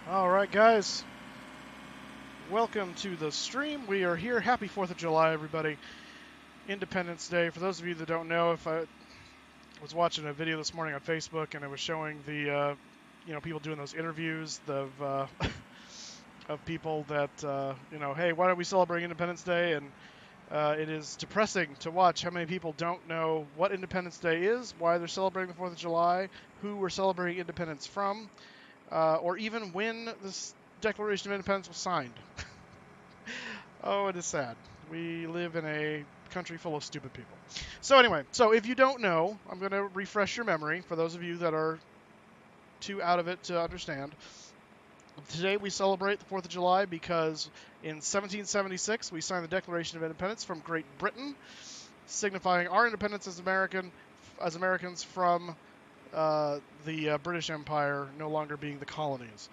All right, guys. Welcome to the stream. We are here. Happy 4th of July, everybody. Independence Day. For those of you that don't know, if I was watching a video this morning on Facebook and it was showing the, people doing those interviews of of people that, hey, why don't we celebrate Independence Day? And it is depressing to watch how many people don't know what Independence Day is, why they're celebrating the 4th of July, who we're celebrating independence from, or even when this Declaration of Independence was signed. Oh, it is sad. We live in a country full of stupid people. So anyway, if you don't know, I'm going to refresh your memory for those of you that are too out of it to understand. Today we celebrate the 4th of July because in 1776 we signed the Declaration of Independence from Great Britain, signifying our independence as Americans from the British Empire no longer being the colonies.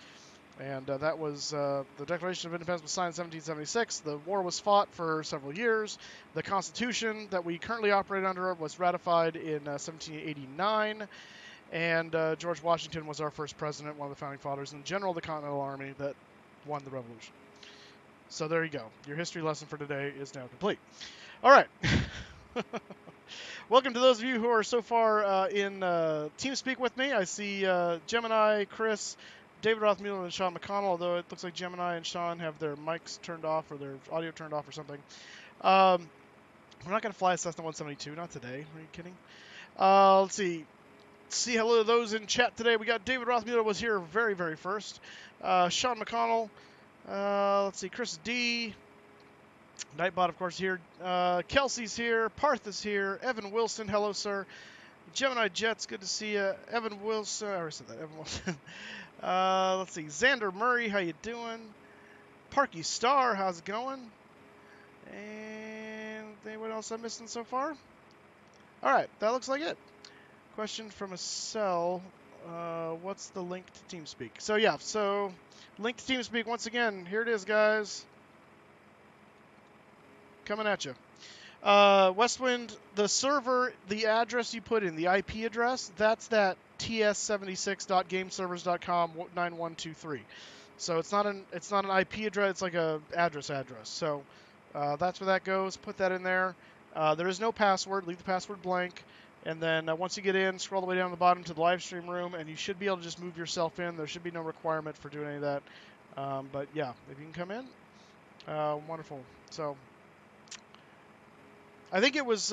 And that was the Declaration of Independence was signed in 1776. The war was fought for several years. The Constitution that we currently operate under was ratified in 1789. And George Washington was our first president, one of the founding fathers, and general of the Continental Army that won the Revolution. So there you go. Your history lesson for today is now complete. All right. Welcome to those of you who are so far in TeamSpeak with me. I see Gemini, Chris, David Rothmuller, and Sean McConnell, although it looks like Gemini and Sean have their mics turned off or their audio turned off or something. We're not going to fly a Cessna 172, not today. Are you kidding? Let's see. Say hello to those in chat today. We got David Rothmuller was here very, very first. Sean McConnell. Let's see. Chris D. NightBot, of course, here. Kelsey's here. Parth is here. Evan Wilson, hello, sir. Gemini Jets, good to see you. Evan Wilson, I already said that. Evan Wilson. Let's see. Xander Murray, how you doing? Parky Star, how's it going? And anyone else I'm missing so far? All right, that looks like it. Question from a cell. What's the link to TeamSpeak? So link to TeamSpeak once again. Here it is, guys. Coming at you. WestWind, the server, the address you put in, the IP address, that's that ts76.gameservers.com 9123. So it's not an IP address, it's like a address. So that's where that goes. Put that in there. There is no password. Leave the password blank. And then once you get in, scroll all the way down to the bottom to the live stream room, and you should be able to just move yourself in. There should be no requirement for doing any of that. But yeah, if you can come in, wonderful. So I think it was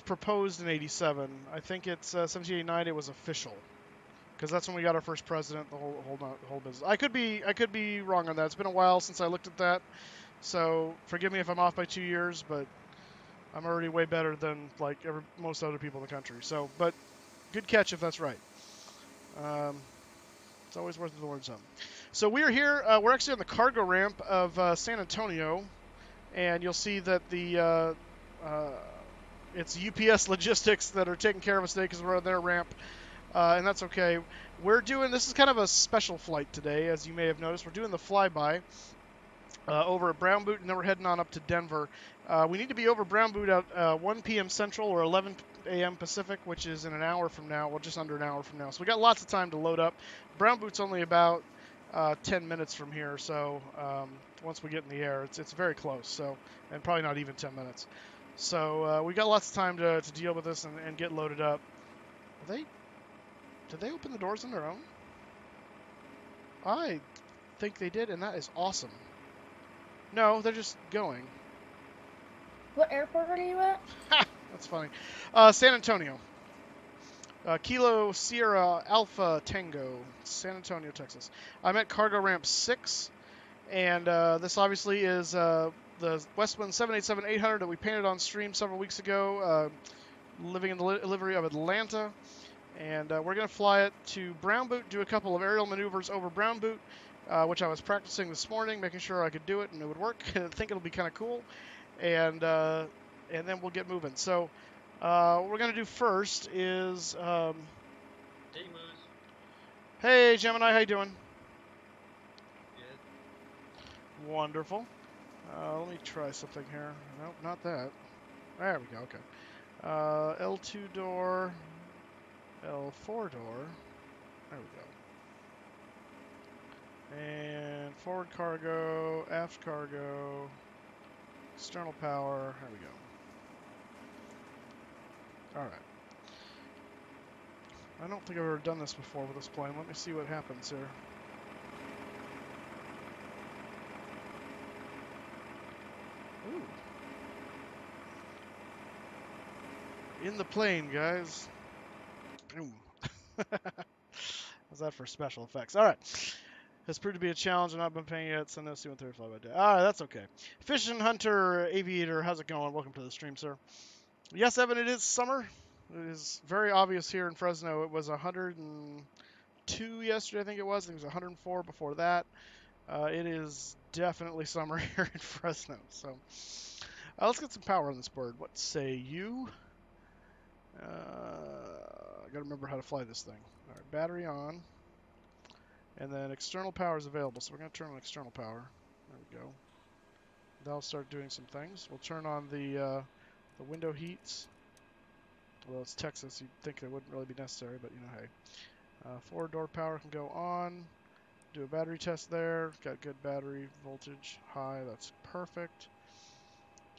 proposed in '87. I think it's 1789. It was official because that's when we got our first president. The whole business. I could be wrong on that. It's been a while since I looked at that, so forgive me if I'm off by 2 years, but I'm already way better than like most other people in the country. So, but good catch if that's right. It's always worth it to learn something. So we're here. We're actually on the cargo ramp of San Antonio, and you'll see that the it's UPS Logistics that are taking care of us today because we're on their ramp, and that's okay. This is kind of a special flight today, as you may have noticed. We're doing the flyby over at Brown Boot, and then we're heading on up to Denver. We need to be over Brown Boot at 1 p.m. Central or 11 a.m. Pacific, which is in an hour from now, well, just under an hour from now. So we got lots of time to load up. Brown Boot's only about 10 minutes from here, so once we get in the air, it's very close. So, and probably not even 10 minutes. So we got lots of time to deal with this and get loaded up. Did they open the doors on their own? I think they did, and that is awesome. No, they're just going. What airport are you at? Ha! That's funny. San Antonio. Kilo Sierra Alpha Tango, San Antonio, Texas. I'm at Cargo Ramp 6, and this obviously is the WestWind 787-800 that we painted on stream several weeks ago, living in the livery of Atlanta. And we're going to fly it to Brown Boot, do a couple of aerial maneuvers over Brown Boot, which I was practicing this morning, making sure I could do it and it would work. I think it'll be kind of cool. And then we'll get moving. So what we're going to do first is... Hey, Moose. Hey, Gemini, how you doing? Good. Wonderful. Let me try something here. Nope, not that. There we go, okay. L2 door, L4 door. There we And forward cargo, aft cargo, external power. There we go. All right. I don't think I've ever done this before with this plane. Let me see what happens here. Ooh. In the plane, guys. Boom. How's that for special effects? All right. Has proved to be a challenge. I've not been paying yet, so no C-130 flyby day. All right, that's okay. Fishing Hunter Aviator, how's it going? Welcome to the stream, sir. Yes, Evan, it is summer. It is very obvious here in Fresno. It was 102 yesterday, I think it was. I think it was 104 before that. It is definitely summer here in Fresno. So let's get some power on this bird. What say you? I gotta remember how to fly this thing. All right, battery on. And then external power is available, so we're going to turn on external power. There we go. That'll start doing some things. We'll turn on the window heats. Although it's Texas, you'd think it wouldn't really be necessary, but you know, hey. Forward door power can go on. Do a battery test there. Got good battery voltage, high. That's perfect.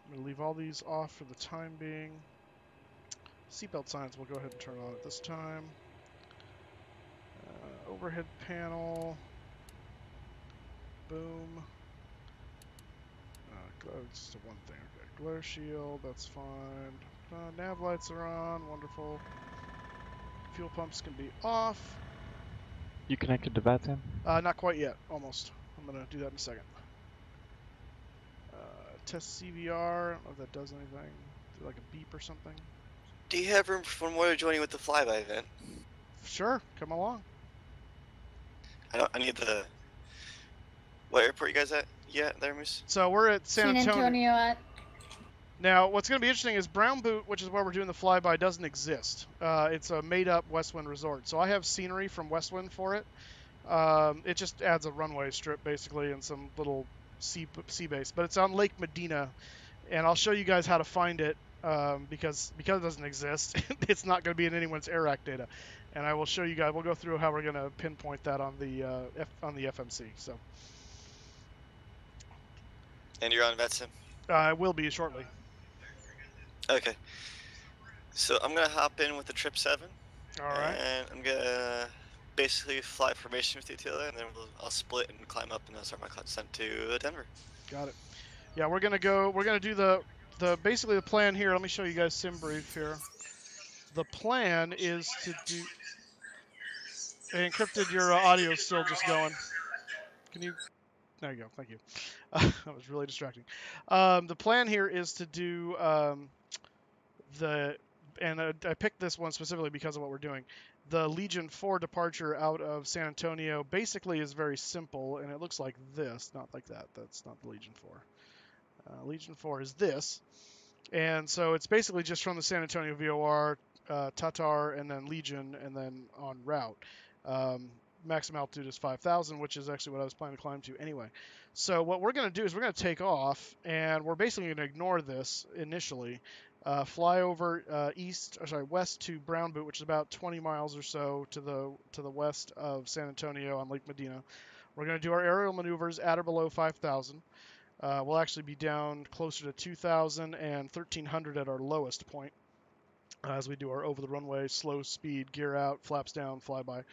I'm going to leave all these off for the time being. Seatbelt signs we'll go ahead and turn on at this time. Overhead panel. Boom. Just a one thing. Okay. Glare shield, that's fine. Nav lights are on. Wonderful. Fuel pumps can be off. You connected to VATSIM? Not quite yet. Almost. I'm going to do that in a second. Test CVR. I don't know if that does anything. Do like a beep or something. Do you have room for more joining with the flyby event? Sure. Come along. I need the... What airport you guys at? Yeah, there, Moose? So we're at San Antonio. at. Now, what's going to be interesting is Brown Boot, which is where we're doing the flyby, doesn't exist. It's a made-up WestWind Resort. So I have scenery from WestWind for it. It just adds a runway strip, basically, and some little sea base. But it's on Lake Medina, and I'll show you guys how to find it because it doesn't exist. It's not going to be in anyone's AirAct data. And I will show you guys. We'll go through how we're going to pinpoint that on the FMC. So. And you're on VATSIM? I will be shortly. Okay. So I'm going to hop in with the Trip 7. All right. And I'm going to basically fly formation with you till then, and then I'll split and climb up, and I'll start my descent to Denver. Got it. Yeah, we're going to do the basically the plan here. Let me show you guys sim brief here. The plan is to do... Hey, Encrypted, your audio is still just going. Can you... There you go. Thank you. That was really distracting. The plan here is to do I picked this one specifically because of what we're doing. The Legion 4 departure out of San Antonio basically is very simple, and it looks like this, not like that. That's not the Legion 4. Legion 4 is this. And so it's basically just from the San Antonio VOR, Tatar, and then Legion, and then on route. Maximum altitude is 5,000, which is actually what I was planning to climb to anyway. So what we're going to do is we're going to take off, and we're basically going to ignore this initially. Fly over west to Brown Boot, which is about 20 miles or so to the west of San Antonio on Lake Medina. We're going to do our aerial maneuvers at or below 5,000. We'll actually be down closer to 2,000 and 1,300 at our lowest point as we do our over-the-runway, slow speed, gear out, flaps down, flyby.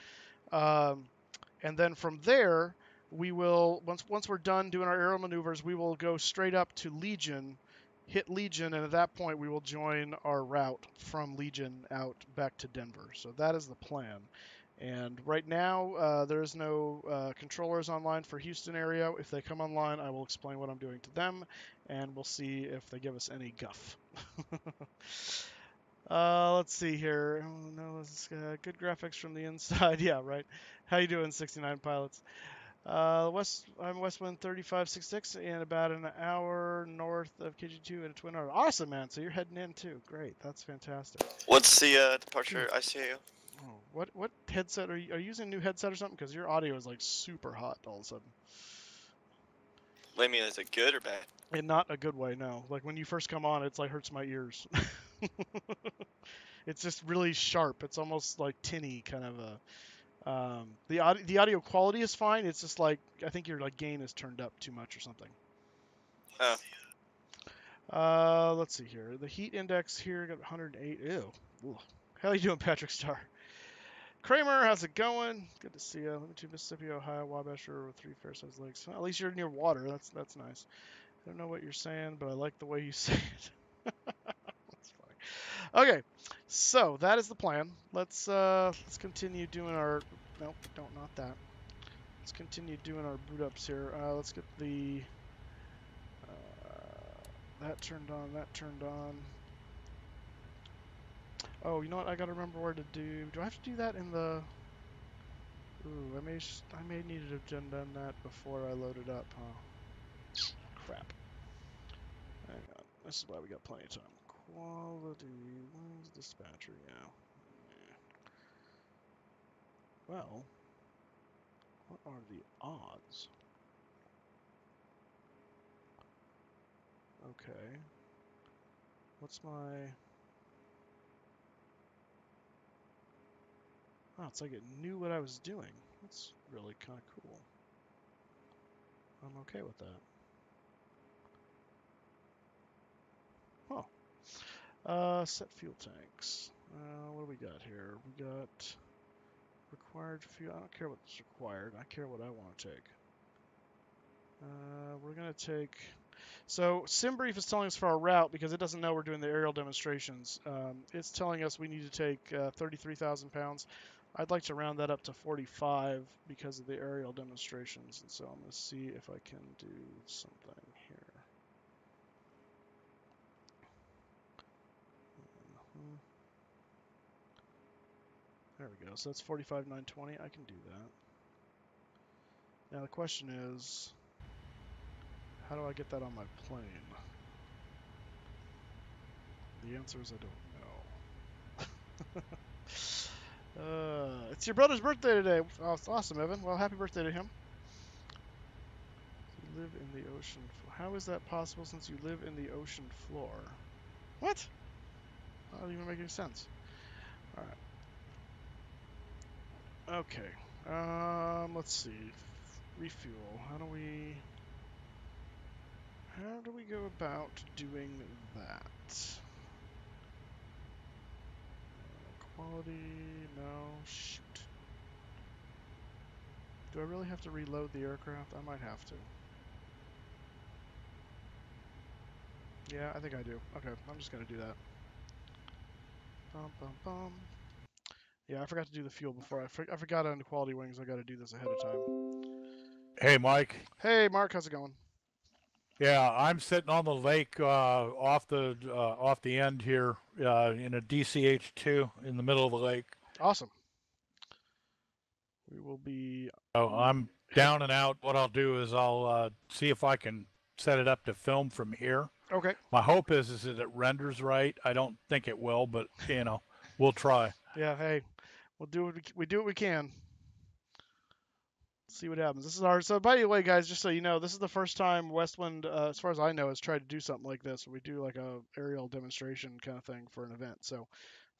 And then from there, we will, once we're done doing our aerial maneuvers, we will go straight up to Legion, hit Legion, and at that point we will join our route from Legion out back to Denver. So that is the plan. And right now, there is no controllers online for Houston area. If they come online, I will explain what I'm doing to them, and we'll see if they give us any guff. Let's see here. Oh, no, this is, good graphics from the inside. Yeah, right. How you doing, 69 pilots? I'm WestWind 3566 in about an hour north of KG2 in a twin hour. Awesome, man. So you're heading in too. Great. That's fantastic. What's the departure ICAO? Oh, what headset are you using? A new headset or something? Because your audio is like super hot all of a sudden. What do you mean, is it good or bad? In not a good way, no. Like when you first come on, it's like hurts my ears. It's just really sharp. It's almost like tinny kind of The audio quality is fine. It's just like I think your like gain is turned up too much or something. Let's see here. The heat index here got 108. Ew. Ugh. How you doing, Patrick Starr? Kramer, how's it going? Good to see you. Let me to Mississippi, Ohio, Wabash River with 3 fair-sized lakes. Well, at least you're near water. That's nice. I don't know what you're saying, but I like the way you say it. That's funny. Okay, so that is the plan. Let's continue doing our. Nope, don't not that. Let's continue doing our boot ups here. Let's get the that turned on. That turned on. Oh, you know what? I gotta remember where to do. Do I have to do that in the? Ooh, I may need to have done that before I load it up, huh? Crap. Hang on. This is why we got plenty of time. QualityWings dispatcher, yeah. Well, what are the odds? Okay. What's my... Oh, it's like it knew what I was doing. That's really kind of cool. I'm okay with that. Huh. Set fuel tanks. What do we got here? We got required fuel. I don't care what's required. I care what I want to take. We're going to take... So SimBrief is telling us for our route because it doesn't know we're doing the aerial demonstrations. It's telling us we need to take 33,000 pounds. I'd like to round that up to 45 because of the aerial demonstrations. And so I'm going to see if I can do something here. There we go. So that's 45,920. I can do that. Now the question is, how do I get that on my plane? The answer is I don't know. It's your brother's birthday today. Oh, it's awesome, Evan. Well, happy birthday to him. You live in the ocean. How is that possible since you live in the ocean floor? What? That doesn't even make any sense. All right. Okay. Let's see. Refuel. How do we go about doing that? Quality, no, shoot. Do I really have to reload the aircraft? I might have to. Yeah, I think I do. Okay, I'm just gonna do that. Bum, bum, bum. Yeah, I forgot to do the fuel before. I forgot on QualityWings I gotta do this ahead of time. Hey, Mike. Hey, Mark, how's it going? Yeah, I'm sitting on the lake off the end here in a DCH-2 in the middle of the lake. Awesome. We will be... Oh, I'm down and out. What I'll do is I'll see if I can set it up to film from here. Okay. My hope is that it renders right. I don't think it will, but, you know, we'll try. Yeah, hey, we'll do what we can. See what happens. This is our... So, by the way, guys, just so you know, this is the first time WestWind, as far as I know, has tried to do something like this, where we do like a aerial demonstration kind of thing for an event. So,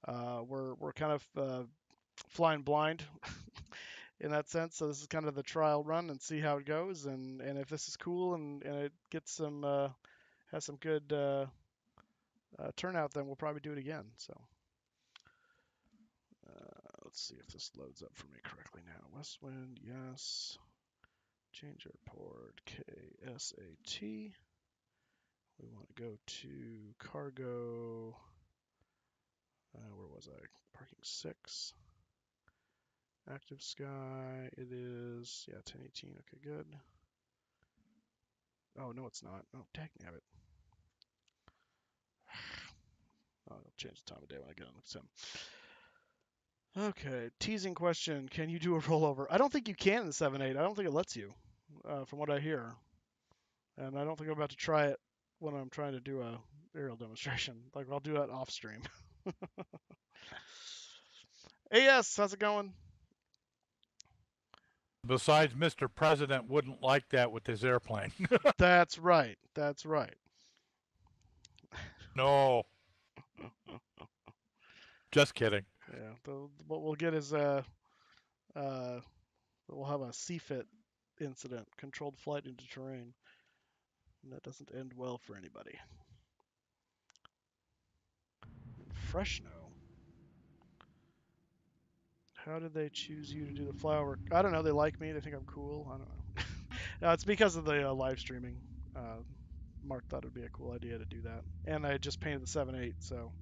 we're kind of flying blind in that sense. So this is kind of the trial run and see how it goes. And if this is cool and it gets some has some good turnout, then we'll probably do it again. So let's see if this loads up for me correctly now. WestWind, yes. Change airport, KSAT. We want to go to cargo. Where was I? Parking 6. Active sky, it is, yeah, 1018, okay, good. Oh, no, it's not. Oh, dagnabbit. Oh, I'll change the time of day when I get on the sim. Okay, teasing question. Can you do a rollover? I don't think you can in the 7.8. I don't think it lets you, from what I hear. And I don't think I'm about to try it when I'm trying to do a aerial demonstration. Like, I'll do that off stream. AS, how's it going? Besides, Mr. President wouldn't like that with his airplane. That's right. That's right. No. Just kidding. Yeah. What we'll get is we'll have a CFIT incident, controlled flight into terrain. And that doesn't end well for anybody. Fresh snow. How did they choose you to do the flower? I don't know. They like me. They think I'm cool. I don't know. No, it's because of the live streaming. Mark thought it'd be a cool idea to do that. And I just painted the 7.8, so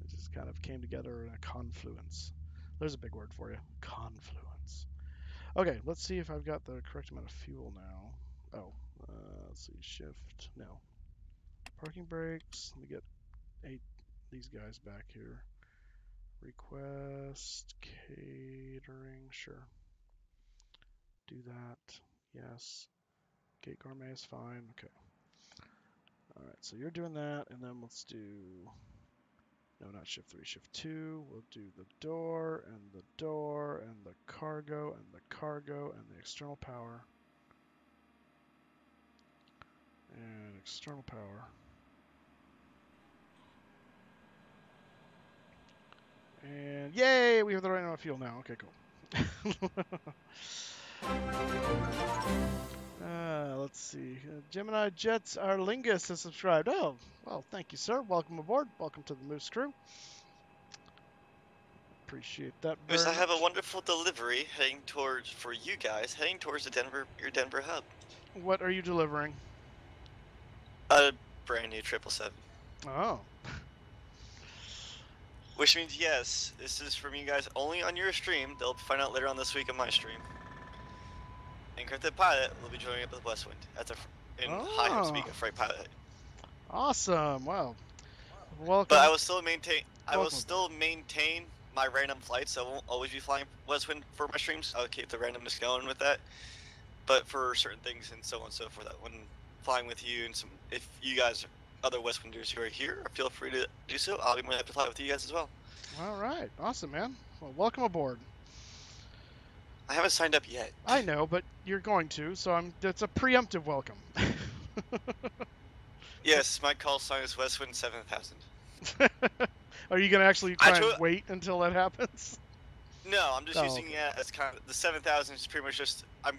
it just kind of came together in a confluence. There's a big word for you. Confluence. Okay, let's see if I've got the correct amount of fuel now. Oh, let's see. Shift. No. Parking brakes. Let me get these guys back here. Request catering. Sure. Do that. Yes. Gate gourmet is fine. Okay. All right. So you're doing that, and then let's do. No, not shift 3. Shift 2. We'll do the door and the door and the cargo and the cargo and the external power. And external power. And yay, we have the right amount of fuel now. Okay, cool. Let's see. Gemini Jets Arlingus has subscribed. Oh, well, thank you, sir. Welcome aboard. Welcome to the Moose crew. Appreciate that very Moose, I have a much. wonderful delivery heading towards, for you guys, heading towards your Denver hub. What are you delivering? A brand new 777. Oh. Which means, yes, this is from you guys only on your stream. They'll find out later on this week on my stream. Encrypted Pilot will be joining up with WestWind. That's in high hopes being a freight pilot. Awesome. Wow. Welcome. But I will still maintain my random flights. I won't always be flying WestWind for my streams. I'll keep the randomness going with that. But for certain things and so on and so forth, when flying with you and if you guys are other Westwinders who are here, feel free to do so. I'll be more than happy to fly with you guys as well. All right. Awesome, man. Well, welcome aboard. I haven't signed up yet. I know, but you're going to, so it's a preemptive welcome. Yes, my call sign is WestWind 7000. Are you going to actually try and wait until that happens? No, I'm just using it as kind of the 7000 is pretty much just I'm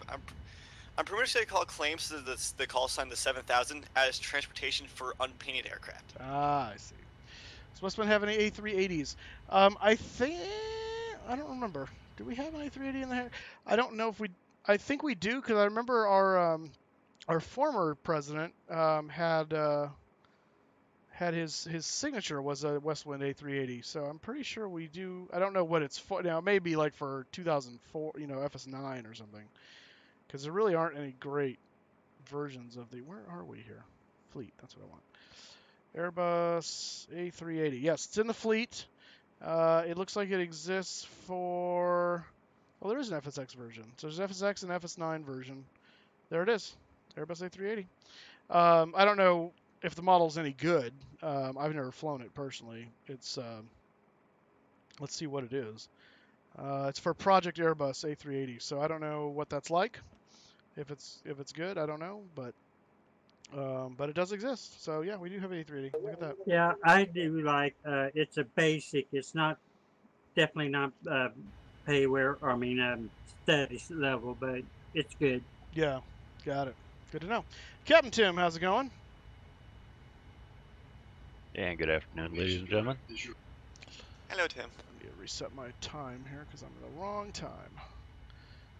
pretty much going to call claims to the call sign the 7000 as transportation for unpainted aircraft. Ah, I see. Does WestWind have any A380s? I don't remember. Do we have an A380 in there? I don't know if we. I think we do because I remember our former president had his signature was a WestWind A380. So I'm pretty sure we do. I don't know what it's for now. Maybe like for 2004, FS9 or something. Because there really aren't any great versions of the. Where are we here? Fleet. That's what I want. Airbus A380. Yes, it's in the fleet. It looks like it exists for. Well, there is an FSX version. So there's FSX and FS9 version. There it is. Airbus A380. I don't know if the model's any good. I've never flown it personally. It's. Let's see what it is. It's for Project Airbus A380. So I don't know what that's like. If it's good, I don't know, but it does exist. So yeah, we do have A380. Look at that. Yeah, I do like. It's a basic. It's definitely not study level, but it's good. Yeah, got it. Good to know. Captain Tim, how's it going? And good afternoon, ladies and gentlemen. Hello, Tim. Let me reset my time here because I'm in the wrong time.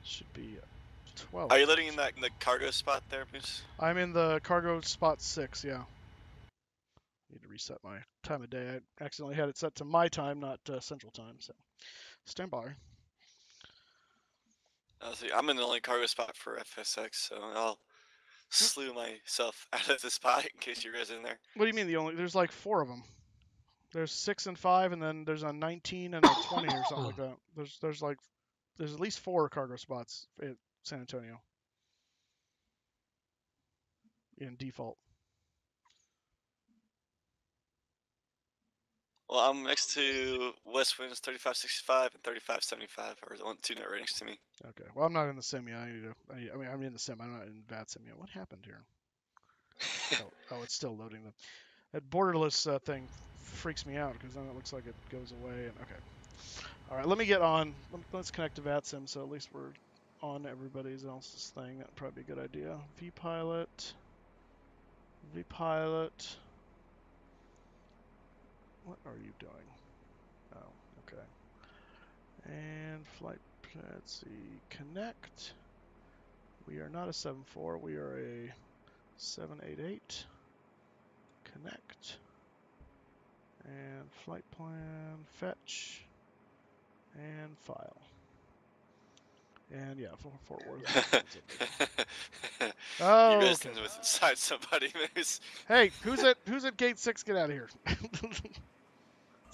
Should be 12. Are you loading in the cargo spot there, Moose? I'm in the cargo spot 6, yeah. Need to reset my time of day. I accidentally had it set to my time, not central time, so stand by. See, I'm in the only cargo spot for FSX, so I'll slew myself out of the spot in case you guys are in there. What do you mean the only? There's like 4 of them. There's 6 and 5, and then there's a 19 and a 20 or something like that. There's at least 4 cargo spots at San Antonio in default. Well, I'm next to WestWind's 3565 and 3575, or the two net right next to me. Okay. Well, I'm not in the sim yet. I'm in the sim. I'm not in VATSIM yet. What happened here? Oh, it's still loading. That borderless thing freaks me out because then it looks like it goes away. And okay. All right, let me get on. Let's connect to VATSIM so at least we're on everybody else's thing. That'd probably be a good idea. vPilot. vPilot. What are you doing? Oh, okay. And flight, let's see, connect. We are not a 7.4, we are a 788. Connect. And flight plan, fetch, and file. And yeah, Fort Worth. Oh, you guys okay. didn't with inside somebody, Moose. Hey, who's at gate 6? Get out of here.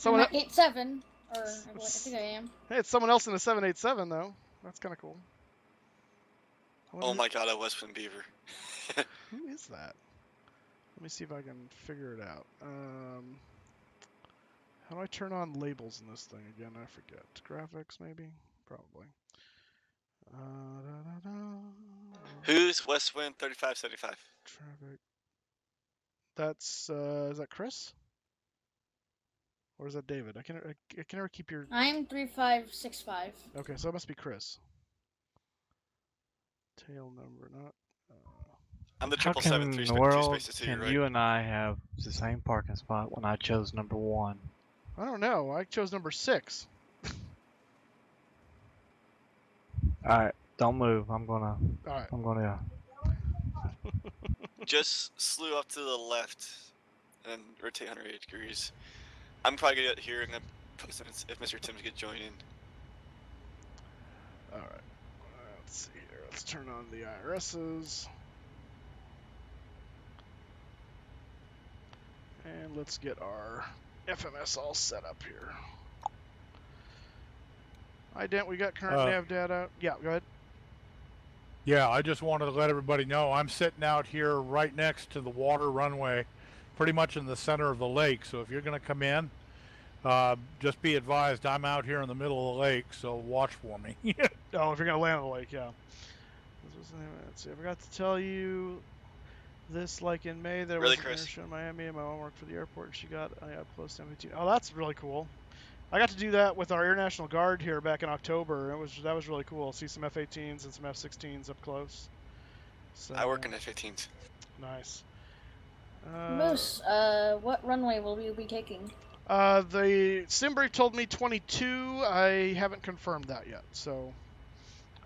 I'm at gate 7, or I think I am. Hey, it's someone else in a 787 though. That's kind of cool. Oh my god, a WestWind Beaver. Who is that? Let me see if I can figure it out. How do I turn on labels in this thing again? I forget. Graphics, maybe? Probably. Who's WestWind 3575? Traffic. That's, is that Chris? Or is that David? I can never keep your... I'm 3565. Okay, so it must be Chris. Tail number, not... I'm the How 777 come in 3 the world spaces to can you, right? you and I have the same parking spot when I chose number 1? I don't know. I chose number 6. Alright, don't move. I'm gonna... Alright. I'm gonna... Just slew up to the left and rotate 180 degrees. I'm probably gonna get here and then post it if Mr. Tim's gonna join in. Alright. Let's see here. Let's turn on the IRSs. And let's get our FMS all set up here. Hi, Dent. We got current nav data. Yeah, go ahead. Yeah, I just wanted to let everybody know I'm sitting out here right next to the water runway, pretty much in the center of the lake. So if you're going to come in, just be advised I'm out here in the middle of the lake, so watch for me. Oh, if you're going to land on the lake, yeah. Let's see, I forgot to tell you this, like in May, there Really, was an Chris? airshow in Miami, and my mom worked for the airport, and she got up close to MVP. Oh, that's really cool. I got to do that with our Air National Guard here back in October. That was really cool. See some F-18s and some F-16s up close. So, I work in F-18s. Nice. Moose, what runway will we be taking? The sim brief told me 22. I haven't confirmed that yet, so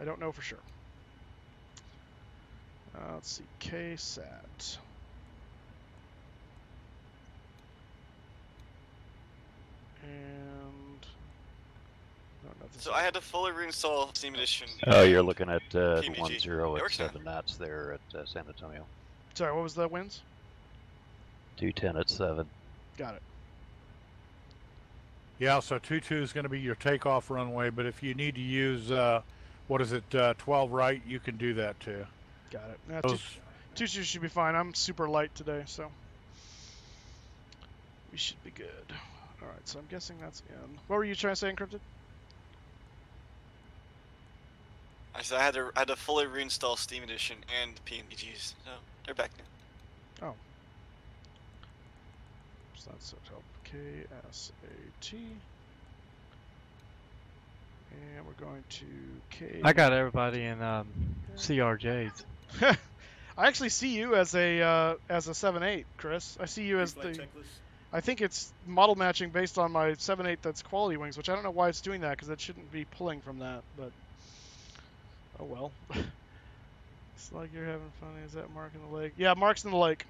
I don't know for sure. Let's see, KSAT. And So I had to fully reinstall Steam Edition. Oh, you're looking at PMG. 10 It at works now. 7 knots there at San Antonio. Sorry, what was the winds? 210 at 7. Got it. Yeah, so 22 is going to be your takeoff runway, but if you need to use, 12 right, you can do that too. Got it. Yeah, 22 should be fine. I'm super light today, so we should be good. All right, so I'm guessing that's in. What were you trying to say, Encrypted? I said I had to fully reinstall Steam Edition and PNGs. So they're back now. Oh. So that's up. KSAT. And we're going to K. I got everybody in CRJs. I actually see you as a 7.8, Chris. I see you as the. I think it's model matching based on my 7.8 that's QualityWings, which I don't know why it's doing that because it shouldn't be pulling from that, but oh well. It's like you're having fun. Is that Mark in the lake? Yeah, Mark's in the lake.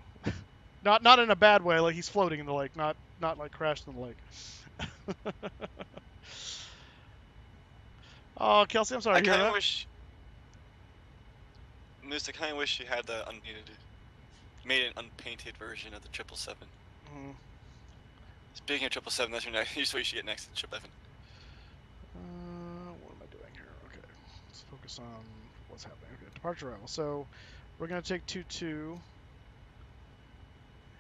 Not in a bad way, like he's floating in the lake, not like crashed in the lake. Oh, Kelsey, I'm sorry. I to hear kind of that. wish. Moose, I kind of wish you had the unpainted, made an unpainted version of the 777. Mhm. Speaking of 777, that's what you should get next to 777. What am I doing here? Okay, let's focus on what's happening. Okay, departure arrival. So we're gonna take 22,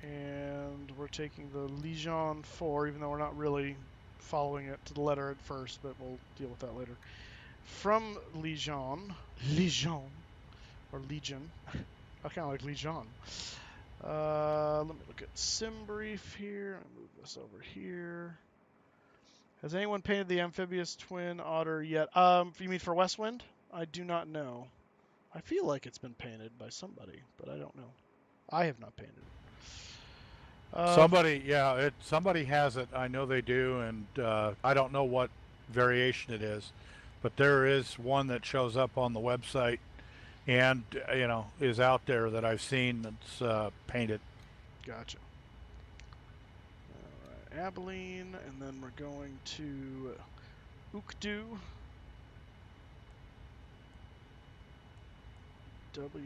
and we're taking the Legion 4, even though we're not really following it to the letter at first, but we'll deal with that later. From Legion, or Legion, I kind of like Legion. Let me look at sim brief here. I'll move this over here. Has anyone painted the amphibious twin otter yet? You mean for WestWind? I do not know. I feel like it's been painted by somebody, but I don't know. I have not painted it. Somebody has it. I know they do, and I don't know what variation it is, but there is one that shows up on the website, and is out there that I've seen that's painted. Gotcha. All right, Abilene, and then we're going to Ukdu. W.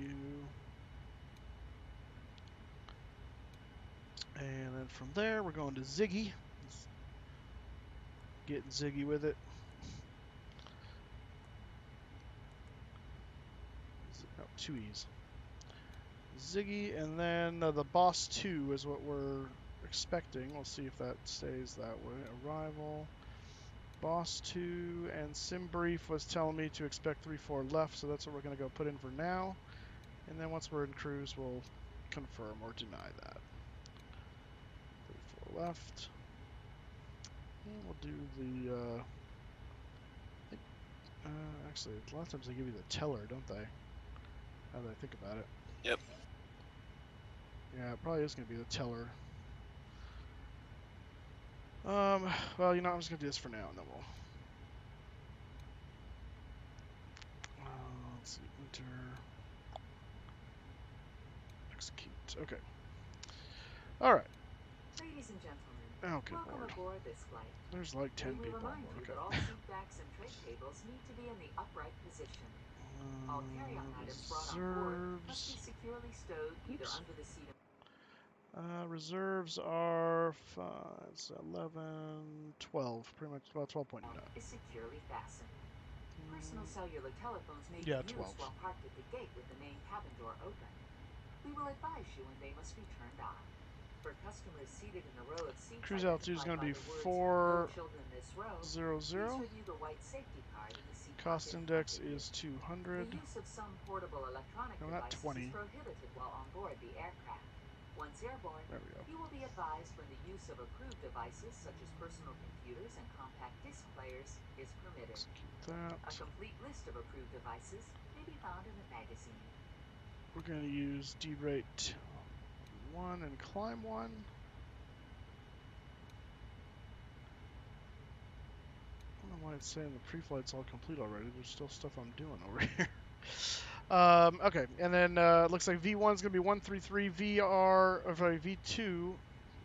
And then from there, we're going to Ziggy. Getting Ziggy with it. Oh, 2 E's. Ziggy, and then the Boss 2 is what we're expecting. We'll see if that stays that way. Arrival. Boss 2, and SimBrief was telling me to expect 3-4 left, so that's what we're going to go put in for now. And then once we're in cruise, we'll confirm or deny that. 3-4 left. And we'll do the, actually, a lot of times they give you the teller, don't they? Now that I think about it. Yep. Yeah, it probably is going to be the teller. Well, I'm just going to do this for now, and then we'll... let's see, enter... Execute. Okay. Alright. Ladies and gentlemen, Okay, welcome Lord. aboard this flight. There's like 10 we will people on remind board. you Okay. that all seat backs and tray tables need to be in the upright position. All carry-on items brought on board must be securely stowed either under the seat of... Reserves are 5, 11, 12. Pretty much about 12.9. is securely fastened. Personal cellular telephones may Yeah, be 12. used while parked at the gate with the main cabin door open. We will advise you when they must be turned on. For customers seated in the row of seats, Cruise altitude is going to be 400. Cost index is 200. The use of some portable electronic No, not devices 20. is prohibited while on board the aircraft. Once airborne, There we go. you will be advised when the use of approved devices such as personal computers and compact disc players is permitted. Execute that. A complete list of approved devices may be found in the magazine. We're going to use derate 1 and climb 1. I don't know why it's saying the pre-flight's all complete already. There's still stuff I'm doing over here. Okay, and then looks like V1 is going to be 133 VR, or sorry, V2.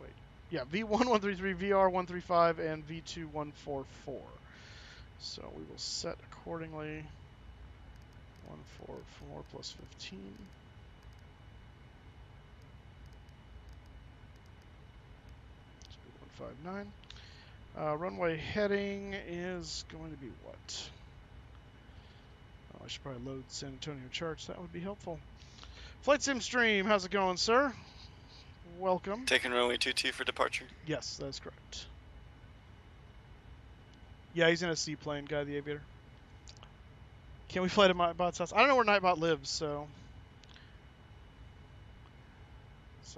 Wait, yeah, V1 133 VR 135 and V2 144. So we will set accordingly. 144 plus 15. Let's do 159. Runway heading is going to be what? Oh, I should probably load San Antonio charts. That would be helpful. Flight Sim Stream, how's it going, sir? Welcome. Taking runway 22 for departure. Yes, that's correct. Yeah, he's in a seaplane, Guy the Aviator. Can we fly to NightBot's house? I don't know where NightBot lives, so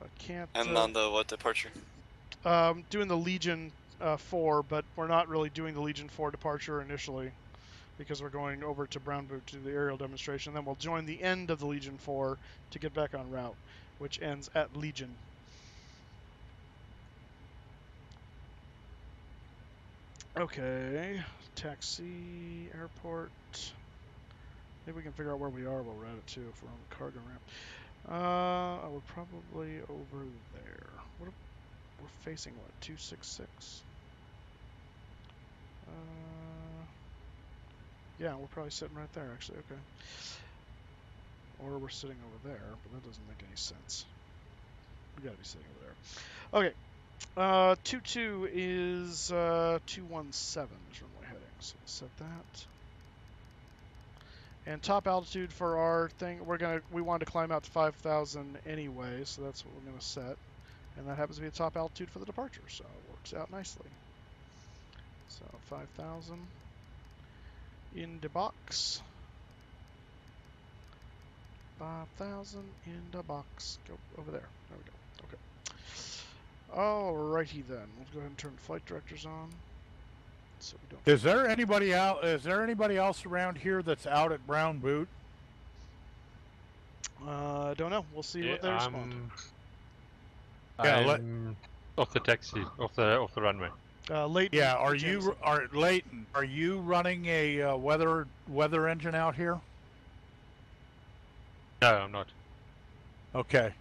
I can't. And on the what departure? Doing the Legion 4, but we're not really doing the Legion 4 departure initially because we're going over to Brown Boot to the aerial demonstration. Then we'll join the end of the Legion 4 to get back on route, which ends at Legion. Okay, taxi, airport. Maybe we can figure out where we are while we're at it too, if we're on the cargo ramp. We're probably over there. We're facing what, 266? Yeah, we're probably sitting right there actually, okay. Or we're sitting over there, but that doesn't make any sense. We gotta be sitting over there. Okay. 22 is 217 is runway heading, so we'll set that. And top altitude for our thing, we wanted to climb out to 5,000 anyway, so that's what we're gonna set. And that happens to be the top altitude for the departure, so it works out nicely. So 5,000 in the box. 5,000 in the box. Go over there. There we go. Okay. Alrighty then. Let's go ahead and turn flight directors on. So we don't. Is there anybody out? Is there anybody else around here that's out at Brown Boot? I don't know. We'll see what they respond. I'm off the taxi, off the runway. Leighton. Yeah, Leighton? Are you running a weather engine out here? No, I'm not. Okay.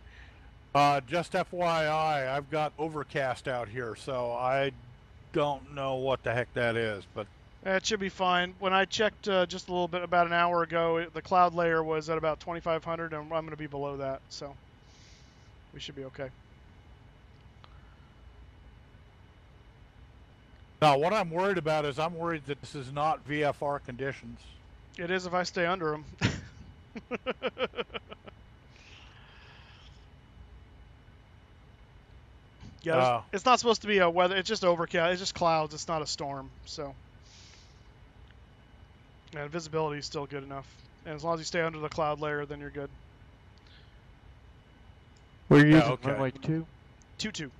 Just FYI, I've got overcast out here, so I don't know what the heck that is, but it should be fine. When I checked just a little bit about an hour ago, the cloud layer was at about 2,500, and I'm going to be below that, so we should be okay. Now, what I'm worried about is I'm worried that this is not VFR conditions. It is if I stay under them. Yeah, it's not supposed to be a weather. It's just overcast. It's just clouds. It's not a storm. So, and visibility is still good enough. And as long as you stay under the cloud layer, then you're good. We're using runway 2? 2-2.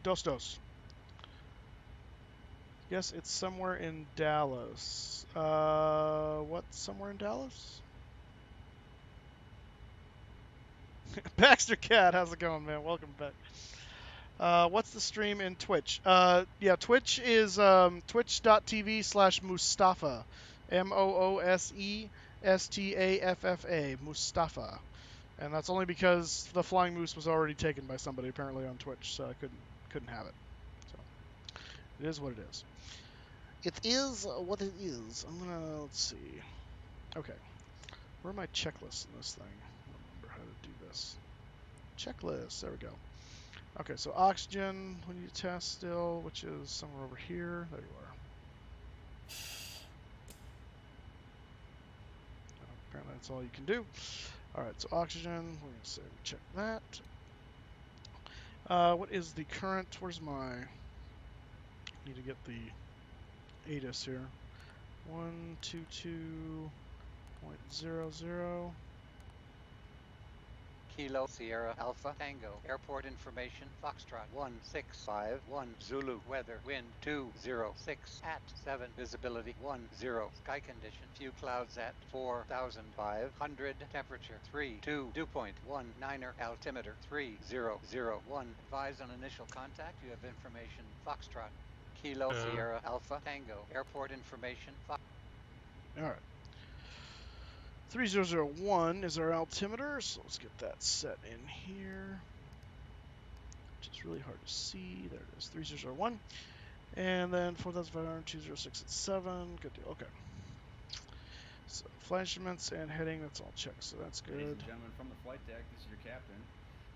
Dos. Yes, it's somewhere in Dallas. What's somewhere in Dallas? Baxter Cat, how's it going, man? Welcome back. What's the stream in Twitch? Yeah, Twitch is twitch.tv/Mustafa. MOOSESTAFFA. Mustafa. And that's only because the Flying Moose was already taken by somebody apparently on Twitch, so I couldn't have it. So it is what it is. It is what it is. Let's see. Okay. Where are my checklists in this thing? I don't remember how to do this. Checklist. There we go. Okay, so oxygen, we need to test still, which is somewhere over here. There you are. Apparently that's all you can do. Alright, so oxygen, we're going to say we check that. What is the current, where's my, need to get the ATIS here. 122.00. Kilo Sierra Alpha Tango Airport Information Foxtrot 1651 Zulu Weather Wind 206 at 7 Visibility 10 Sky Condition Few clouds at 4,500 Temperature 32 Dew point 19er Altimeter 3001 Advise on initial contact. You have information Foxtrot Kilo Sierra Alpha Tango Airport Information Alright. 3001 is our altimeter, so let's get that set in here. Which is really hard to see. There it is, 3001. And then 4,500, 206 at 7. Good deal, okay. So, flight instruments and heading, that's all checked, so that's good. Ladies and gentlemen, from the flight deck, this is your captain.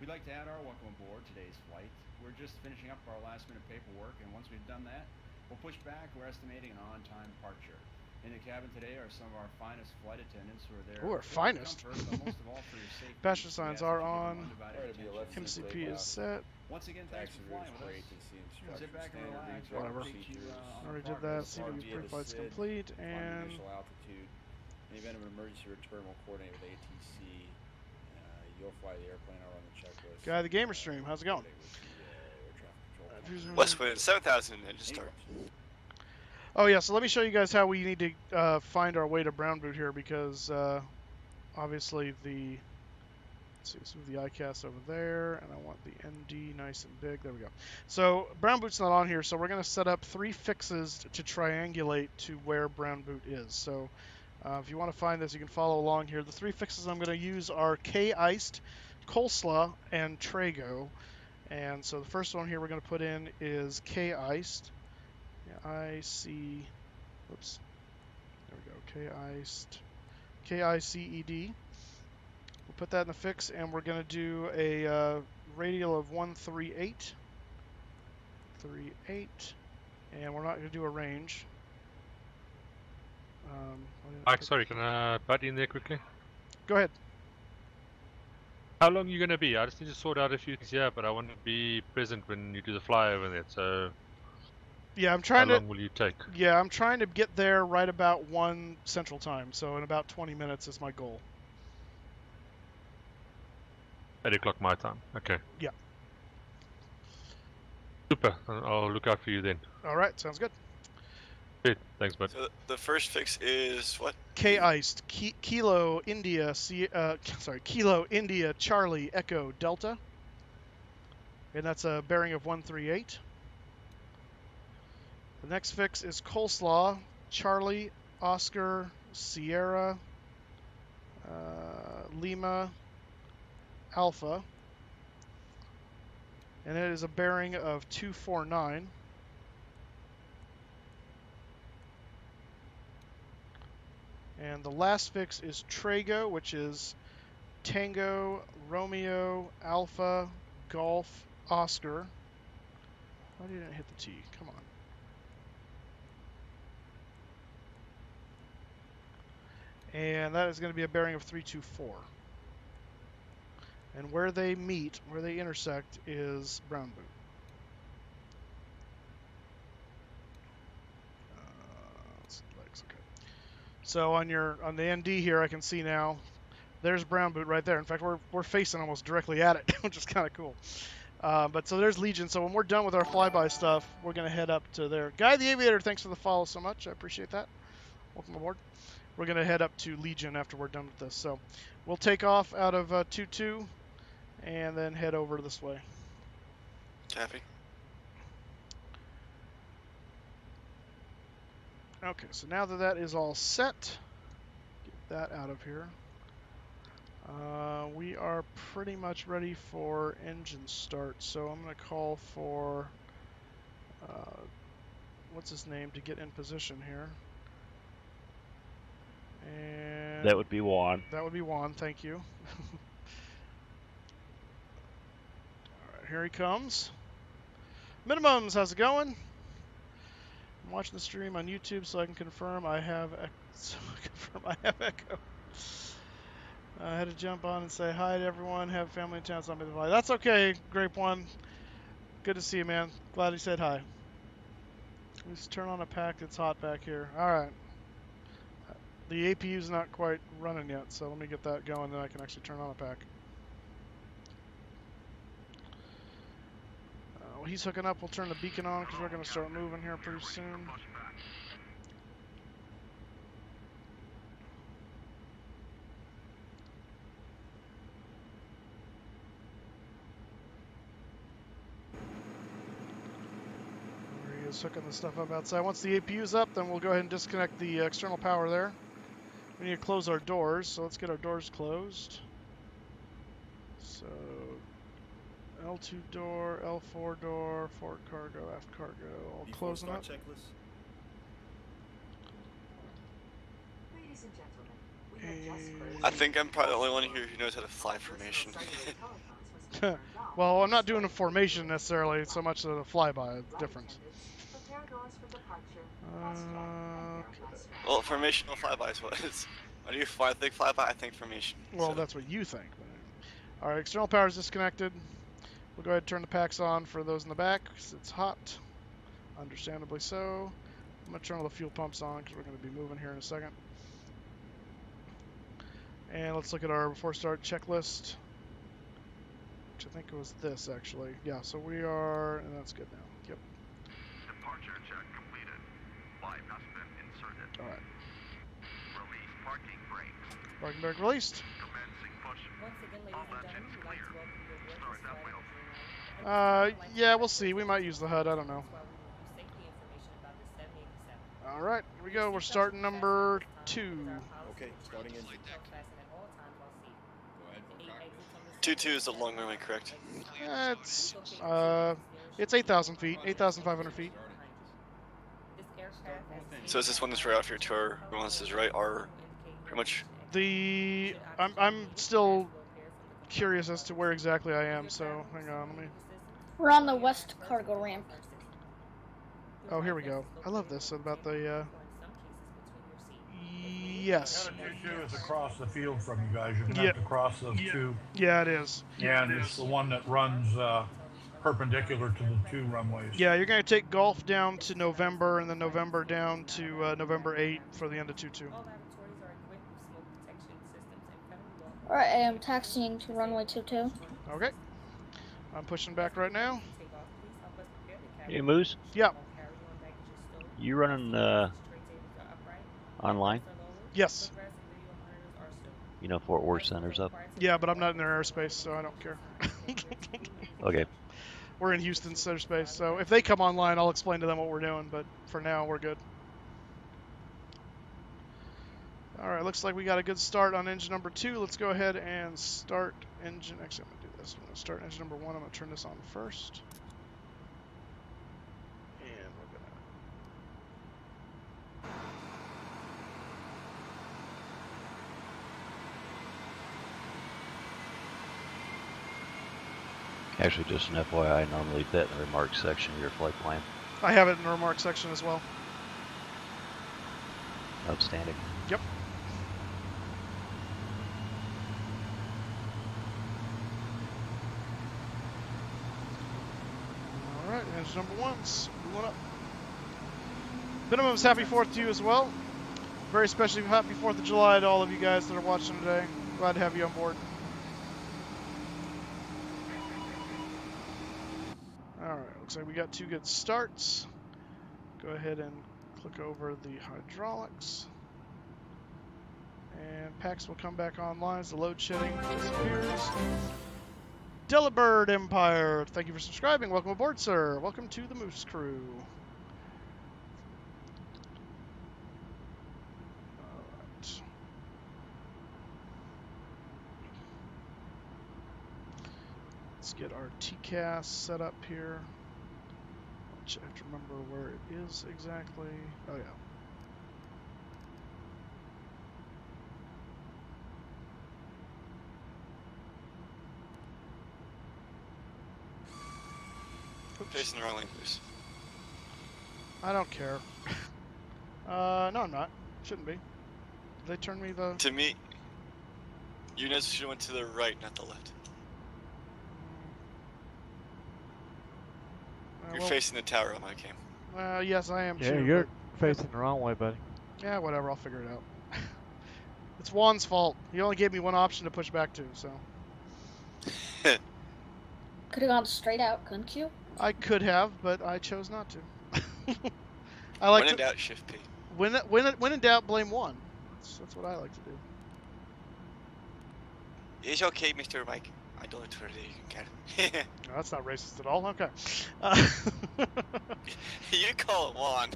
We'd like to add our welcome aboard today's flight. We're just finishing up our last minute paperwork, and once we've done that, we'll push back. We're estimating an on-time departure. In the cabin today are some of our finest flight attendants who are there. Oh, our finest. Comfort, but most of all for your safety. Passenger signs are on. MCP is set. Once again, thanks for flying with us. Sit back and relax. Whatever. Already did that. CW's pre-flight's complete, and altitude. In the event of an emergency return, we'll coordinate with ATC. You'll fly the airplane. I'll run the checklist. Guy, the gamer stream, how's it going? WestWind 7,000 engine start. Oh yeah, so let me show you guys how we need to find our way to Brown Boot here, because obviously the, let's see, let's move the ICAS over there, and I want the ND nice and big. There we go. So Brown Boot's not on here, so we're going to set up 3 fixes to triangulate to where Brown Boot is. So if you want to find this, you can follow along here. The 3 fixes I'm going to use are K-Iced, Coleslaw, and Trago. And so the first one here we're going to put in is K-Iced. I-C, whoops, there we go, K-Iced, K-I-C-E-D. We'll put that in the fix, and we're going to do a radial of 138, 38, and we're not going to do a range. Sorry, can I butt in there quickly? Go ahead. How long are you going to be? I just need to sort out a few things here, but I want to be present when you do the flyover there, so... Yeah, I'm trying How long will you take? Yeah, I'm trying to get there right about 1 Central Time, so in about 20 minutes is my goal. 8 o'clock my time. Okay. Yeah. Super. I'll look out for you then. All right, sounds good. Great, thanks, bud. So the first fix is what? K-iced. Kilo India. Kilo India Charlie Echo Delta. And that's a bearing of 138. The next fix is coleslaw. Charlie Oscar Sierra Lima Alpha. And it is a bearing of 249. And the last fix is Trago, which is Tango, Romeo, Alpha, Golf, Oscar. Why didn't it hit the T? Come on. And that is going to be a bearing of 324. And where they meet, where they intersect, is Brown Boot. Legs, okay. So on the ND here, I can see now, there's Brown Boot right there. In fact, we're facing almost directly at it, which is kind of cool. But so there's Legion. So when we're done with our flyby stuff, we're going to head up to there. Guy the Aviator, thanks for the follow so much. I appreciate that. Welcome aboard. We're going to head up to Legion after we're done with this. So we'll take off out of 2-2 and then head over this way. Copy. Okay, so now that that is all set, get that out of here. We are pretty much ready for engine start, so I'm going to call for, what's his name, to get in position here. And that would be Juan. That would be Juan, thank you. Alright, here he comes. Minimums, how's it going? I'm watching the stream on YouTube so I can confirm I have echo. I had to jump on and say hi to everyone. Have family in town, so I'm going to fly. That's okay, Grape One. Good to see you, man. Glad you said hi. Let's turn on a pack that's hot back here. All right. The APU's not quite running yet, so let me get that going, then I can actually turn on a pack. While he's hooking up, we'll turn the beacon on because we're going to start moving here pretty soon. Hooking the stuff up outside. Once the APU's up, then we'll go ahead and disconnect the external power there. We need to close our doors, so let's get our doors closed. So L2 door, L4 door, forward cargo, aft cargo, all closing up. Ladies and gentlemen, we have just closed. I think I'm probably the only one here who knows how to fly formation. Well, I'm not doing a formation necessarily, so much of the flyby difference. Well, formational flybys was. When you think flyby, I think formation. Well, so. That's what you think. All right, external power is disconnected. We'll go ahead and turn the packs on for those in the back because it's hot. Understandably so. I'm going to turn all the fuel pumps on because we're going to be moving here in a second. And let's look at our before start checklist. Which I think it was this actually. Yeah, so we are, and that's good now. Yep. Departure check completed. Flight has been inserted. Alright. Release parking brakes. Parking brake released. Commencing push. Once again, ladies and gentlemen, we'd like to welcome you aboard Start that wheel. Yeah, we'll see. We might use the HUD. I don't know. Alright, here we go. We're starting number 2. Okay, starting engine. 2-2 is the long runway, correct? It's 8,000 feet, 8,500 feet. So is this one that's right off your tour? The one that's right are pretty much. I'm still curious as to where exactly I am. So hang on, let me. We're on the west cargo ramp. Oh, here we go. I love this about the. Yes. The is across the field from you guys. You're gonna have to cross those two. Yeah, it is. And it's the one that runs perpendicular to the 2 runways. Yeah, you're going to take Gulf down to November, and then November down to November 8 for the end of 2-2. Alright, I am taxiing to runway 22. Okay. I'm pushing back right now. Hey, Moose? Yeah. You running online? Yes. You know Fort Worth Center's up? Yeah, but I'm not in their airspace, so I don't care. Okay. We're in Houston's airspace, so if they come online, I'll explain to them what we're doing, but for now, we're good. Alright, looks like we got a good start on engine number 2. Let's go ahead and start engine... Actually, I'm going to do this. I'm going to start engine number 1. I'm going to turn this on first. And we're going to... Actually, just an FYI, I normally leave that in the remarks section of your flight plan. I have it in the remarks section as well. Outstanding. Yep. Alright, engine number 1's moving up. Minimum's happy 4th to you as well. Very especially happy 4th of July to all of you guys that are watching today. Glad to have you on board. Alright, looks like we got 2 good starts. Go ahead and click over the hydraulics. And packs will come back online as the load shedding disappears. Delibird Empire, thank you for subscribing. Welcome aboard, sir. Welcome to the Moose Crew. Alright. Let's get our TCAS set up here. I have to remember where it is exactly. Oh, yeah. Facing the wrong way, please. I don't care. No, I'm not. Shouldn't be. They turned me the... To me, you know, should have went to the right, not the left. You're facing the tower on my cam. Yes, I am Yeah, too. you're facing the wrong way, buddy. Yeah, whatever. I'll figure it out. It's Juan's fault. He only gave me one option to push back to, so... Could have gone straight out, couldn't you? I could have, but I chose not to. I like when in doubt, shift P. When in doubt, blame one. That's what I like to do. It's okay, Mr. Mike. I don't let her you can care. No, that's not racist at all. Okay. You call it Juan.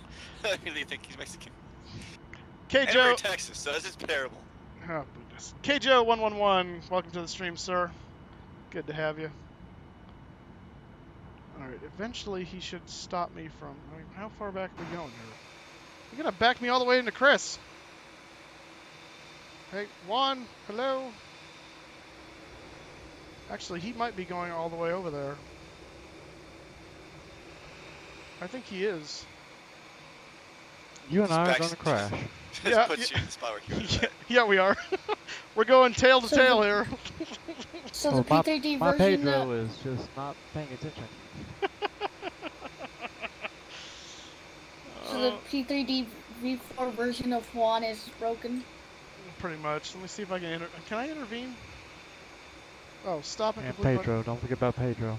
I really think he's Mexican. KJo. And Texas, so this is terrible. Oh, goodness. KJo111, welcome to the stream, sir. Good to have you. Alright, eventually he should stop me from... I mean, how far back are we going here? You're going to back me all the way into Chris. Hey, Juan, hello? Actually, he might be going all the way over there. I think he is. You and I are going to crash. Yeah, puts you in the spot where you yeah, we are. We're going tail to tail here. So the P3D my version... Pedro is just not paying attention. So the P3D V4 version of Juan is broken? Pretty much. Let me see if I can Can I intervene? Oh, stop and And complete Pedro, don't forget about Pedro.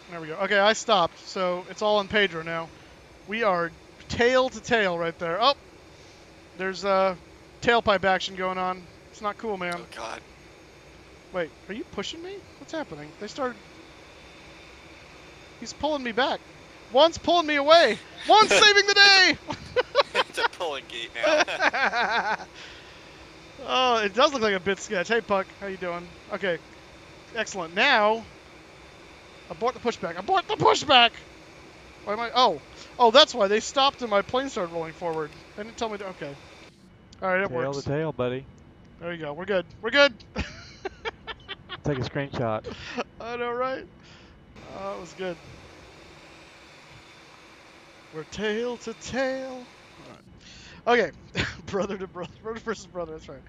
There we go. Okay, I stopped, so it's all on Pedro now. We are tail to tail right there. Oh! There's tailpipe action going on. It's not cool, man. Oh, God. Wait, are you pushing me? What's happening? They started... He's pulling me back. One's pulling me away. One's saving the day! It's a pulling gate now. Oh, it does look like a bit sketch. Hey, Puck. How you doing? Okay. Excellent. Now, abort the pushback. Abort the pushback! Why am I... Oh. Oh, that's why. They stopped and my plane started rolling forward. They didn't tell me to... Okay. All right, it works. Tail to tail, buddy. There you go. We're good. We're good. Take a screenshot. I know, right? Oh, it was good. We're tail to tail. All right. Okay. Brother to brother. Brother versus brother. That's right.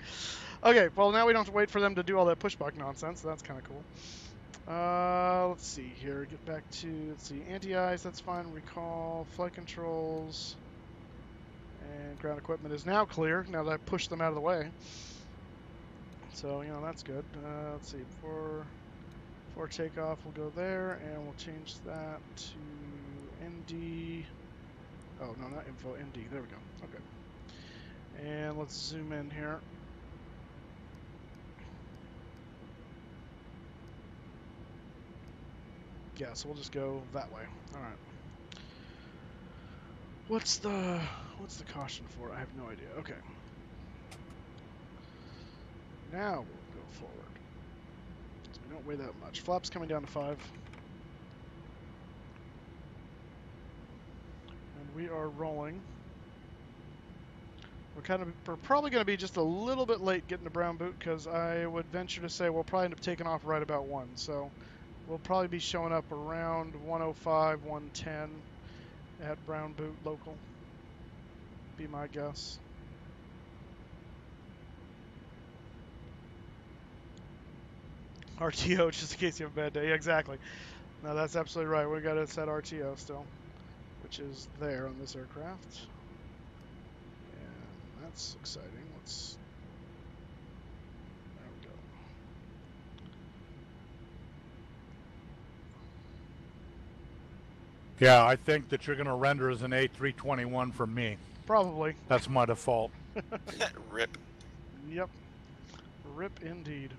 Okay. Well, now we don't have to wait for them to do all that pushback nonsense. So that's kind of cool. Let's see here. Get back to, let's see, anti-ice. That's fine. Recall. Flight controls. And ground equipment is now clear, now that I pushed them out of the way. So, you know, that's good. Let's see, for takeoff, we'll go there, and we'll change that to ND. Oh, no, not info, ND. There we go. Okay. And let's zoom in here. Yeah, so we'll just go that way. All right. What's the caution for? I have no idea. Okay. Now we'll go forward. So we don't weigh that much. Flaps coming down to 5. And we are rolling. We're probably going to be just a little bit late getting to brown boot, because I would venture to say we'll probably end up taking off right about 1. So we'll probably be showing up around 105, 110 at brown boot local. Be my guess. RTO, just in case you have a bad day. Yeah, exactly. No, that's absolutely right. We got to set RTO still, which is there on this aircraft. And that's exciting. There we go. Yeah, I think that you're going to render as an A321 for me. Probably. That's my default. Rip. Yep. Rip indeed.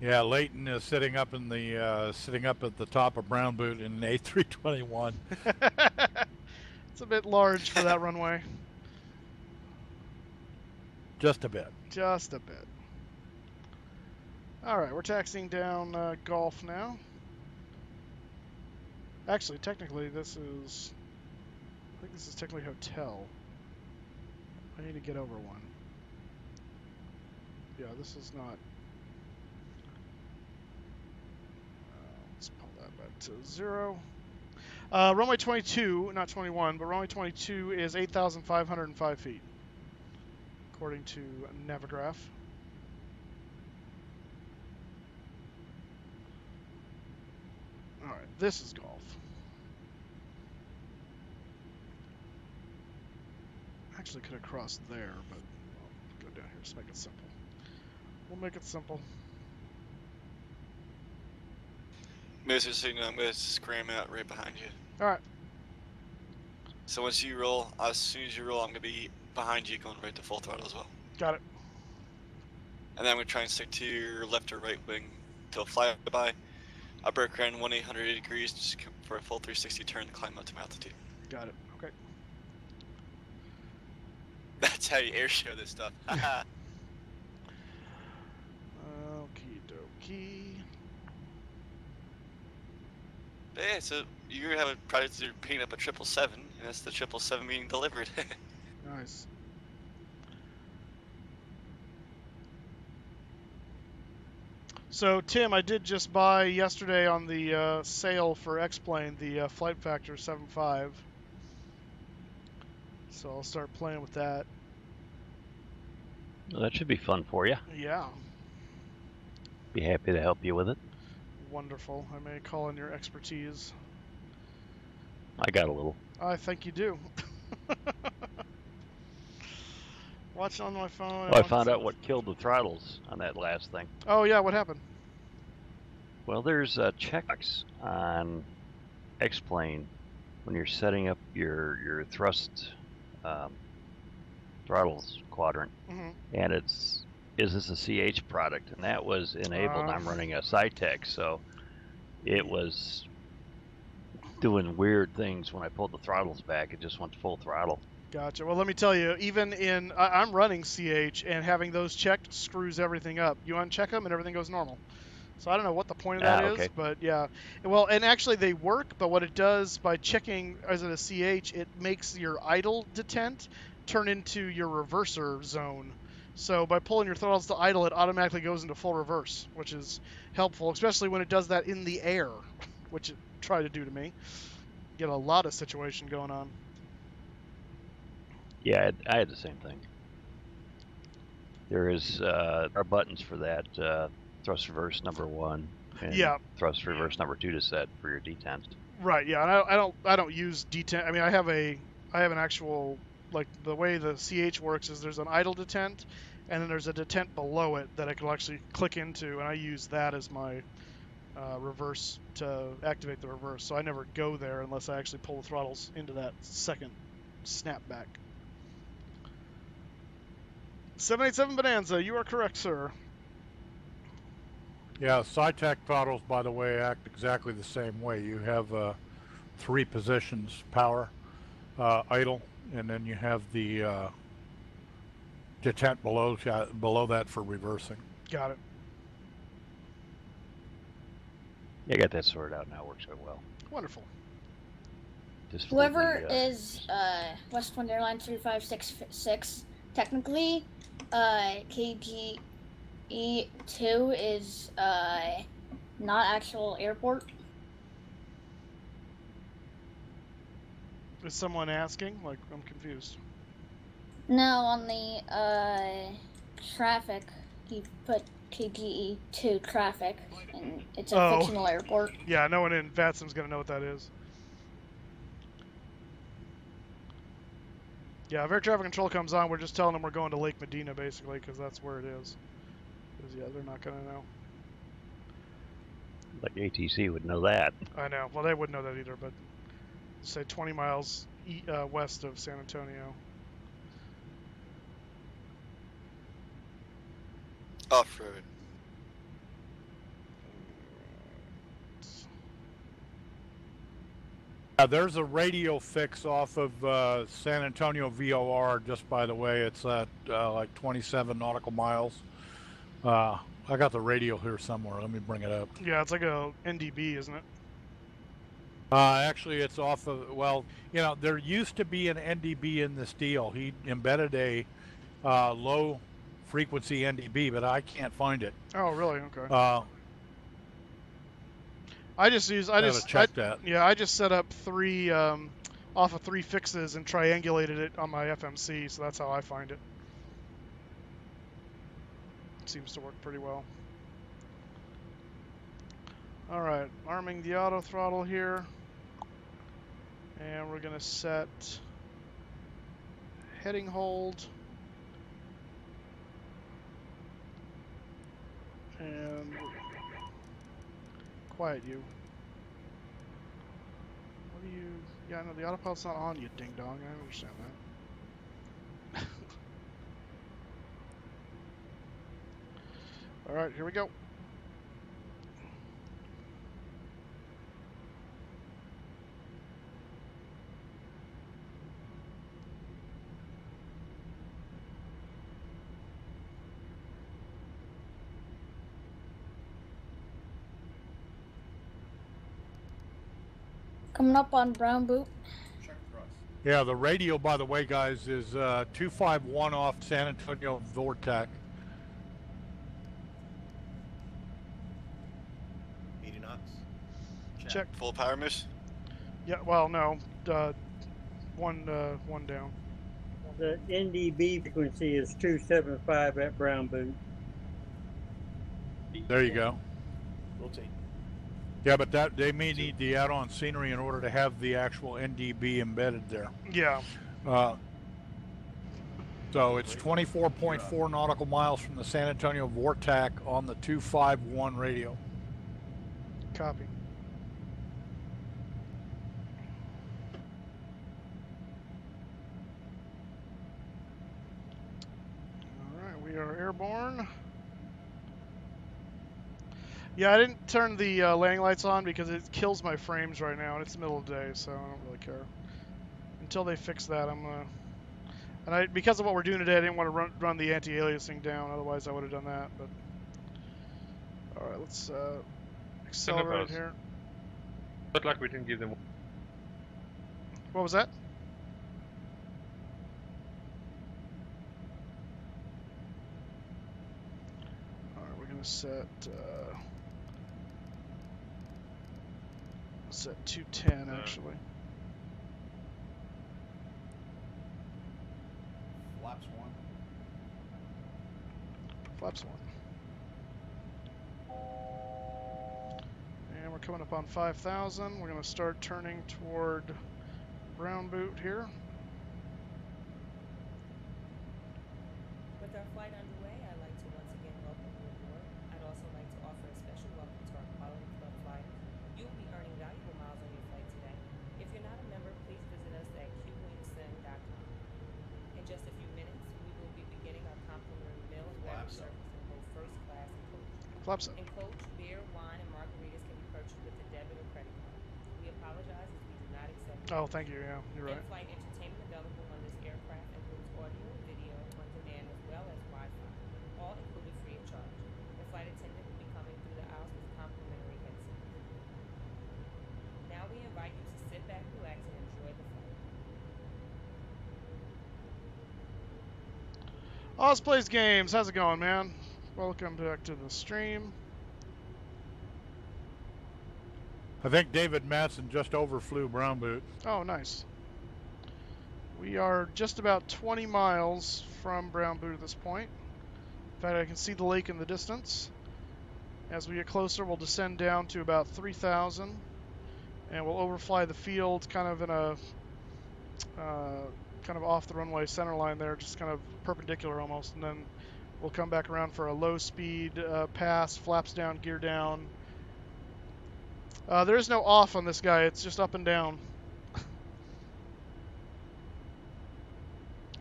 Yeah, Leighton is sitting up at the top of brown boot in an A321. It's a bit large for that runway. Just a bit. Just a bit. All right, we're taxiing down Gulf now. Actually, technically, I think this is technically hotel. I need to get over 1. Yeah, this is not. Let's pull that back to 0. Runway 22, not 21, but runway 22 is 8,505 feet, according to Navigraph. All right, this is Gulf. Actually could have crossed there, but we'll go down here. Just make it simple. We'll make it simple. Mr. Signal, I'm going to scram out right behind you. All right. So once you roll, as soon as you roll, I'm going to be behind you going right to full throttle as well. Got it. And then I'm going to try and stick to your left or right wing to a flyby. I'll break around 180 degrees just for a full 360 turn to climb up to altitude. Got it. Okay. That's how you air show this stuff. Okie dokie. Yeah, so you're going to have a project to paint up a 777, and that's the 777 being delivered. Nice. So, Tim, I did just buy yesterday on the sale for X-Plane the Flight Factor 7.5. So I'll start playing with that. Well, that should be fun for you. Yeah. Be happy to help you with it. Wonderful. I may call in your expertise. I got a little. I think you do. Watching on my phone. Well, I found out what killed the throttles on that last thing. Oh, yeah, what happened? Well, there's checks on X-Plane when you're setting up your thrust throttles quadrant, and is this a CH product? And that was enabled. I'm running a SciTech, so it was doing weird things when I pulled the throttles back. It just went to full throttle. Gotcha. Well, let me tell you, even in I'm running CH, and having those checked screws everything up. You uncheck them, and everything goes normal. So I don't know what the point of that is, but yeah. Well, and actually they work, but what it does by checking as in a CH, it makes your idle detent turn into your reverser zone. So by pulling your throttles to idle, it automatically goes into full reverse, which is helpful, especially when it does that in the air, which it tried to do to me. Get a lot of situation going on. Yeah, I had the same thing. There are buttons for that thrust reverse number 1 and thrust reverse number 2 to set for your detent. Right. Yeah, and I don't use detent. I mean, I have an actual, like, the way the CH works is there's an idle detent, and then there's a detent below it that I can actually click into, and I use that as my reverse to activate the reverse. So I never go there unless I actually pull the throttles into that second snapback. 787 Bonanza, you are correct, sir. Yeah, SciTech throttles, by the way, act exactly the same way. You have 3 positions: power, idle, and then you have the detent below that for reversing. Got it. Yeah, I got that sorted out now. Works out well. Wonderful. Just whoever is WestWind Airlines 3566, technically, KGE2 is not actual airport. Is someone asking? Like, I'm confused. No, on the traffic, he put KGE2 traffic, and it's a fictional airport. Yeah, no one in VATSIM's gonna know what that is. Yeah, if air traffic control comes on, we're just telling them we're going to Lake Medina, basically, because that's where it is. Because, yeah, they're not gonna know. Like ATC would know that. I know. Well, they wouldn't know that either, but say 20 miles west of San Antonio. Off-road. There's a radio fix off of San Antonio VOR, just by the way. It's at like 27 nautical miles. I got the radio here somewhere. Let me bring it up. Yeah, it's like a NDB, isn't it? Actually, it's off of, well, you know, there used to be an NDB in this deal. He embedded a low frequency NDB, but I can't find it. Oh, really? Okay. I just set up 3 off of 3 fixes and triangulated it on my FMC, so that's how I find it. Seems to work pretty well. All right, arming the auto throttle here, and we're gonna set heading hold and quiet you. What do you... Yeah, no, the autopilot's not on, you ding-dong. I understand that. Alright, here we go. Coming up on Brown Boot. Yeah, the radio, by the way, guys, is 251 off San Antonio Vortac. 80 knots. Check. Full power, Moose? Yeah, well, no. One down. The NDB frequency is 275 at Brown Boot. There you go. Rotate. Yeah, but that they may need the add-on scenery in order to have the actual NDB embedded there. Yeah. So it's 24.4 nautical miles from the San Antonio Vortac on the 251 radio. Copy. All right, we are airborne. Yeah, I didn't turn the landing lights on because it kills my frames right now, and it's the middle of the day, so I don't really care. Until they fix that, I'm gonna... And because of what we're doing today, I didn't want to run the anti-aliasing down, otherwise I would have done that, but... Alright, let's accelerate here. But like we didn't give them... What was that? Alright, we're gonna set... set 210 actually. Flaps 1. Flaps 1. And we're coming up on 5,000. We're going to start turning toward Brown Boot here. With our flight underway, I'd like to once again welcome you aboard. I'd also like to offer a special welcome to our quality club You will be earning valuable miles on your flight today. If you're not a member, please visit us at qwingsend.com. In just a few minutes, we will be beginning our complimentary meal and beverage service in both first class and coach. Flaps up. In coach, beer, wine, and margaritas can be purchased with a debit or credit card. We apologize as we do not accept. Oh, thank you. Yeah, you're right. In-flight entertainment available on this aircraft includes audio and video on demand as well as Wi-Fi, all included free of charge. The flight attendant will be coming through the aisles with complimentary headsets. Now we invite you to sit back, relax, and enjoy the flight. Plays Games, how's it going, man? Welcome back to the stream. I think David Matson just overflew Brown Boot. Oh, nice. We are just about 20 miles from Brown Boot at this point. In fact, I can see the lake in the distance. As we get closer, we'll descend down to about 3,000, and we'll overfly the field kind of in a kind of off the runway center line there, just kind of perpendicular almost, and then we'll come back around for a low speed pass, flaps down, gear down. There is no off on this guy, it's just up and down.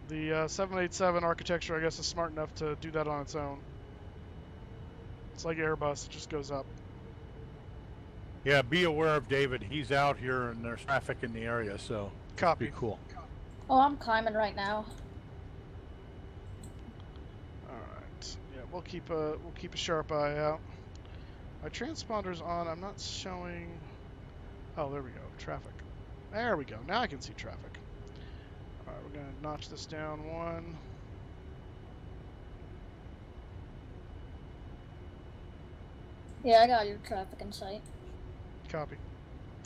The 787 architecture, I guess, is smart enough to do that on its own. It's like Airbus, it just goes up. Yeah, be aware of David. He's out here and there's traffic in the area, so copy. Be cool. Oh, I'm climbing right now. All right. Yeah, we'll keep a sharp eye out. My transponder's on. I'm not showing. Oh, there we go. Traffic. There we go. Now I can see traffic. All right, we're gonna notch this down one. Yeah, I got your traffic in sight. Copy.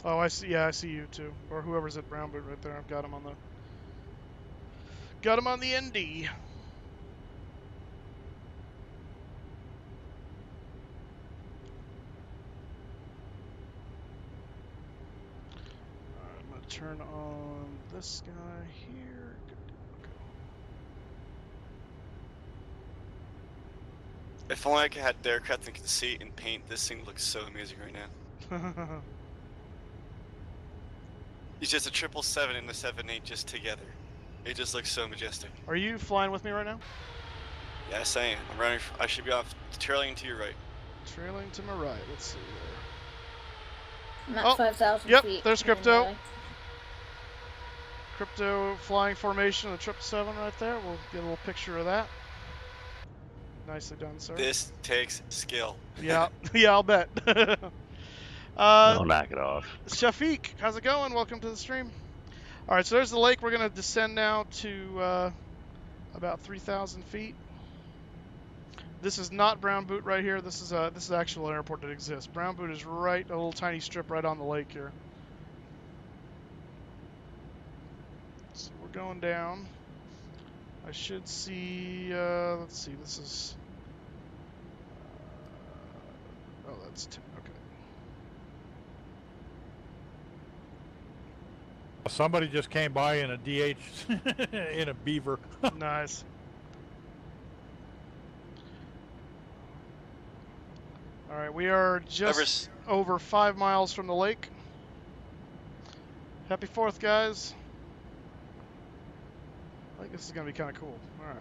Oh, I see. Yeah, I see you too, or whoever's at Brown Boot right there. I've got him on the. Got him on the ND. Alright, I'm gonna turn on this guy here. If only I had the aircraft and could see it and paint, this thing looks so amazing right now. It's just a 777 and the 78 just together. It just looks so majestic. Are you flying with me right now? Yes, I am. I'm running. I should be off, trailing to your right. Trailing to my right. Let's see I'm at 5,000 yep, feet. there's Crypto. Crypto flying formation of the 777 right there. We'll get a little picture of that. Nicely done, sir. This takes skill. Yeah, yeah, I'll bet. I'll knock it off. Shafiq, how's it going? Welcome to the stream. All right, so there's the lake. We're going to descend now to about 3,000 feet. This is not Brown Boot right here. This is an actual airport that exists. Brown Boot is right, a little tiny strip right on the lake here. So we're going down. I should see, let's see, this is, oh, that's 10, okay. Somebody just came by in a DH, in a Beaver. Nice. All right, we are just over 5 miles from the lake. Happy 4th, guys. I think this is going to be kind of cool. All right.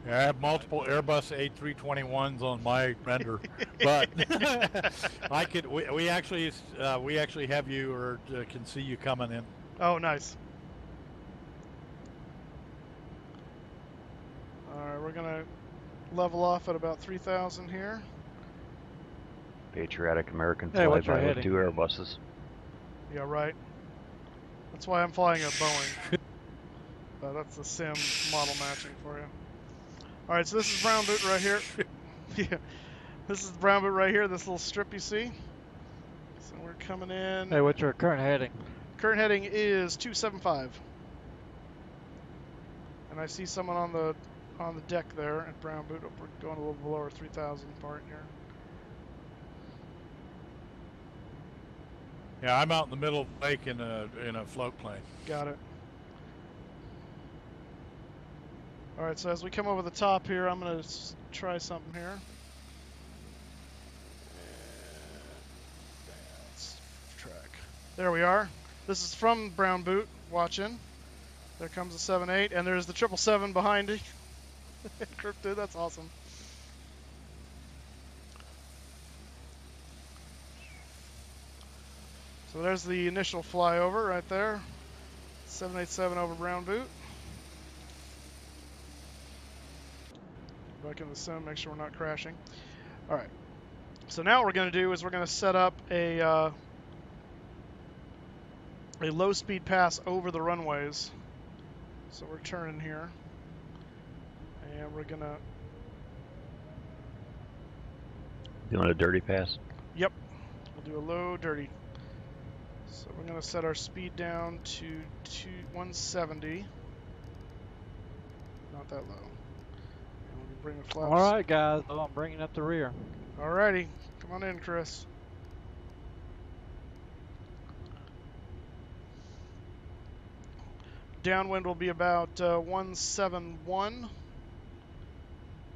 Yeah, I have multiple Airbus A321s on my render, but I could. We actually have you or can see you coming in. Oh, nice. All right, we're gonna level off at about 3,000 here. Patriotic American flyby with 2 Airbuses. Yeah, right. That's why I'm flying a Boeing. That's the sim model matching for you. All right, so this is Brown Boot right here. Yeah, this is Brown Boot right here. This little strip you see. So we're coming in. Hey, what's your current heading? Current heading is 275. And I see someone on the deck there at Brown Boot. We're going a little below our 3,000 part here. Yeah, I'm out in the middle of the lake in a float plane. Got it. All right, so as we come over the top here, I'm going to try something here. There we are. This is from Brown Boot watching. There comes the 7.8, and there's the 777 behind it. Encrypted, that's awesome. So there's the initial flyover right there. 787 over Brown Boot. Back in the sim, make sure we're not crashing. All right. So now what we're going to do is we're going to set up a low-speed pass over the runways. So we're turning here, and we're going to... Doing a dirty pass? Yep. We'll do a low dirty. So we're going to set our speed down to 170. Not that low. And we'll bring the flaps. All right, guys. Oh, I'm bringing up the rear. Alrighty. Come on in, Chris. Downwind will be about 171.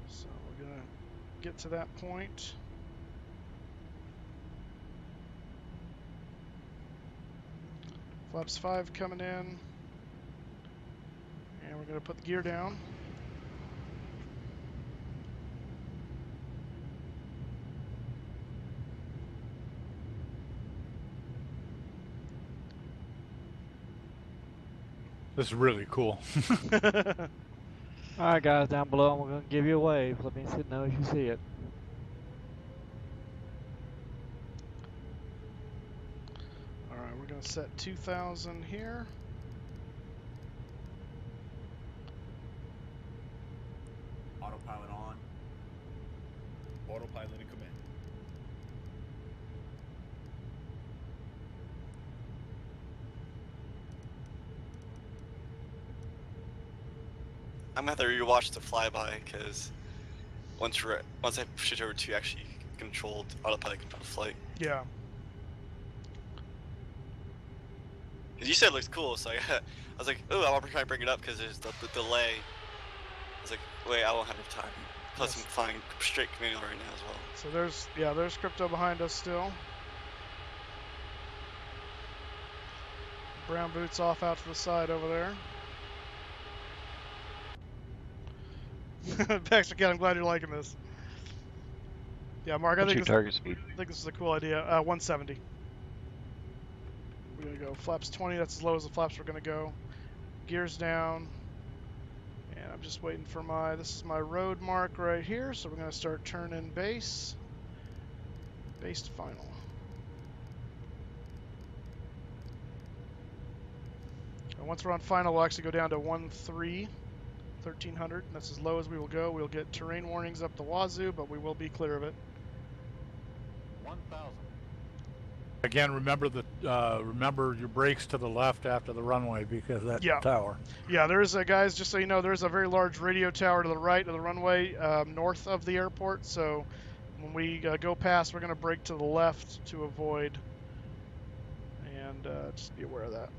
So we're going to get to that point. Flaps 5 coming in. And we're going to put the gear down. This is really cool. All right, guys, down below, I'm going to give you a wave. Let me know if you see it. All right, we're going to set 2,000 here. Autopilot on. Autopilot in command. I'm gonna have to rewatch the flyby because once I switch over to actually controlled autopilot controlled flight. Yeah. Cause you said it looks cool, so I was like, oh, I want to try to bring it up because there's the delay. I was like, wait, I won't have enough time. Plus, I'm flying straight manual right now as well. So there's crypto behind us still. Brown Boots off out to the side over there. Baxter Cat, I'm glad you're liking this. Yeah, Mark, I think your target speed? I think this is a cool idea. 170. We're gonna go flaps 20. That's as low as the flaps we're gonna go. Gears down, and I'm just waiting for my. This is my road mark right here. So we're gonna start turning base. Base to final. And once we're on final, we'll actually go down to 1300. That's as low as we will go. We'll get terrain warnings up the wazoo, but we will be clear of it. 1,000. Again, remember your brakes to the left after the runway because that tower. Yeah, there's a guys. Just so you know, there's a very large radio tower to the right of the runway, north of the airport. So when we go past, we're going to brake to the left to avoid, and just be aware of that.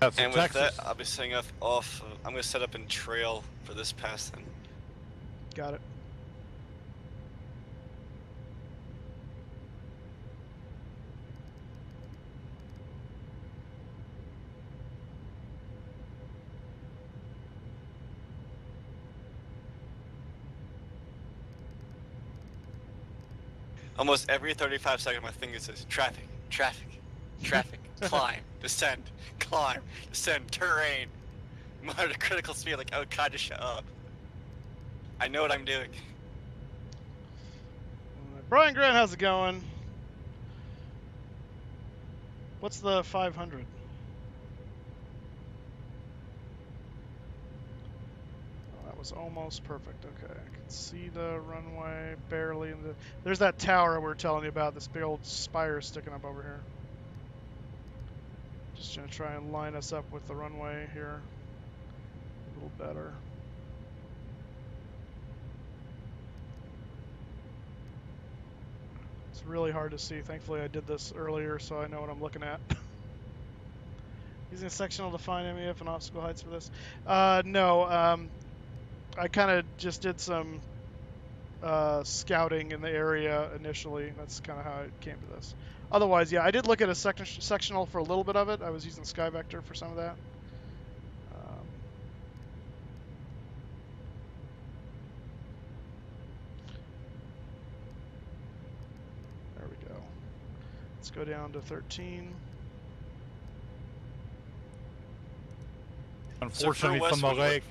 And with that, I'll be setting off. I'm going to set up in trail for this pass then. Got it. Almost every 35 seconds, my finger says traffic, traffic, traffic, climb, descend, climb, descend, terrain. Monitor critical speed, like, oh god, just shut up. I know what I'm doing. Briangren, how's it going? What's the 500? Oh, that was almost perfect. Okay, I can see the runway barely. There's that tower we were telling you about. This big old spire sticking up over here. Just gonna try and line us up with the runway here a little better. It's really hard to see. Thankfully I did this earlier so I know what I'm looking at. Using a sectional to find MEF and obstacle heights for this? No, I kind of just did some scouting in the area initially. That's kind of how it came to this. Otherwise, yeah, I did look at a sectional for a little bit of it. I was using SkyVector for some of that. There we go. Let's go down to 13. Unfortunately, from the lake.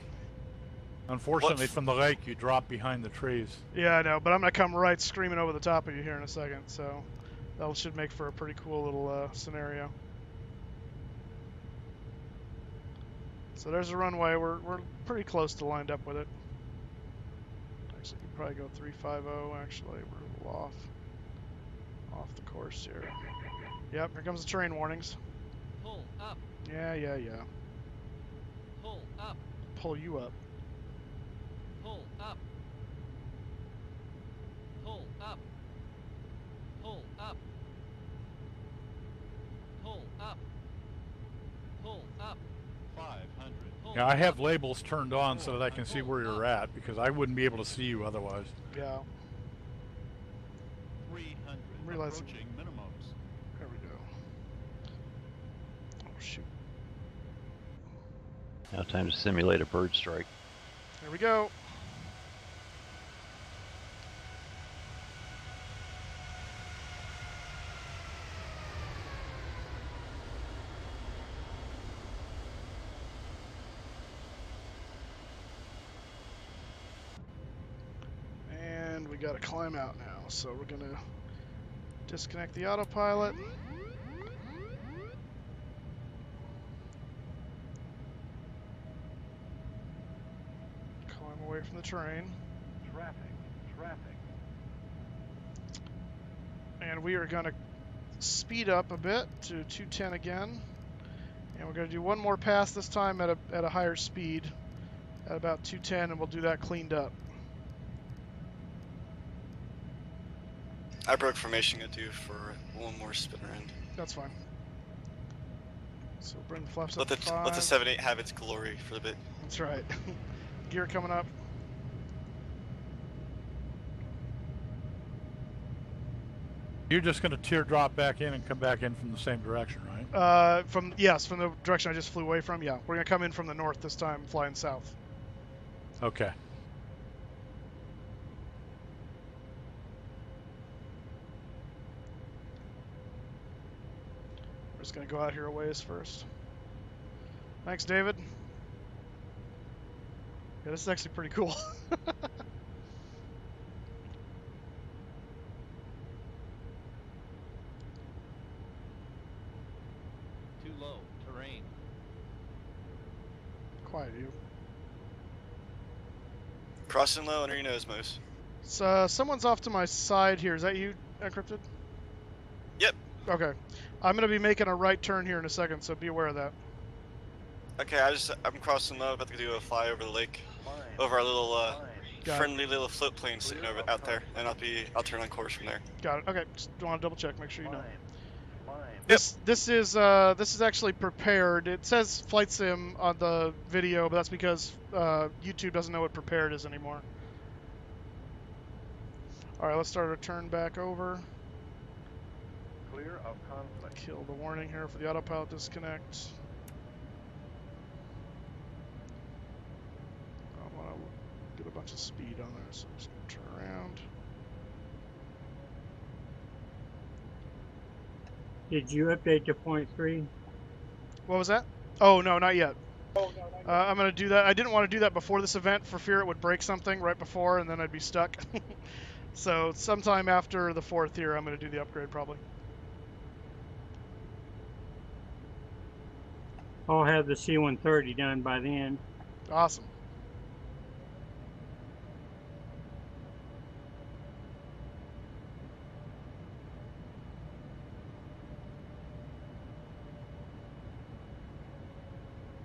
Unfortunately, from the lake, you drop behind the trees. Yeah, I know, but I'm gonna come right screaming over the top of you here in a second, so that should make for a pretty cool little scenario. So there's a runway. We're pretty close to lined up with it. Actually, we could probably go 350. Actually, we're a little off the course here. Yep, here comes the terrain warnings. Pull up. Yeah. Pull up. Pull you up. Pull up. Pull up. Pull up. Pull up. Pull up. 500. Yeah, I have labels turned on so that I can see where you're at, because I wouldn't be able to see you otherwise. Yeah. 300. Approaching minimums. There we go. Oh shoot. Now time to simulate a bird strike. There we go. And we got to climb out now, so we're going to disconnect the autopilot. Climb away from the terrain. Traffic. And we are going to speed up a bit to 210 again. And we're going to do one more pass this time at a higher speed at about 210, and we'll do that cleaned up. I broke formation. Gonna do for one more spin around. That's fine. So bring the flaps up Let to 5. the 7-8 have its glory for a bit. That's right. Gear coming up. You're just going to teardrop back in and come back in from the same direction, Yes, right? from the direction I just flew away from. Yeah, we're gonna come in from the north this time, flying south. Okay. We're just gonna go out here a ways first. Thanks, David. Yeah, this is actually pretty cool. Too low. Terrain. Quiet, you. Crossing low under your nose, Moose. So someone's off to my side here. Is that you, Encrypted? Yep. Okay. I'm gonna be making a right turn here in a second, so be aware of that. Okay, I'm crossing low, about to do a fly over the lake, over our little friendly little float plane sitting out there, and I'll turn on course from there. Got it. Okay, just want to double check, make sure you know. This is actually prepared. It says flight sim on the video, but that's because YouTube doesn't know what prepared is anymore. All right, let's start our turn back over. Clear of conflict. Kill the warning here for the autopilot disconnect. I want to get a bunch of speed on there, so I'm just going to turn around. Did you update to 0.3? What was that? Oh, no, not yet. I'm going to do that. I didn't want to do that before this event for fear it would break something right before, and then I'd be stuck. So sometime after the 4th here, I'm going to do the upgrade probably. I'll have the C-130 done by then. Awesome.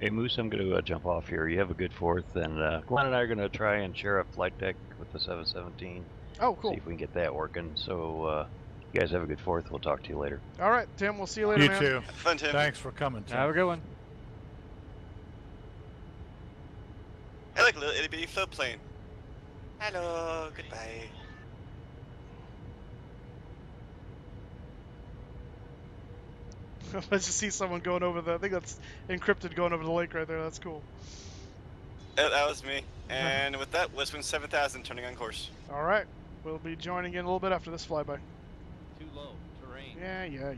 Hey Moose, I'm going to jump off here. You have a good 4th, and Glenn and I are going to try and share a flight deck with the 717. Oh, cool. See if we can get that working. So you guys have a good 4th. We'll talk to you later. All right, Tim. We'll see you later, You man. too. Have fun, Tim. Thanks for coming, Tim. Have a good one. I like a little itty bitty float plane. Hello, goodbye. Let's just see someone going over the. I think that's Encrypted going over the lake right there. That's cool. That was me. And with that, WestWind 7000 turning on course. All right. We'll be joining in a little bit after this flyby. Too low. Terrain. Yeah.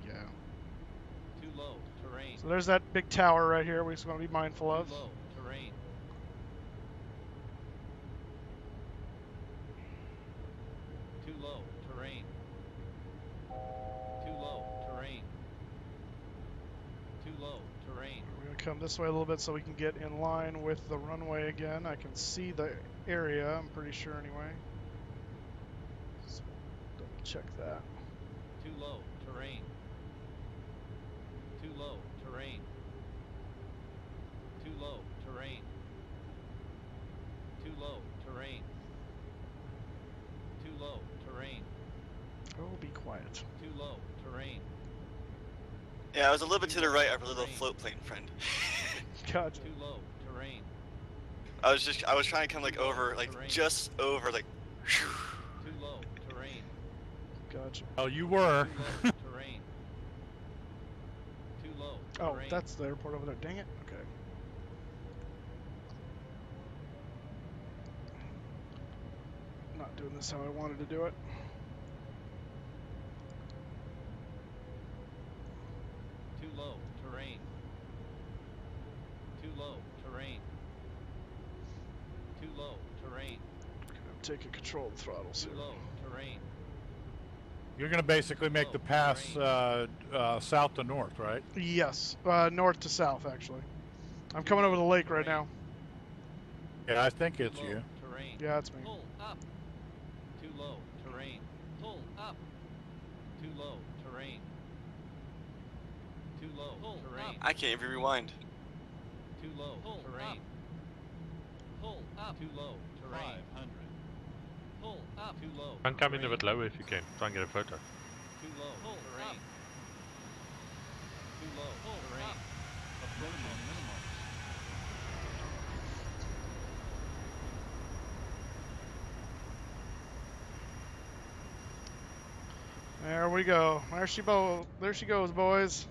Too low. Terrain. So there's that big tower right here we just want to be mindful of. Too low. Terrain. Too low. Terrain. Too low. Terrain. Too low. Terrain. We're going to come this way a little bit so we can get in line with the runway again. I can see the area, I'm pretty sure anyway. Just double check that. Too low. Terrain. Too low. Terrain. Too low. Terrain. Too low. Terrain. Too low. Terrain. Oh, be quiet. Too low. Terrain. Yeah, I was a little bit to the right of our little float plane friend. Gotcha. Too low. Terrain. I was trying to come like over, like just over, like. Too low. Terrain. Gotcha. Oh, you were. Too low. Terrain. Too low. Oh, Terrain. that's the airport over there. Dang it. Okay. Not doing this how I wanted to do it. Too low. Terrain. Too low. Terrain. Too low. Terrain. I'm taking control of the throttles Too here. low. Terrain. You're going to basically make the pass south to north, right? Yes, north to south actually. I'm coming over the lake right now. Yeah, I think it's you. Terrain. Yeah, it's me. Pull up. Too low. Terrain. Pull up. Too low. Terrain. Too low. Pull terrain. I can't even rewind. Too low. Pull terrain. Pull up. Too low. Terrain. 500. Pull up. Too low. And come in a bit lower if you can. Try and get a photo. Too low. Pull terrain. Too low. Pull terrain. Approaching minimum. There we go. There she goes, boys.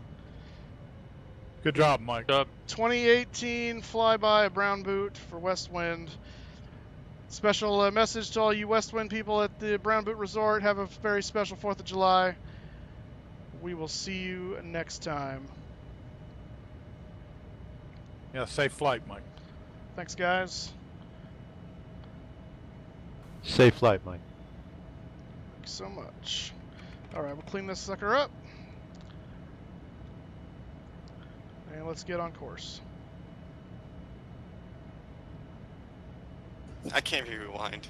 Good job, Mike. 2018 flyby, a brown boot for WestWind. Special message to all you WestWind people at the Brown Boot Resort. Have a very special 4th of July. We will see you next time. Yeah, safe flight, Mike. Thanks, guys. Safe flight, Mike. Thanks so much. All right, we'll clean this sucker up. And let's get on course. I can't even rewind.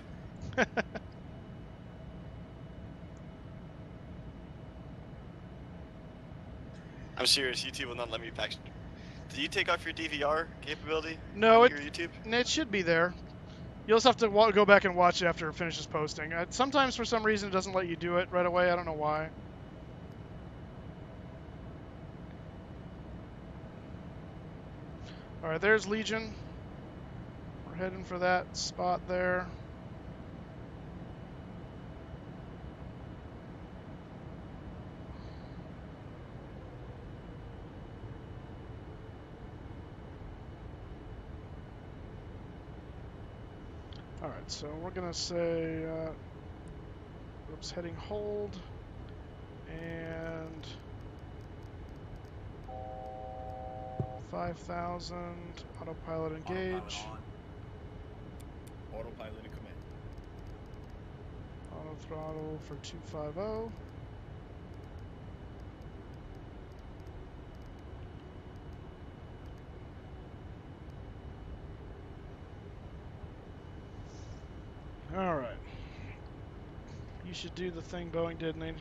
I'm serious, YouTube will not let me back. Did you take off your DVR capability? No, on your YouTube? It should be there. You'll just have to go back and watch it after it finishes posting. Sometimes, for some reason, it doesn't let you do it right away. I don't know why. All right, there's Legion. We're heading for that spot there. All right, so we're gonna say, oops, heading hold, and 5,000, autopilot engage. Autopilot in command. Auto throttle for 250. All right. You should do the thing Boeing did, and I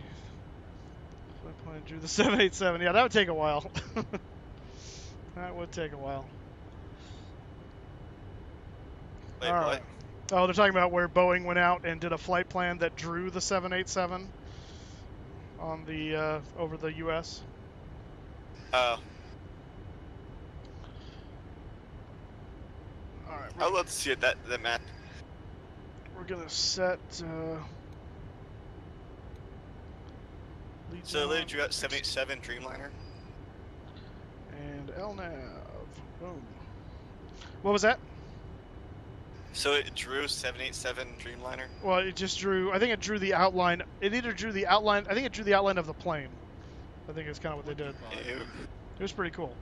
drew the 787. Yeah, that would take a while. That would take a while. Wait, All what? right. Oh, they're talking about where Boeing went out and did a flight plan that drew the 787 on the over the U.S. Oh. All right. I'd love to see it, that map. We're gonna set. So later you got 787 Dreamliner. LNAV. Boom. What was that? So it drew 787 Dreamliner? Well, it just drew, I think it drew the outline. It either drew the outline, I think it drew the outline of the plane. I think it's kind of what they did. Ew. It was pretty cool.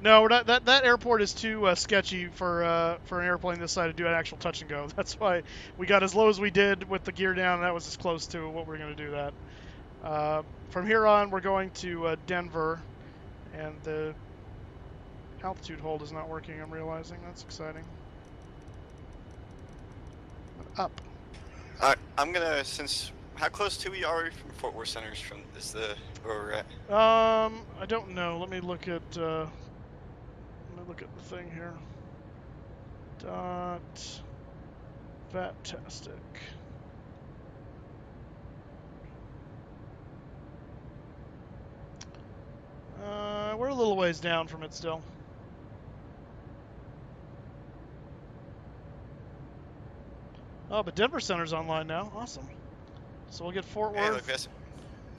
No, we're not, that airport is too sketchy for an airplane this size to do an actual touch and go. That's why we got as low as we did with the gear down, and that was as close to what we're going to do that. From here on, we're going to Denver, and the altitude hold is not working, I'm realizing. That's exciting. Up. Alright, I'm gonna, since, how close to we are from Fort Worth Centers from, is the, where we're at? I don't know. Let me look at the thing here. Fantastic. We're a little ways down from it still. Oh, but Denver Center's online now. Awesome. So we'll get Fort Worth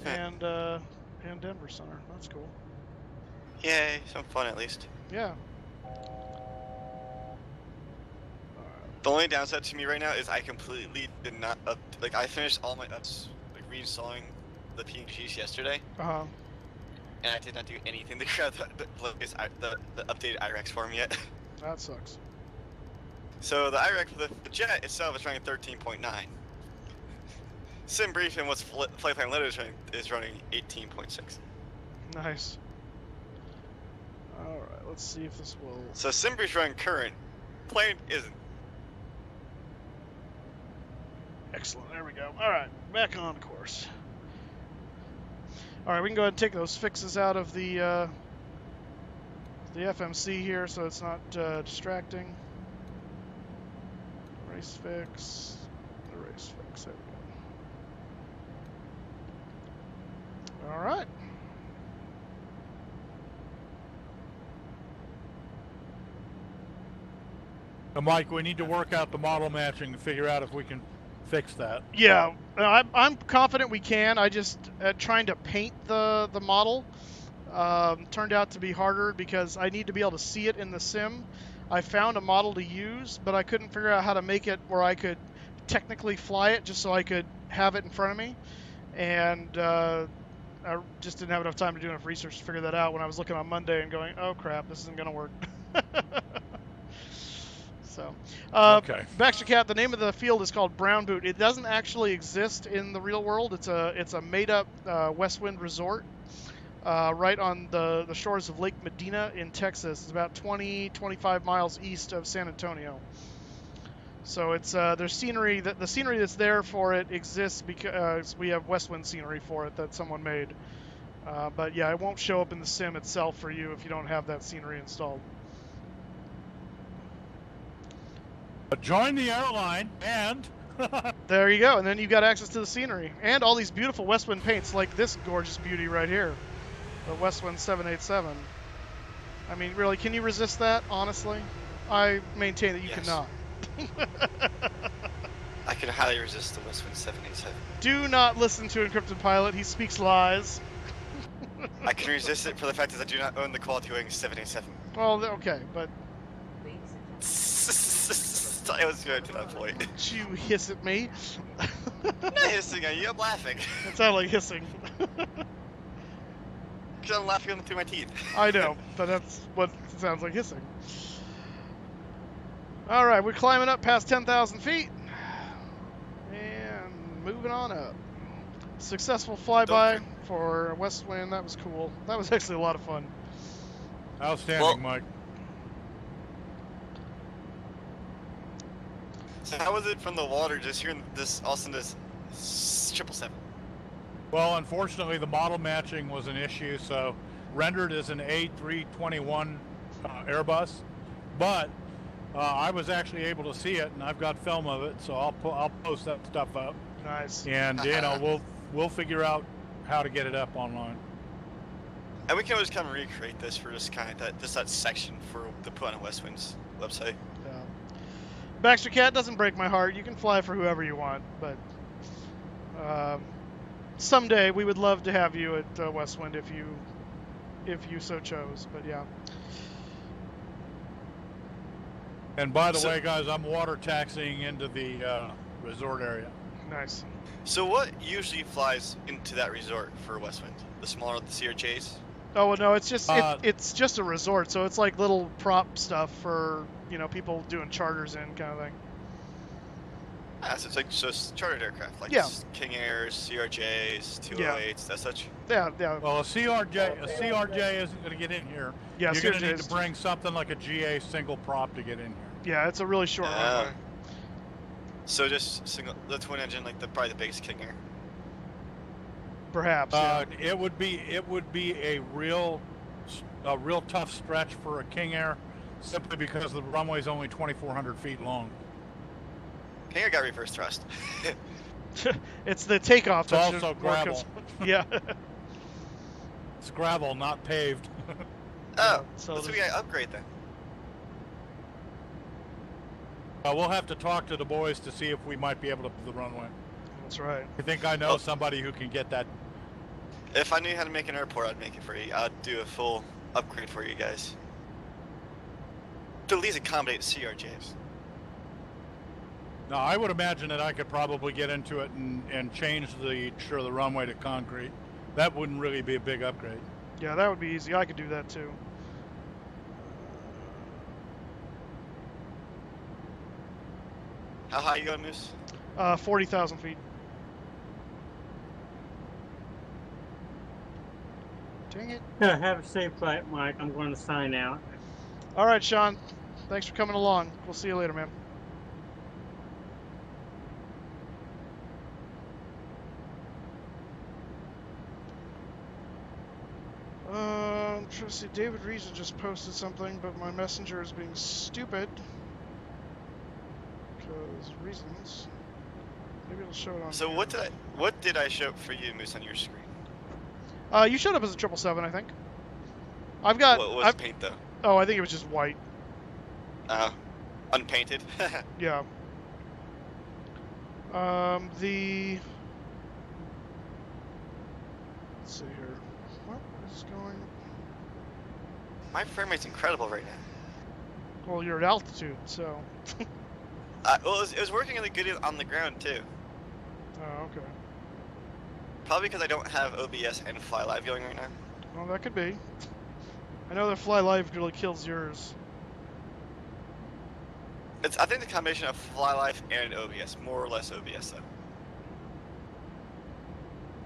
and Denver Center. That's cool. Yay, some fun at least. Yeah. The only downside to me right now is I completely did not I finished all my reinstalling the PNGs yesterday. Uh-huh. And I did not do anything to grab the updated IREX form yet. That sucks. So the IREX for the jet itself is running 13.9. SimBrief and what's Flightplan Loader is running 18.6. Nice. Alright, let's see if this will... So SimBrief's running current. Plane isn't. Excellent, there we go. Alright, back on course. Alright, we can go ahead and take those fixes out of the FMC here so it's not distracting. Race fix, erase fix, there we go. Alright. Mike, we need to work out the model matching to figure out if we can fix that. Yeah, I'm confident we can. I just, trying to paint the model turned out to be harder because I need to be able to see it in the sim. I found a model to use, but I couldn't figure out how to make it where I could technically fly it just so I could have it in front of me. And I just didn't have enough time to do enough research to figure that out when I was looking on Monday and going, oh crap, this isn't going to work. So, okay. Baxter Cat, the name of the field is called Brown Boot. It doesn't actually exist in the real world. It's a made-up WestWind Resort right on the shores of Lake Medina in Texas. It's about 20-25 miles east of San Antonio. So it's there's scenery the scenery that's there for it exists because we have WestWind scenery for it that someone made. But yeah, it won't show up in the sim itself for you if you don't have that scenery installed. Join the airline and there you go, and then you've got access to the scenery and all these beautiful WestWind paints like this gorgeous beauty right here, the WestWind 787. I mean, really, can you resist that? Honestly, I maintain that you cannot. I can highly resist the WestWind 787. Do not listen to Encrypted Pilot. He speaks lies. I can resist it for the fact that I do not own the QualityWings 787. Well, okay, but I was going to that point. Did you hiss at me? I'm not hissing at you, I'm laughing. It sounded like hissing. Because I'm laughing through my teeth. I know, but that's what it sounds like hissing. Alright, we're climbing up past 10,000 feet. And moving on up. Successful flyby for WestWind. That was cool. That was actually a lot of fun. Outstanding, Mike. So how was it from the water just hearing this, also this 777? Well, unfortunately, the model matching was an issue, so rendered as an A321 Airbus, but I was actually able to see it, and I've got film of it, so I'll post that stuff up. Nice. And you know, we'll figure out how to get it up online. And we can always come recreate this for just kind of that section to put on WestWind's website. Yeah. Baxter Cat doesn't break my heart. You can fly for whoever you want, but someday we would love to have you at WestWind if you so chose. But yeah. And by the way, guys, I'm water taxiing into the resort area. Nice. So what usually flies into that resort for WestWind? The smaller the CRJs? Oh well, no, it's just it's just a resort, so it's like little prop stuff for people doing charters in kind of thing. Ah, so it's like just chartered aircraft, like King Airs, CRJs, 208s, that such. Yeah. Well, a CRJ isn't going to get in here. Yeah, you're going to need to bring something like a GA single prop to get in here. Yeah, it's a really short runway. So just the twin engine, like probably the biggest King Air. Perhaps. It would be a real tough stretch for a King Air, simply because the runway is only 2,400 feet long. King Air got reverse thrust. It's the takeoff. It's also gravel. Yeah. It's gravel, not paved. Oh, so let's upgrade then. We'll have to talk to the boys to see if we might be able to do the runway. That's right. I think I know somebody who can get that. If I knew how to make an airport, I'd make it for you. I'd do a full upgrade for you guys. To at least accommodate CRJs. No, I would imagine that I could probably get into it and change the runway to concrete. That wouldn't really be a big upgrade. Yeah, that would be easy. I could do that too. How high you going, Moose? 40,000 feet. Dang it. Yeah, have a safe flight, Mike. I'm going to sign out. All right, Sean. Thanks for coming along. We'll see you later, man. I'm trying to see. David Reason just posted something, but my messenger is being stupid. Because reasons. Maybe it'll show it on. So what did I show for you, Moose, on your screen? You showed up as a 777, I think. I've got. What was the paint though? Oh, I think it was just white. Unpainted. Yeah. Let's see here. What is going? My frame rate's incredible right now. Well, you're at altitude, so. Well, it was working really good on the ground too. Oh, okay. Probably because I don't have OBS and Fly Live going right now. Well, that could be. I know that Fly Live really kills yours. I think the combination of Fly Live and OBS, more or less OBS though.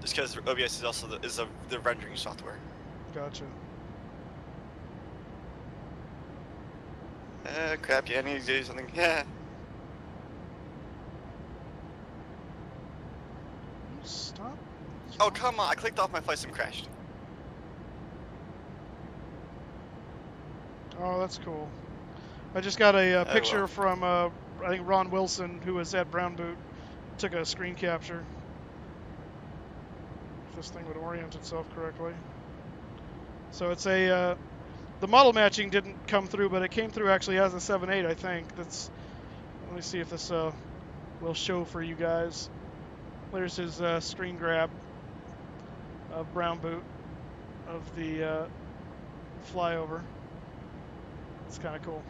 Just because OBS is also the rendering software. Gotcha. Crap, yeah, I need to do something. Yeah. Stop. Oh, come on, I clicked off my flight sim crashed. Oh, that's cool. I just got a picture from, I think, Ron Wilson, who was at Brown Boot. Took a screen capture. If this thing would orient itself correctly. So it's a, the model matching didn't come through, but it came through actually as a 7.8, I think. Let me see if this will show for you guys. There's his screen grab of Brown Boot of the flyover. It's kind of cool.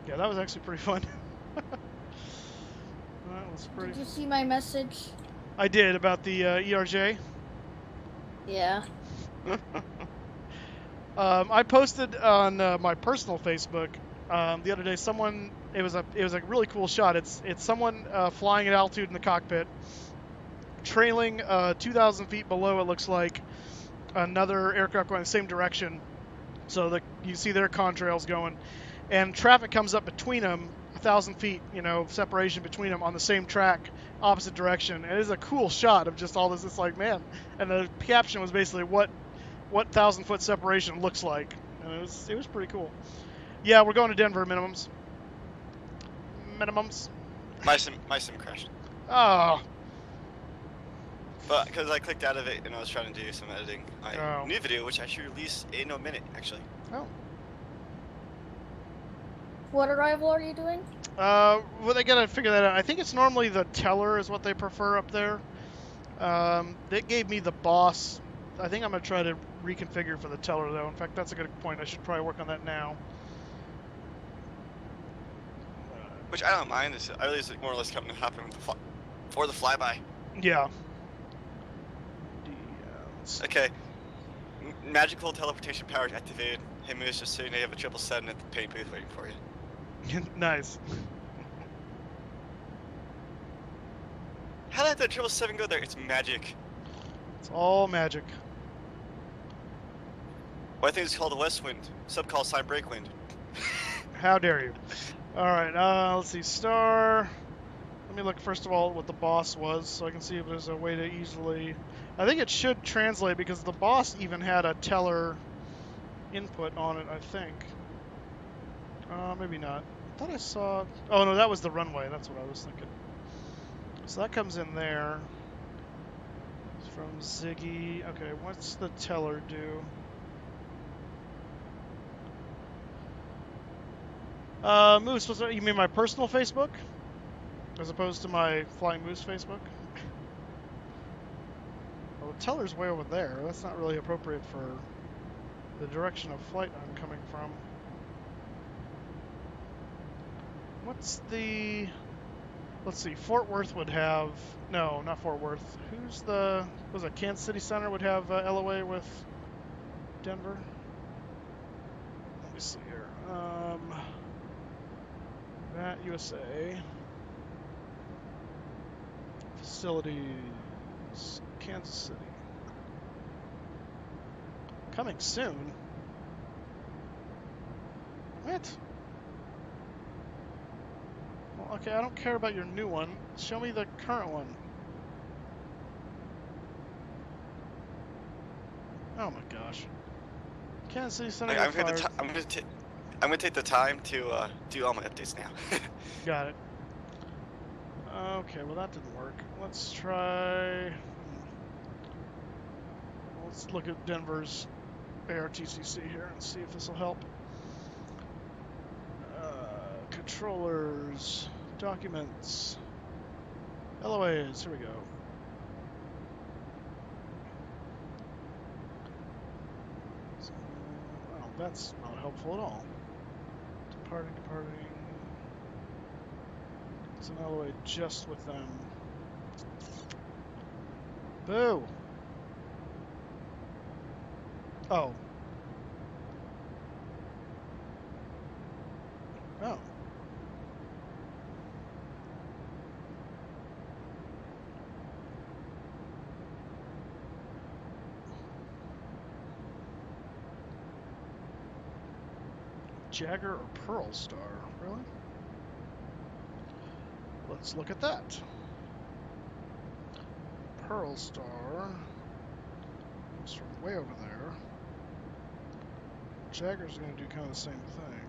Yeah, that was actually pretty fun. That was pretty. Did you see my message? I did, about the ERJ. Yeah. I posted on my personal Facebook the other day. It was a really cool shot. It's someone flying at altitude in the cockpit, trailing 2,000 feet below. It looks like another aircraft going the same direction. So you see their contrails going, and traffic comes up between them, 1,000 feet, separation between them on the same track, opposite direction. And it is a cool shot of just all this. It's like, man. And the caption was basically what 1,000-foot separation looks like, and it was pretty cool. Yeah, we're going to Denver minimums. My sim crashed. Oh. But because I clicked out of it and I was trying to do some editing, new video, which I should release in a minute, actually. Oh. What arrival are you doing? Well, they gotta figure that out. I think it's normally the teller is what they prefer up there, That gave me the boss. I think I'm going to try to reconfigure for the teller, though. In fact, that's a good point. I should probably work on that now. Which I don't mind. I really is more or less coming to happen for the flyby. Yeah. Okay. Magical teleportation power activated. Hey Moose, just so you know, you have a 777 at the paint booth waiting for you. Nice. How did that 777 go there? It's magic. It's all magic. Well, I think it's called a WestWind. Some call sign Breakwind. How dare you? Alright, let's see. Star. Let me look first of all what the boss was so I can see if there's a way to easily... I think it should translate because the boss even had a teller input on it, I think. Maybe not. I thought I saw... Oh no, that was the runway. That's what I was thinking. So that comes in there. It's from Ziggy. Okay, what's the teller do? Moose, you mean my personal Facebook? As opposed to my Flying Moose Facebook? Well, the teller's way over there. That's not really appropriate for the direction of flight I'm coming from. What's the... Let's see, Fort Worth would have... No, not Fort Worth. Who's the... Was it Kansas City Center would have LOA with Denver? Let me see here. That USA. Facilities. Kansas City. Coming soon? What? Well, okay, I don't care about your new one. Show me the current one. Oh my gosh. Kansas City Center. I'm gonna take the time to do all my updates now. Got it. Okay, well that didn't work. Let's try... Let's look at Denver's ARTCC here and see if this will help. Controllers, documents, LOAs, here we go. So, well, that's not helpful at all. Departing. It's an LOA just with them. Boo! Oh. Oh. Jagger or Pearl Star? Really? Let's look at that. Pearl Star is from way over there. Jagger's going to do kind of the same thing.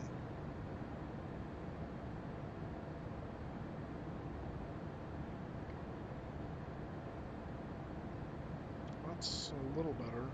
That's a little better.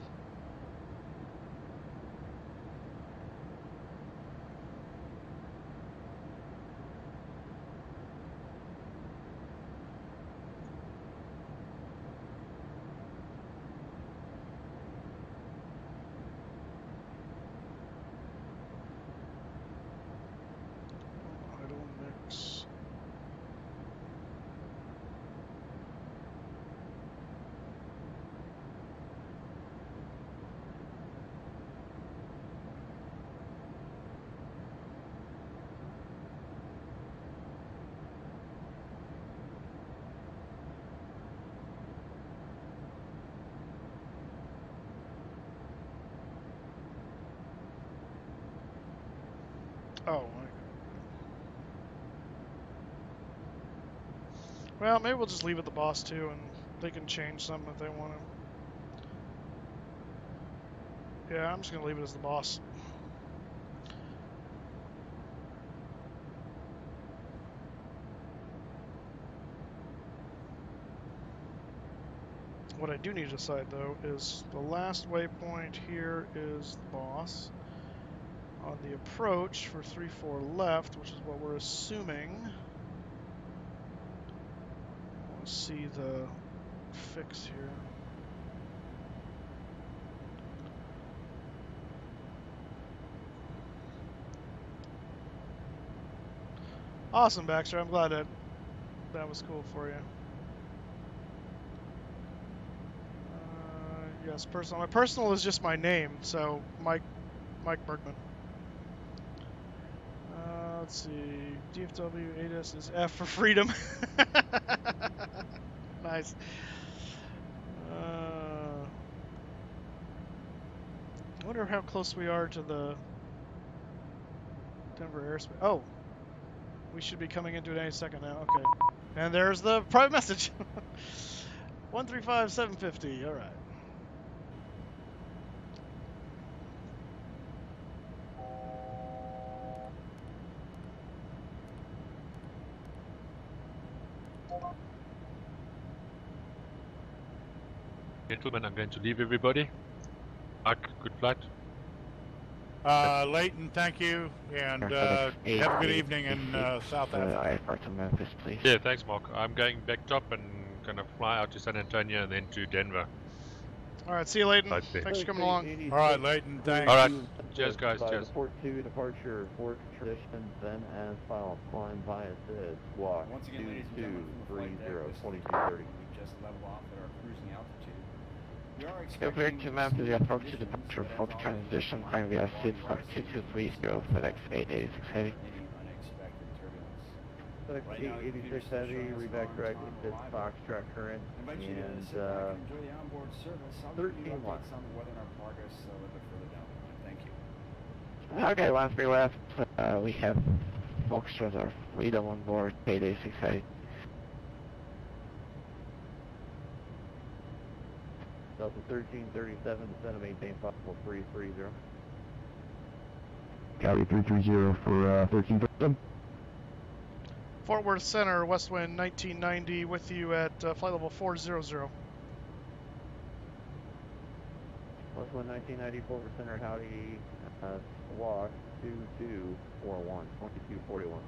Oh, well, maybe we'll just leave it the boss too, and they can change some if they want to. Yeah, I'm just gonna leave it as the boss. What I do need to decide though is the last waypoint here is the boss. On the approach for 3-4 left, which is what we're assuming. I want to see the fix here. Awesome, Baxter. I'm glad that was cool for you. Yes, personal. My personal is just my name, so Mike Bergman. Let's see. DFW 8S is F for freedom. Nice. I wonder how close we are to the Denver airspace. Oh, we should be coming into it any second now. Okay. And there's the private message. 135,750. All right. Gentlemen, I'm going to leave everybody. Mark, good flight. Leighton, thank you, and have a good evening in South Africa. Memphis, please. Yeah, thanks, Mark. I'm going back top and gonna fly out to San Antonio and then to Denver. All right, see you, Leighton. Thanks for coming along. All right, Leighton, thanks. All right, cheers, guys. Cheers. Port 2 departure, Fort Tradition, then as final climb via the squawk 2230 2230. We just leveled off at our cruising altitude. We are Compared to map to the approach to departure, Fort Transition, climb via squawk 2230 FedEx 886 Heavy. FedEx 886 Heavy, reback directly to Foxtrot current, and 13 watts. Okay, last three left. We have Foxtrot or Freedom on board, 886 Heavy. Delta 1337, descend and maintain possible 330. Copy 330 for 1337. Fort Worth Center, WestWind 1990, with you at flight level 400. WestWind 1990, Fort Worth Center, howdy, squawk 2241, 2241.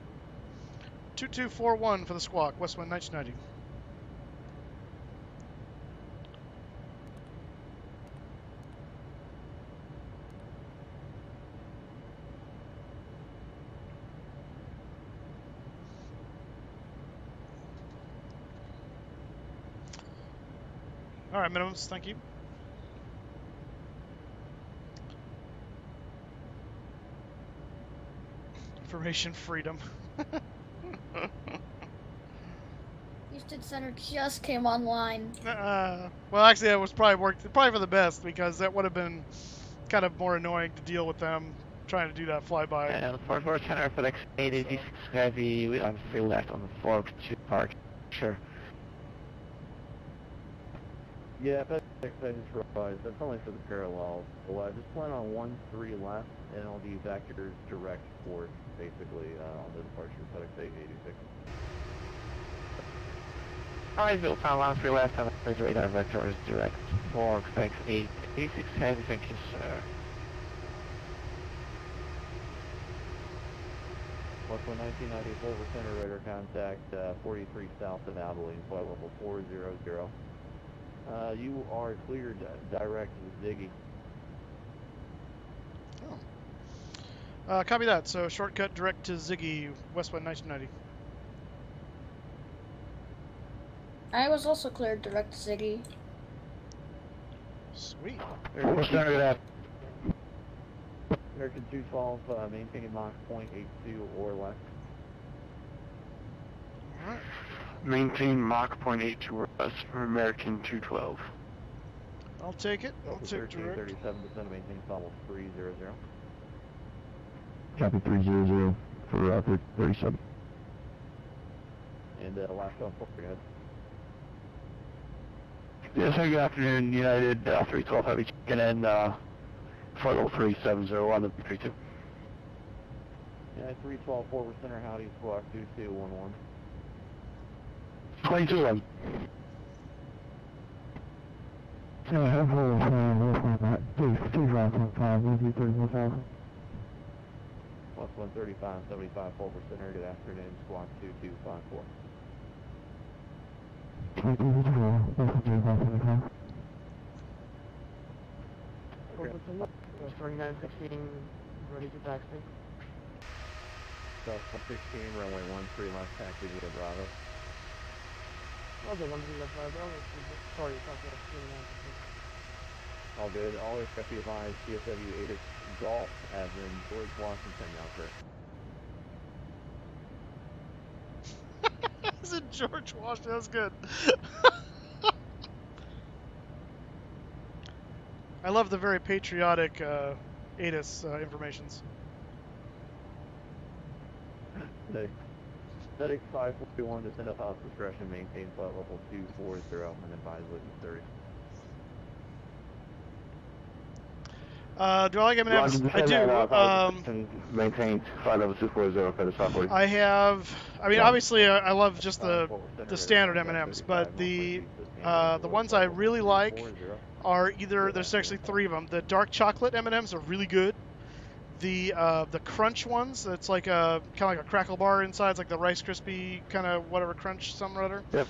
2241 for the squawk, WestWind 1990. All right, minimums, thank you. Information freedom. Houston Center just came online. Well, actually, that was probably for the best, because that would have been kind of more annoying to deal with them trying to do that flyby. And Fort Worth Center, FedEx 886 Heavy, we have free left on the fork to park. Sure. Yeah, FedEx I just realized that's only for the parallel. So just plan on 1-3 left, and it'll be vectors direct port, basically, on the departure of FedEx 886. Alright, Bill, final line 3 left, and the radar vector is direct for FedEx 886 Heavy, thank you, sir. Westwind 1994 for center radar contact, 43 south of Abilene, flight level 400. You are cleared direct with Ziggy. Oh. Copy that. So shortcut direct to Ziggy, WestWind 1990. I was also cleared direct to Ziggy. Sweet. American 212, maintain Mach 0.82 or less. Alright. Maintain Mach 0.82 or less for American 212. I'll take it. I'll take direct. 37 descend, maintain almost 300. Copy 300 for 37. And last on forward, ahead. Yes, good afternoon, United 312 Heavy checking in, flight level 370 on the 32. Yeah, 312 forward center, howdy, squawk 2211. 2211. Yeah, I have a little please round from 5, 135,000. Plus 135, 75 forward center, good afternoon, squawk 2254. 2254, Starting 916, ready to taxi. South 116, runway 13 left taxi to Bravo. Okay, 13 left Bravo. Sorry, South 916. All good. All aircraft be advised, CSW 8 Golf, as in George Washington, now correct. Is it George Washington? That's good. I love the very patriotic ATIS informations. Medic 541 to send up house discretion, maintain flight level 240 and advise witness 30. Do I like M&Ms? I do. Maintain flight level 240 for the software. I have. I mean, obviously, I love just the standard M&Ms, but the ones I really like are either, there's actually 3 of them. The dark chocolate M&Ms are really good. The crunch ones, that's like a kind of like a crackle bar inside. It's like the Rice Krispie kind of whatever crunch, some or other. Yeah,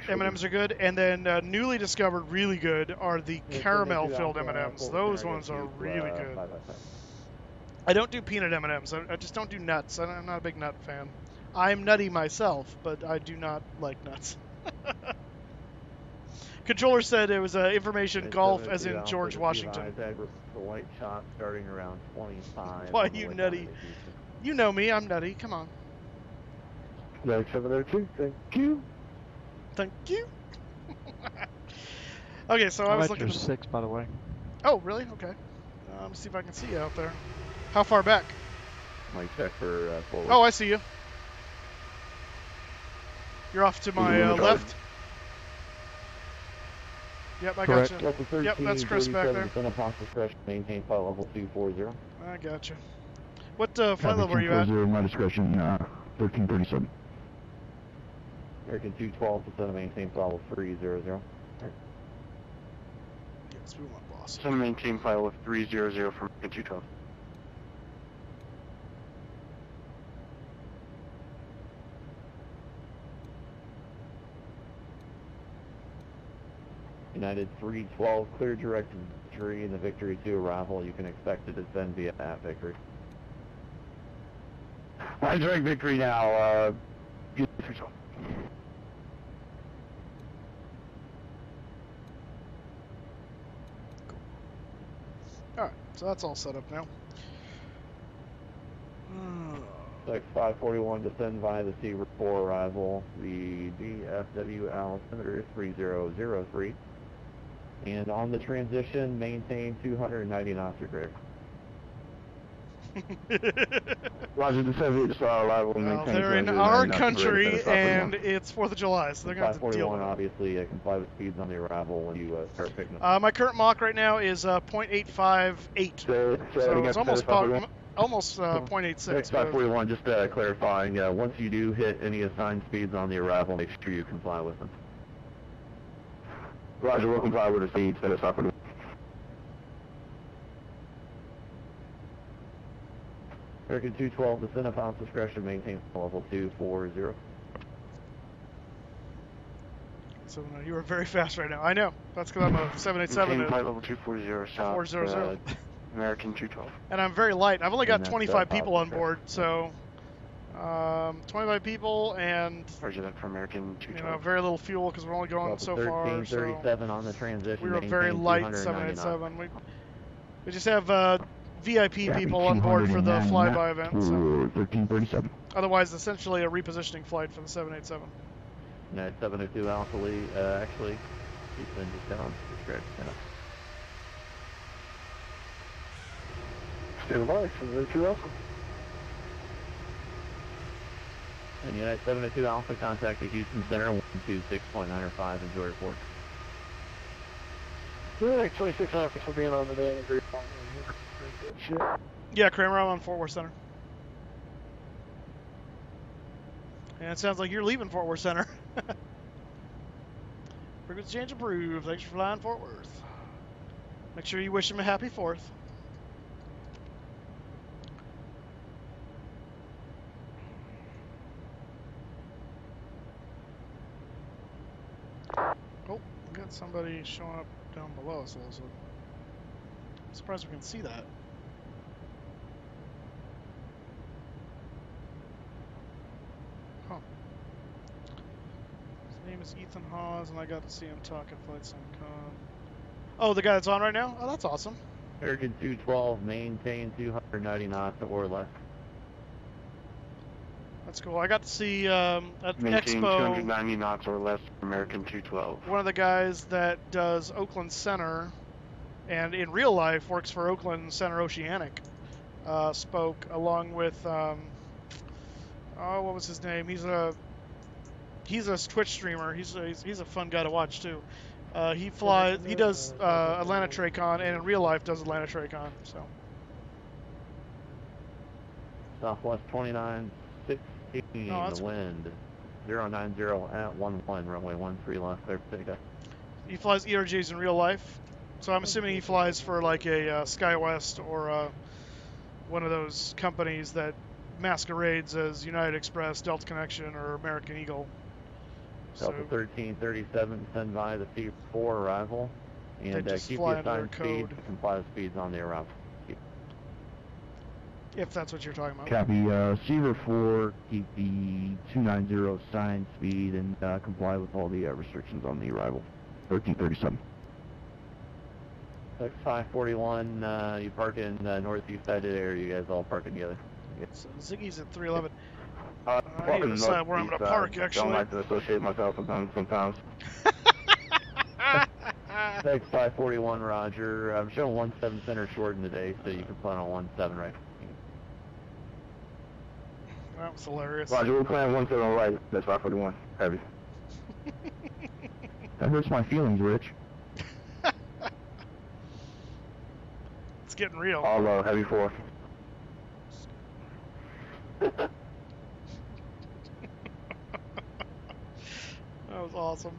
M&Ms are good, and then newly discovered, really good, are the caramel filled M&Ms. Those ones are really good. I don't do peanut M&Ms. I just don't do nuts. I'm not a big nut fan. I'm nutty myself, but I do not like nuts. Controller said it was information golf as in George Washington. The white shot starting around 25. Why you nutty? You know me, I'm nutty. Come on. Thank you. Thank you. Okay, so I was looking. 6, by the way. Oh, really? Okay. Let me see if I can see you out there. How far back? Might check for forward. Oh, I see you. You're off to my left. Yep, I got you. Yep, that's Chris back there. Maintain flight level 240. I got you. What flight level are you at? My discretion, 1337. American 212 to maintain flight level 300. Yes, we want boss. Center maintain flight level 300 from American 212. United 312, clear direct Victory in the Victory 2 arrival. You can expect to descend via at Victory. I direct Victory now, Cool. Alright, so that's all set up now. Like 541, descend via the C4 arrival. The DFW altimeter is 3003. And on the transition, maintain 290 knots or greater. Roger, the 78 arrival. Well, they're in our country, and it's 4th of July, so they're going to have to deal with it. Obviously, comply with speeds on the arrival when you start picking up. My current Mach right now is 0.858, so it's almost 0.86. 541, just clarifying, once you do hit any assigned speeds on the arrival, make sure you comply with them. Roger, we'll comply with the speeds that is offered. American 212, descend upon discretion, maintain level 240. So you are very fast right now. I know. That's because I'm a 787. Maintain flight level 240, south, 400. American 212. And I'm very light. I've only got 25 people on board, so 25 people and Roger that for American 212. You know, very little fuel because we're only going so far. 1337 on the transition. We were very light 787. We just have VIP people on board for the flyby event. So. 1337. Otherwise, essentially a repositioning flight for the 787. No, 702 Alpha Lee, actually, he's been just down. Discretion. Stand by, 702 Alpha. And United 702 Alpha, contact the Houston Center, 126.905, enjoy report. Alright, 26 Alpha for being on the day. Yeah, Kramer, I'm on Fort Worth Center. And it sounds like you're leaving Fort Worth Center. Frequency change approved. Thanks for flying Fort Worth. Make sure you wish him a happy 4th. Oh, we got somebody showing up down below us also. surprised we can see that. Huh. His name is Ethan Hawes, and I got to see him talk at FlightSimCon. Oh, the guy that's on right now? Oh, that's awesome. American 212, maintain 290 knots or less. That's cool. I got to see at Maintain Expo 290 knots or less, American 212. one of the guys that does Oakland Center and in real life works for Oakland Center Oceanic spoke along with oh, what was his name? He's a Twitch streamer. He's a fun guy to watch too. He does Atlanta TRACON, and in real life does Atlanta TRACON. So Southwest 2916, the wind 090 at 11, runway 13 left, there for takeoff. he flies ERJs in real life. So I'm assuming he flies for like a SkyWest or one of those companies that masquerades as United Express, Delta Connection, or American Eagle. Delta 1337, send by the V4 arrival, and keep the assigned speed, comply with speeds on the arrival. If that's what you're talking about. Copy, Seaver 4, keep the 290 assigned speed and comply with all the restrictions on the arrival. 1337. X541, you park in the northeast side of the area, you guys all parking together. So Ziggy's at 311. I need to decide where I'm going to park, actually. I don't like to associate myself sometimes. X541, roger. I'm showing 17 center short in today, so you can plan on 17 right. That was hilarious. Roger, we're playing 17 right. That's 541. Heavy. That hurts my feelings, Rich. It's getting real. All low, heavy 4. That was awesome.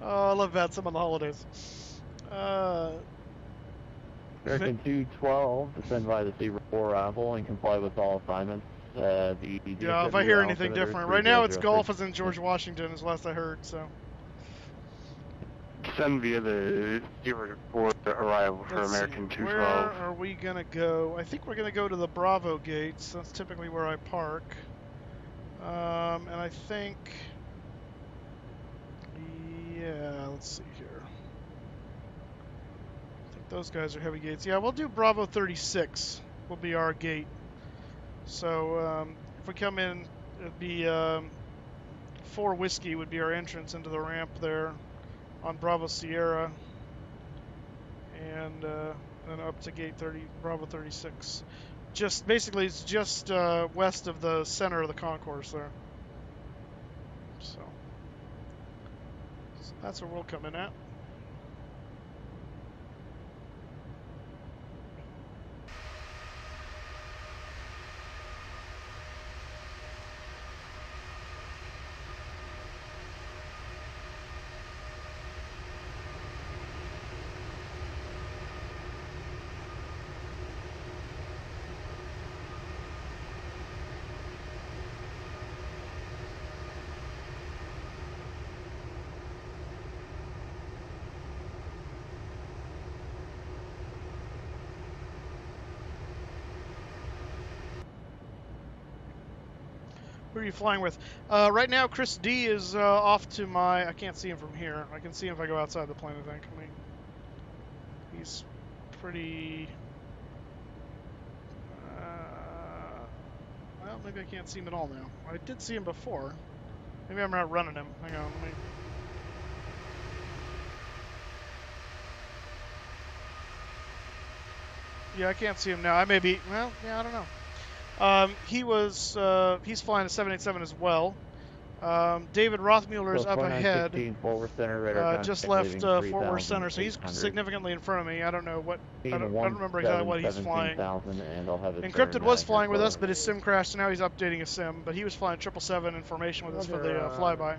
Oh, I love VATSIM on the holidays. American 212, descend by the Seaver 4 arrival and comply with all assignments. Yeah, if I hear anything different. Right now it's golf is in George Washington, is last I heard, so. Send via the Seaver 4 arrival for American 212. Where are we going to go? I think we're going to go to the Bravo gates. That's typically where I park. And I think... Yeah, let's see here. I think those guys are heavy gates. Yeah, we'll do Bravo 36 will be our gate. So if we come in, it'd be 4 Whiskey would be our entrance into the ramp there on Bravo Sierra, and then up to gate 30, Bravo 36. Just basically, it's just west of the center of the concourse there. So that's where we'll come in at. Who are you flying with? Right now, Chris D is off to my... I can't see him from here. I can see him if I go outside the plane, I think. I mean, he's pretty... well, maybe I can't see him at all now. I did see him before. Maybe I'm not running him. Hang on, let me... Yeah, I can't see him now. I may be... Well, yeah, I don't know. He's flying a 787 as well. David Rothmuller's up ahead. Just left Fort Worth Center, so he's significantly in front of me. I don't know what. I don't remember exactly what he's flying. Encrypted was flying with us, but his sim crashed, so now he's updating his sim. But he was flying 777 information with us for the flyby.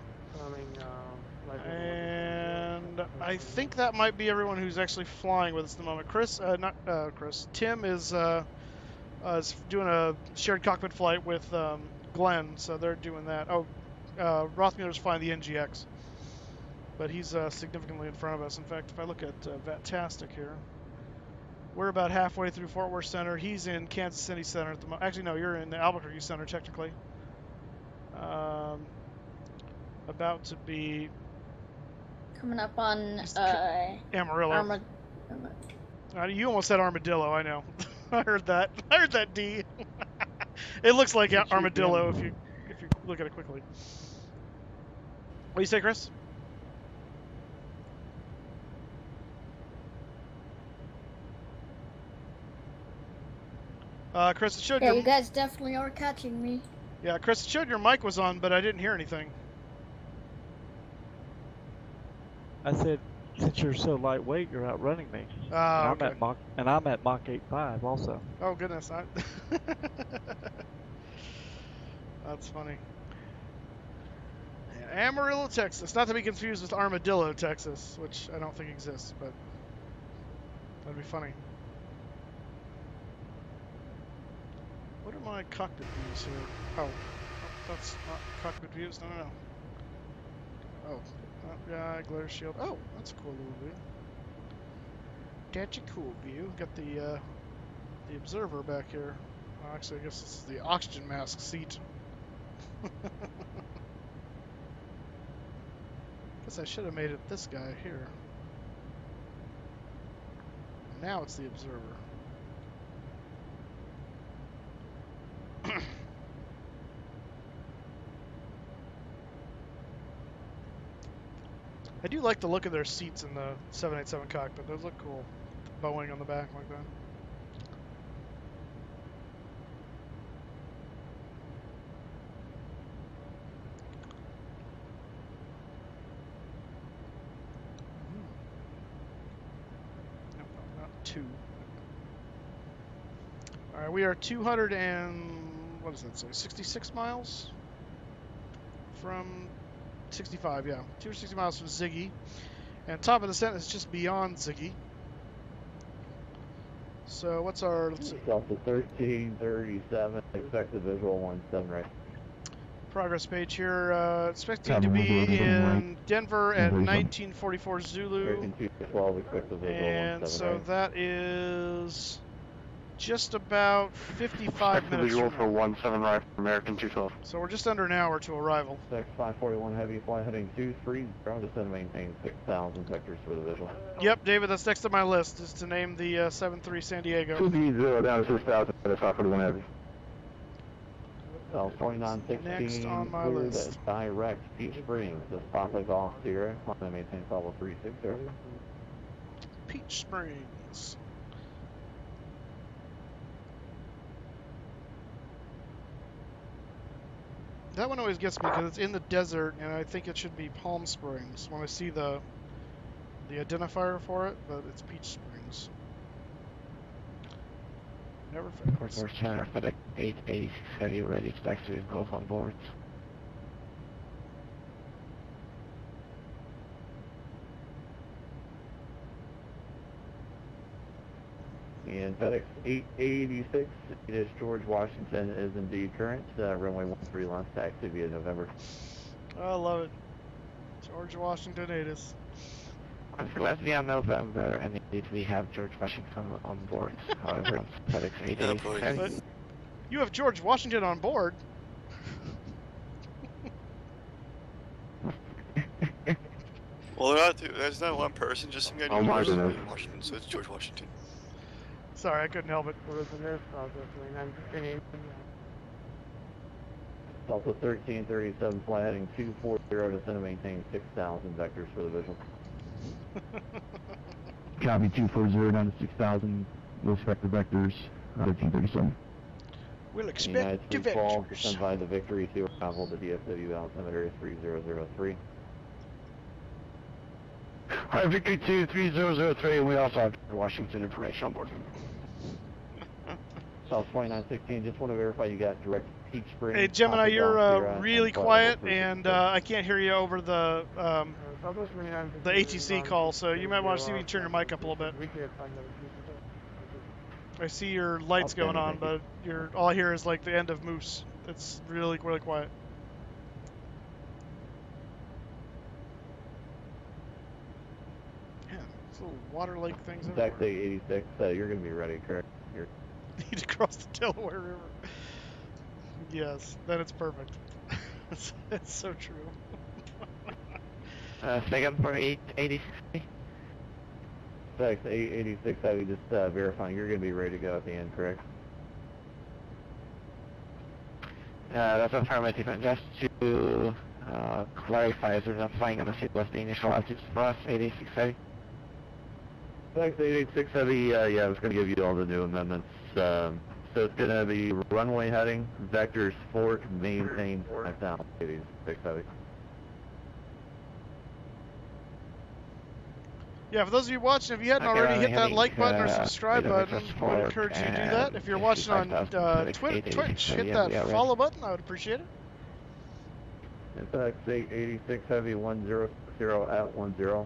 And I think that might be everyone who's actually flying with us at the moment. Tim is doing a shared cockpit flight with Glenn, so they're doing that. Oh, Rothmuller's flying the NGX, but he's significantly in front of us. In fact, if I look at VATtastic here, We're about halfway through Fort Worth Center. He's in Kansas City Center at the moment. Actually, no, you're in the Albuquerque Center technically. About to be coming up on Amarillo. You almost said armadillo. I know. I heard that. I heard that D. It looks like armadillo if you look at it quickly. What do you say, Chris? Chris, it showed you guys definitely are catching me. Yeah, Chris, it showed your mic was on, but I didn't hear anything. I said, since you're so lightweight, you're outrunning me. Okay. I'm at Mach 8.5 also. Oh goodness, that's funny. Yeah, Amarillo, Texas, not to be confused with Armadillo, Texas, which I don't think exists, but that'd be funny. What are my cockpit views here? Oh, that's not cockpit views. No. Oh, yeah, glare shield. Oh, that's a cool little view. That's a cool view. Got the observer back here. Well, actually, I guess this is the oxygen mask seat. Guess I should have made it this guy here. Now it's the observer. I do like the look of their seats in the 787 cockpit. Those look cool. The Boeing on the back like that. Nope, not 2. All right, we are 200 and what does that say? 66 miles from 65, yeah. 260 miles from Ziggy. And top of the sentence is just beyond Ziggy. So what's our, let's see. Delta 1337, expected visual 17 right. Progress page here, expecting to be in Denver at 1944 Zulu. And so that is just about 55 minutes visual from for now. 17 right for American 212. So we're just under an hour to arrival. 541 heavy flight heading 23, ground descent maintain 6,000 vectors for the visual. Yep, David, that's next on my list, is to name the 73 San Diego. 230 down to 6,000 at 541 heavy. South 2916, next on my clear list. the direct Peach Springs, just popping off Sierra, climb maintain level 360. Peach Springs. That one always gets me because it's in the desert, and I think it should be Palm Springs when I see the identifier for it, but it's Peach Springs. Never fails. North China FedEx 886 heavy ready, expect to go on board. And FedEx 886, it is George Washington, is indeed current. Runway 13 launch taxi via November. I love it. George Washington it is. Unfortunately, on November, and indeed we have George Washington on board. However, on FedEx 886. You have George Washington on board? Well, there's not one person, just some guy named Washington, so it's George Washington. Sorry, I couldn't help it. Delta 1337 flight heading 240, descend and maintain 6,000 vectors for the visual. Copy 240 down to 6,000, we'll expect the vectors, 1337. We'll expect the vectors. Descend by the Victory to travel to DFW altimeter 3003. Alright, Victory 2, 3003, and we also have Washington information on board. South 2916, just want to verify you got direct Peach Springs. Hey, Gemini, you're really quiet, and I can't hear you over the ATC call, so you might want to see if you can turn your mic up a little bit. I see your lights going on, but all I hear is like the end of Moose. It's really, really quiet. These little water lake things Taxi everywhere. 86, you're going to be ready, correct? You're... Need to cross the Delaware River. Yes, then it's perfect. it's so true. Second for 886. Taxi 86, just verifying you're going to be ready to go at the end, correct? That's affirmative. And just to clarify, is there not flying on the seat was the initial altitude for us, 86 Heavy? Taxi 86 Heavy, yeah, I was going to give you all the new amendments. So it's going to be runway heading, vectors fork, maintain, 5,000, 86 Heavy. Yeah, for those of you watching, if you hadn't already, hit that like button or subscribe button. I would encourage you to do that. If you're watching on Twitch, hit that follow button. I would appreciate it. Taxi 86 Heavy 100 at 10,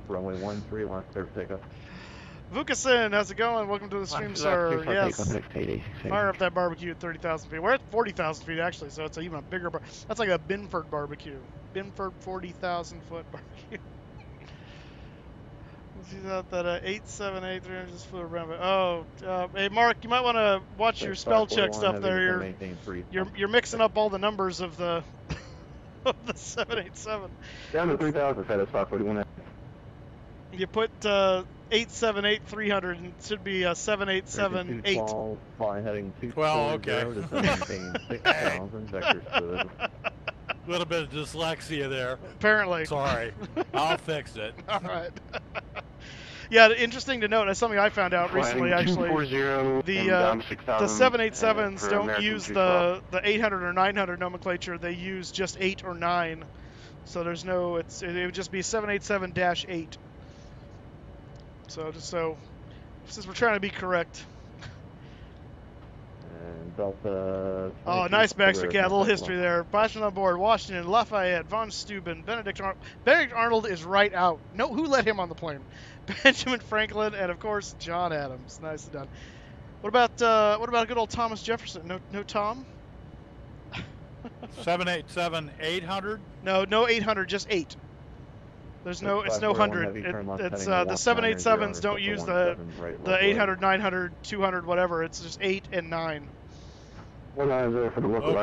runway 13, launch clear for takeoff. Vukasin, how's it going? Welcome to the stream, sir. Yes. Fire up that barbecue at 30,000 feet. We're at 40,000 feet, actually, so it's even a bigger bar. That's like a Binford barbecue. Binford 40,000 foot barbecue. See that 878 300 just flew around. Oh, hey Mark, you might want to watch your spell check stuff there. You're mixing up all the numbers of the of the 787. Down to 3,000, that's 541. You put 878 300 and it should be 7878. Fly heading 12, okay. To 6,000 vectors. A little bit of dyslexia there. Apparently. Sorry. I'll fix it. All right. Yeah, interesting to note. That's something I found out recently, actually. The 787s don't use the 800 or 900 nomenclature. They use just 8 or 9. So there's no. It would just be 787-8. So since we're trying to be correct. And Delta. Oh, nice Baxter Cat. A little history there. Boston on board. Washington, Lafayette, Von Steuben, Benedict Arnold. Benedict Arnold is right out. No, who let him on the plane? Benjamin Franklin, and of course John Adams. Nicely done. What about good old Thomas Jefferson? No Tom. 787-800. No 800, just 8. It's no 100. It's the 787s don't use the 800, 900, 200, whatever. It's just 8 and 9. 190 for the local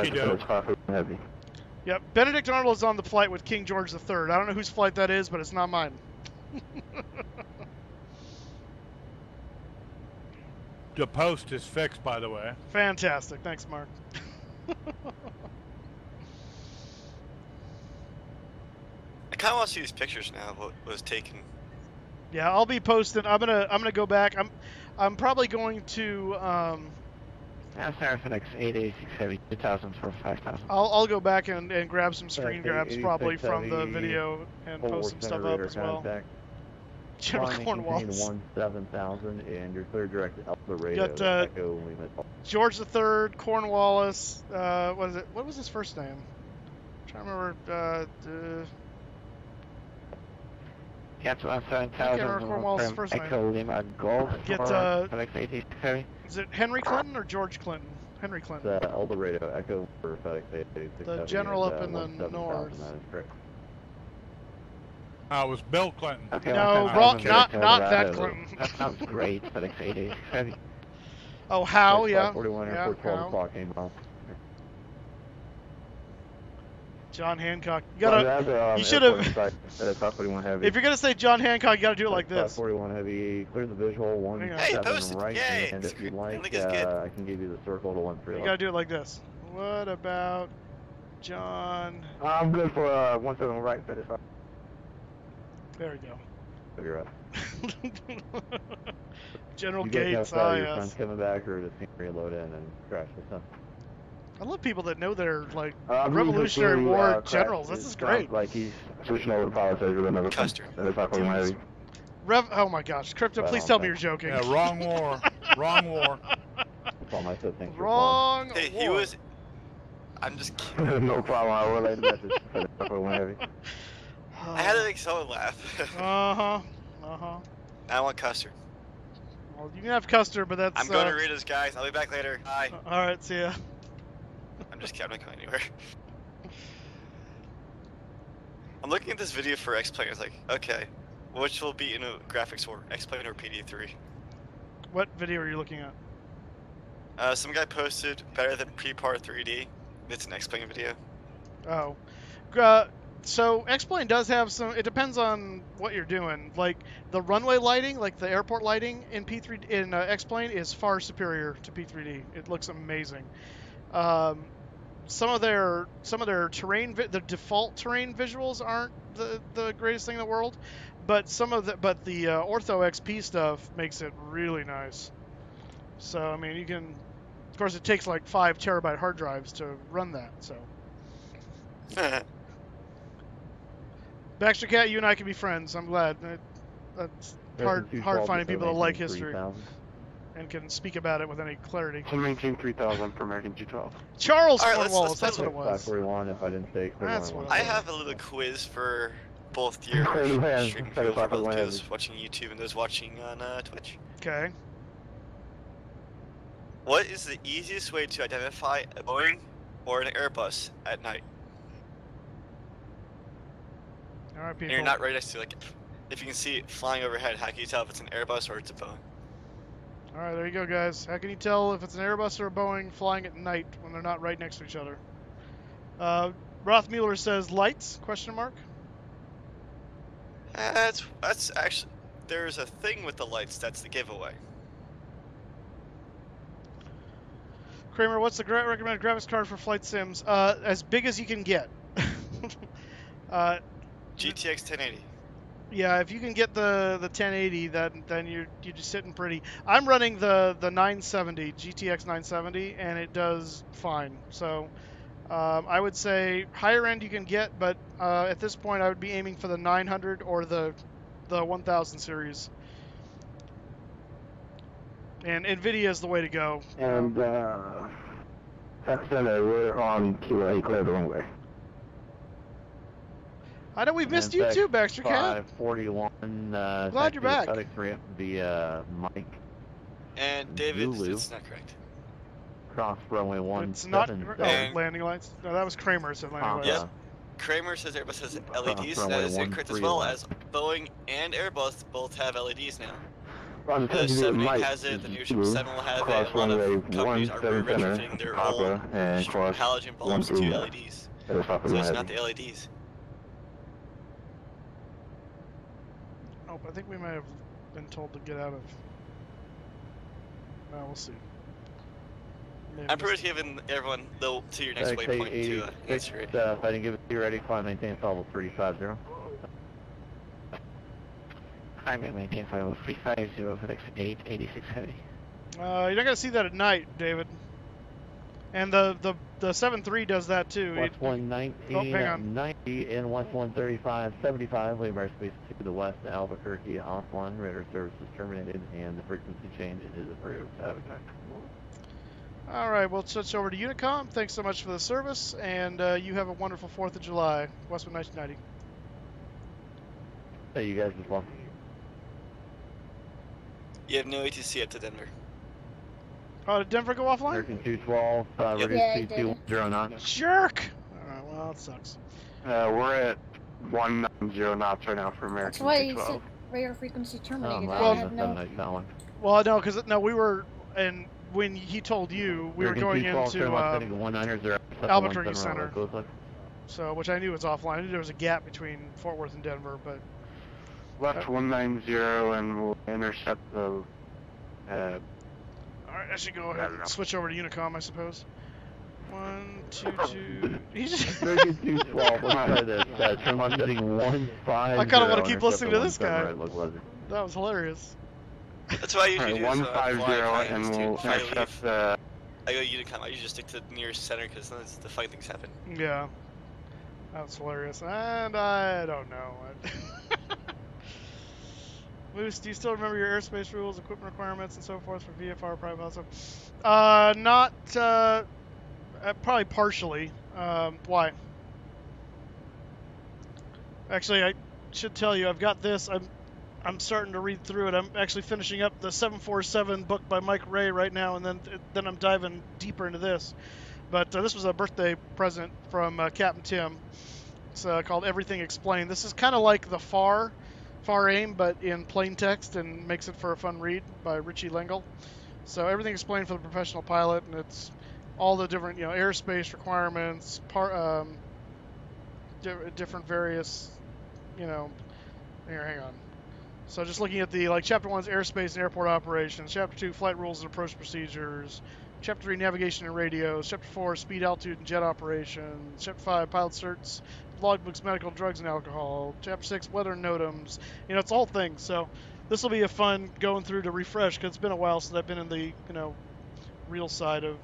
heavy. Yep, Benedict Arnold is on the flight with King George III. I don't know whose flight that is, but it's not mine. The post is fixed, by the way. Fantastic. Thanks, Mark. I kind of want to see these pictures now of what was taken. Yeah, I'll be posting. I'm gonna go back. I'm probably going to. FX 886 Heavy 2,000 for 5,000. I'll go back and grab some screen grabs probably from the video and post some stuff up as well. General Cornwallis. 17,000 and your clear direct Alpha Radio. Got George III, Cornwallis. What is it? What was his first name? I'm trying to remember. Get 7,000 Echo Lima Golf. Get is it Henry Clinton or George Clinton? Henry Clinton. El Dorado Echo for FedEx 886. The general up in the north. That is correct. It was Bill Clinton. Okay, no, not that Clinton. That sounds great. FedEx 886. Oh, how? Yeah. 41 Airport 12 o'clock came off. John Hancock. You should have. If you're gonna say John Hancock, you gotta do it like this. 41 Heavy. Clear the visual. 17 right. Yay. And if you'd like, I can give you the circle to 13. You gotta do it like this. What about John? I'm good for 17 right. 35. There we go. You're right. General you Gates. Your friends coming back or just reload in and crash this stuff. I love people that know their Revolutionary War generals. This is great. Like he's switching over to politics. Custer. Oh my gosh, Crypto! Please tell me you're joking. Yeah, wrong war. Wrong war. Wrong. Hey, he was. I'm just kidding. No problem. I related that to I had to make someone laugh. I want Custer. Well, you can have Custer, but that's. I'm going to Rita's, guys. I'll be back later. Bye. All right, see ya. I'm just kidding. I'm not going anywhere. I'm looking at this video for X-Plane. It's like, okay, Which will be in a graphics or X-Plane or PD3. What video are you looking at? Some guy posted better than Prepar3d. It's an X-Plane video. Oh. So X-Plane does have some, it depends on what you're doing. Like the runway lighting, like the airport lighting in X-Plane is far superior to P3D. It looks amazing. Some of their terrain, the default terrain visuals aren't the greatest thing in the world, but the Ortho XP stuff makes it really nice. So I mean, you can, of course, it takes like 5 terabyte hard drives to run that. So. Baxter Cat, you and I can be friends. I'm glad. That's hard finding people that like history and can speak about it with any clarity. 3000 for American G12. Charles All right, Cornwallis, that's what it was. 541 if I didn't say it. That's what it was. I have a little quiz for both your streaming people, for both those watching YouTube and those watching on Twitch. Okay. What is the easiest way to identify a Boeing or an Airbus at night? All right, people. And you're not right next to, like, if you can see it flying overhead, how can you tell if it's an Airbus or it's a Boeing? All right, there you go, guys. How can you tell if it's an Airbus or a Boeing flying at night when they're not right next to each other? Rothmuller says lights? Question mark. That's actually, there's a thing with the lights. That's the giveaway. Kramer, what's the recommended graphics card for flight sims? As big as you can get. GTX 1080. Yeah, if you can get the 1080, then you're just sitting pretty. I'm running the 970 GTX 970, and it does fine. So I would say higher end you can get, but at this point I would be aiming for the 900 or the 1000 series. And NVIDIA is the way to go. And we're on QA, clear the runway. I know we've missed you too, Baxter Cat. 541. Glad you're back. Ramp via Mike. And David, it's not correct. Cross runway 17. It's not landing lights. No, that was Kramer said landing lights. Yep. Kramer says Airbus has LEDs. That is incorrect as well, as Boeing and Airbus both have LEDs now. The 78 has it, the new 7 will have it, a lot of companies are retrofitting their own halogen bulbs to LEDs. So it's not the LEDs. Oh, I think we might have been told to get out of... Well, we'll see. Maybe I'm pretty much giving everyone to your next waypoint to answer it. If I didn't give it to you ready, climb maintain level 350. I'm at maintain level 350 for next 886 heavy. You're not going to see that at night, David. And the 7.3 does that too. West 119, 90, and West 135, 75, leave airspace to the west, Albuquerque offline, radar service is terminated, and the frequency change is approved. All right, we'll switch over to Unicom. Thanks so much for the service, and you have a wonderful 4th of July, Westwood 1990. Hey, you guys as well. You have no ATC up to Denver. Oh, did Denver go offline? American 212, reduce to 210 knots. Jerk! Alright, well, that sucks. We're at 190 knots right now for American 212. That's why you said radar frequency terminated. Well, no, because we were, and when he told you, we were going into Albuquerque Center. So, which I knew was offline. I knew there was a gap between Fort Worth and Denver, but... Left 190 and we'll intercept the... Alright, I should go ahead and switch over to Unicom, I suppose. 1, 2, 2... He's just... 212, I kind of want to keep listening to this guy. That was hilarious. That's why I usually do 150 and we'll intercept the... I go Unicom, I usually just stick to the nearest center because then the fight things happen. Yeah. That was hilarious. And I don't know. Moose, do you still remember your airspace rules, equipment requirements, and so forth for VFR private pilot? Not, probably partially. Why? Actually, I should tell you, I've got this. I'm starting to read through it. I'm actually finishing up the 747 book by Mike Ray right now, and then I'm diving deeper into this. But this was a birthday present from Captain Tim. It's called Everything Explained. This is kind of like the FAR Far Aim, but in plain text and makes it for a fun read by Richie Lengel. So everything explained for the professional pilot, and it's all the different, airspace requirements, different various, here, hang on. So just looking at the, Chapter 1's airspace and airport operations, Chapter 2, flight rules and approach procedures, Chapter 3, navigation and radios, Chapter 4, speed, altitude, and jet operations, Chapter 5, pilot certs, logbooks, medical, drugs, and alcohol, Chapter 6, weather and NOTAMs. It's a whole thing. So this will be a fun going through to refresh, because it's been a while since I've been in the, real side of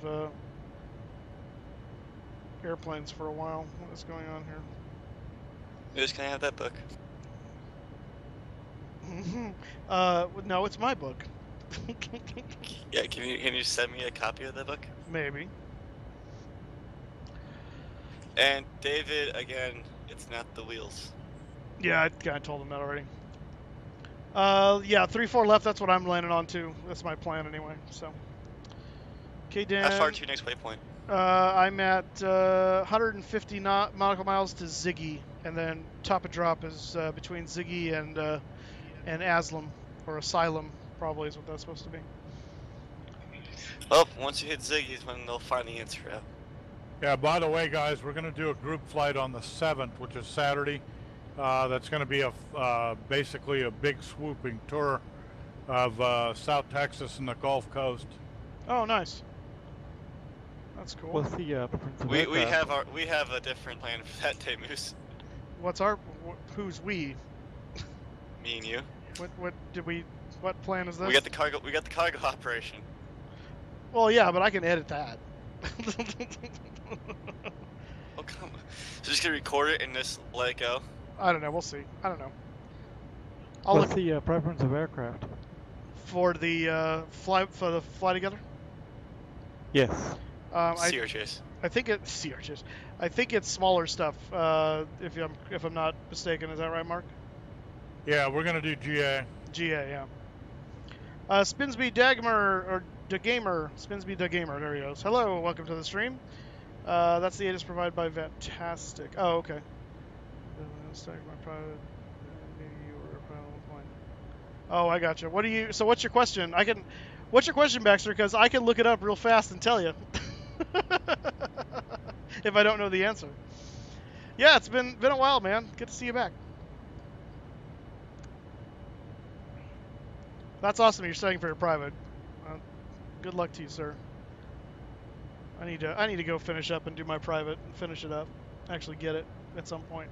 airplanes for a while. What is going on here? Moose, can I have that book? No, it's my book. Yeah, can you send me a copy of the book? Maybe. And David, again, it's not the wheels. Yeah, I kind of told him that already. Yeah, 3-4 left, that's what I'm landing on too. That's my plan anyway, so. Okay, Dan. How far to your next waypoint? I'm at 150 nautical miles to Ziggy, and then top of drop is between Ziggy and Asylum, or Asylum, probably is what that's supposed to be. Well, once you hit Ziggy is when they'll find the answer out. Yeah, by the way, guys, we're going to do a group flight on the 7th, which is Saturday. That's going to be basically a big swooping tour of South Texas and the Gulf Coast. Oh, nice. That's cool. What's the we have a different plan for that day, Moose. Who's we? Me and you. What plan is this? We got the cargo operation. Well, yeah, but I can edit that. Oh, come on. So just gonna record it and just let it go? I don't know. We'll see. I don't know. What's the preference of aircraft? For the fly together? Yes. CRJs. I think it's CRJs. I think it's smaller stuff. If I'm not mistaken, is that right, Mark? Yeah, we're gonna do GA. GA, yeah. Spinsby Dagmer or DeGamer. Spinsby DeGamer. There he goes. Hello, welcome to the stream. That's the ATIS provided by Vatastic. Oh, okay. Oh, I gotcha. What's your question? What's your question, Baxter? Because I can look it up real fast and tell you. If I don't know the answer. Yeah, it's been a while, man. Good to see you back. That's awesome. You're studying for your private. Good luck to you, sir. I need to go finish up and do my private and finish it up. Actually get it at some point.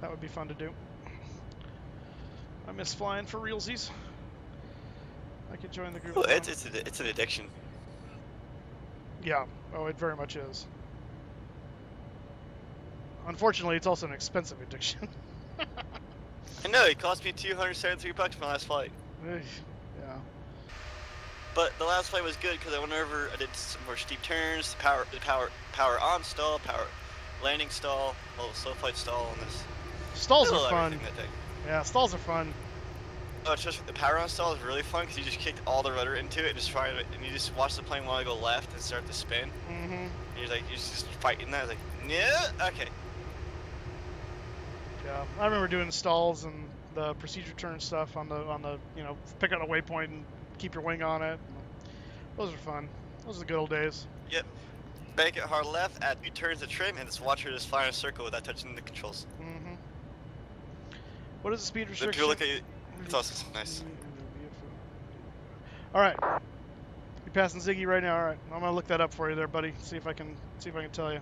That would be fun to do. I miss flying for realsies. I could join the group. Well, it's an addiction. Yeah. Oh, it very much is. Unfortunately, it's also an expensive addiction. I know, it cost me $273 for my last flight. Yeah. But the last flight was good because I went over, I did some more steep turns, power on stall, power landing stall, slow flight stall on this. Stalls are fun. Yeah, stalls are fun. Oh, it's just the power on stall is really fun because you just kicked all the rudder into it, and you just watch the plane want to go left and start to spin. Mm-hmm. And you're just fighting that. It's like, yeah, okay. Yeah, I remember doing stalls and the procedure turn stuff on the pick out a waypoint and keep your wing on it. Those are fun. Those are the good old days. Yep. Bank it hard left, add 2 turns of trim, and just watch her just fly in a circle without touching the controls. Mm-hmm. What is the speed restriction? If you look at it, it's also nice. All right. You're passing Ziggy right now. All right. I'm gonna look that up for you there, buddy. See if I can tell you.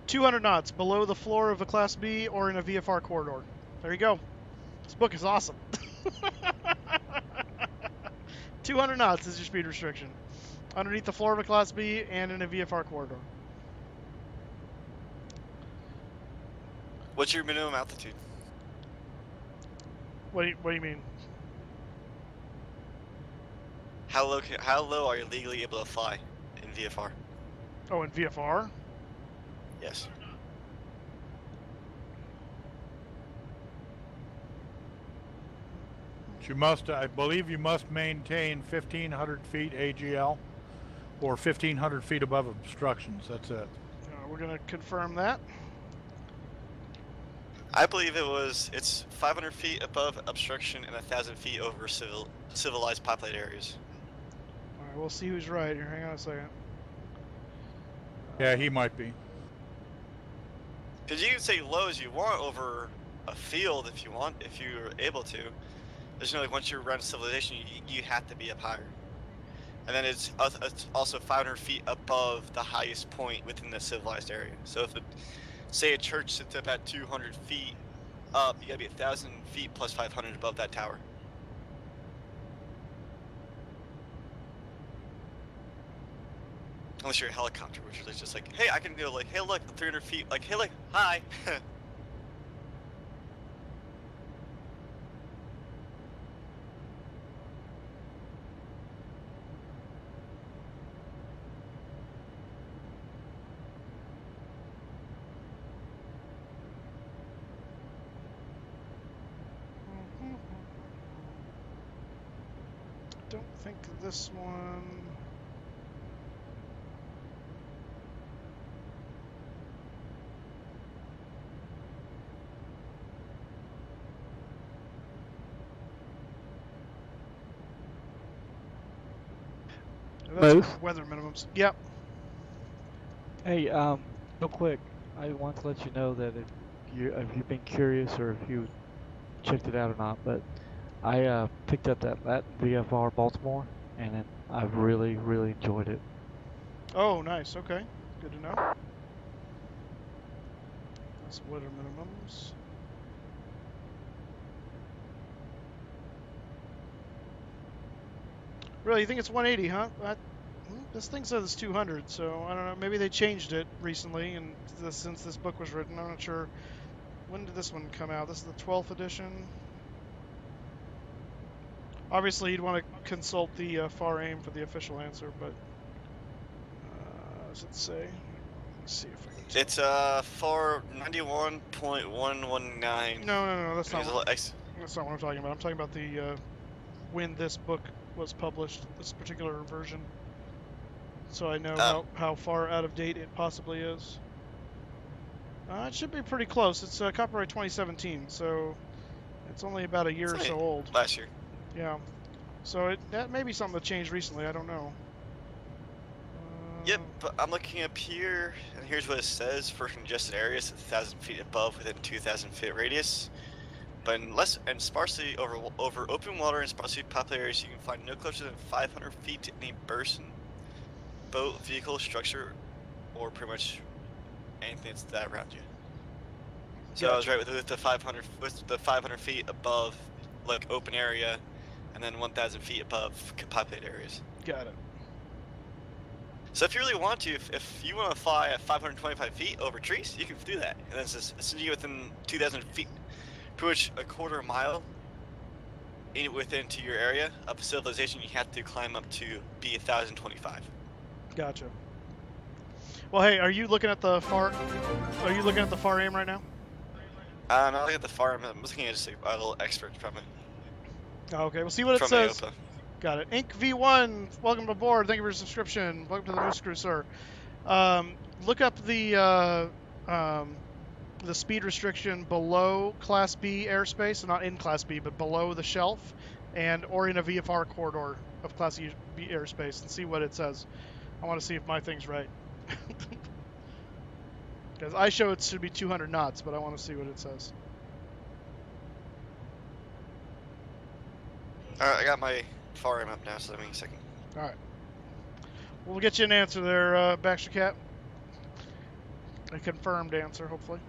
$200 knots below the floor of a Class B or in a VFR corridor. There you go. This book is awesome. 200 knots is your speed restriction. Underneath the floor of a Class B and in a VFR corridor. What's your minimum altitude? What do you mean? How low are you legally able to fly in VFR? Oh, in VFR? Yes. You must, I believe, you must maintain 1,500 feet AGL, or 1,500 feet above obstructions. That's it. We're gonna confirm that. I believe it's 500 feet above obstruction and 1,000 feet over civilized populated areas. All right, we'll see who's right here. Hang on a second. Yeah, he might be. Because you can say low as you want over a field if you want, if you're able to. There's no, like, once you're around civilization, you have to be up higher. And then it's also 500 feet above the highest point within the civilized area. So if say a church sits up at 200 feet up, you gotta be 1,000 feet plus 500 above that tower. Unless you're a helicopter, which is just like, hey, I can go like, hey, look, 300 feet, like, hey, look, hi. Don't think this one. Moose? Weather minimums. Yep. Hey, real quick, I want to let you know that if you've been curious or if you checked it out or not, but I picked up that VFR Baltimore, and I've really enjoyed it. Oh, nice. Okay, good to know. That's weather minimums. Really, you think it's 180, huh? This thing says it's 200, so I don't know. Maybe they changed it recently, and since this book was written, I'm not sure. When did this one come out? This is the 12th edition. Obviously, you'd want to consult the FAR AIM for the official answer, but does it say? Let's see if I can. It's FAR 91.119. No, that's not what I'm talking about. I'm talking about the when this book was published, this particular version. So I know how far out of date it possibly is. It should be pretty close. It's copyright 2017, so it's only about a year or so old. Last year. Yeah. So that may be something that changed recently. I don't know. Yep, but I'm looking up here, and here's what it says for congested areas: 1,000 feet above within 2,000 feet radius. But unless and sparsely over open water and sparsely populated areas, you can find no closer than 500 feet to any person, boat, vehicle, structure, or pretty much anything that's that around you. So I was right with the 500 feet above, like, open area, and then 1,000 feet above populated areas. Got it. So if you really want to, if you want to fly at 525 feet over trees, you can do that. And then as soon as you get within 2,000 feet, pretty much a quarter mile within to your area of civilization, you have to climb up to be 1,025. Gotcha. Well, hey, are you looking at the FAR? Are you looking at the FAR AIM right now? I'm not looking at the FAR. I'm looking at just a little expert from it. Oh, okay, we'll see what it says. AOPA. Got it. Inc V1, welcome aboard. Thank you for your subscription. Welcome to the Moose Crew, sir. Look up the speed restriction below Class B airspace, not in Class B, but below the shelf, or in a VFR corridor of Class B airspace, and see what it says. I want to see if my thing's right. Because I show it should be 200 knots, but I want to see what it says. Alright, I got my FAR AIM up now, so let me a second. Alright. We'll get you an answer there, Baxter Cat. A confirmed answer, hopefully.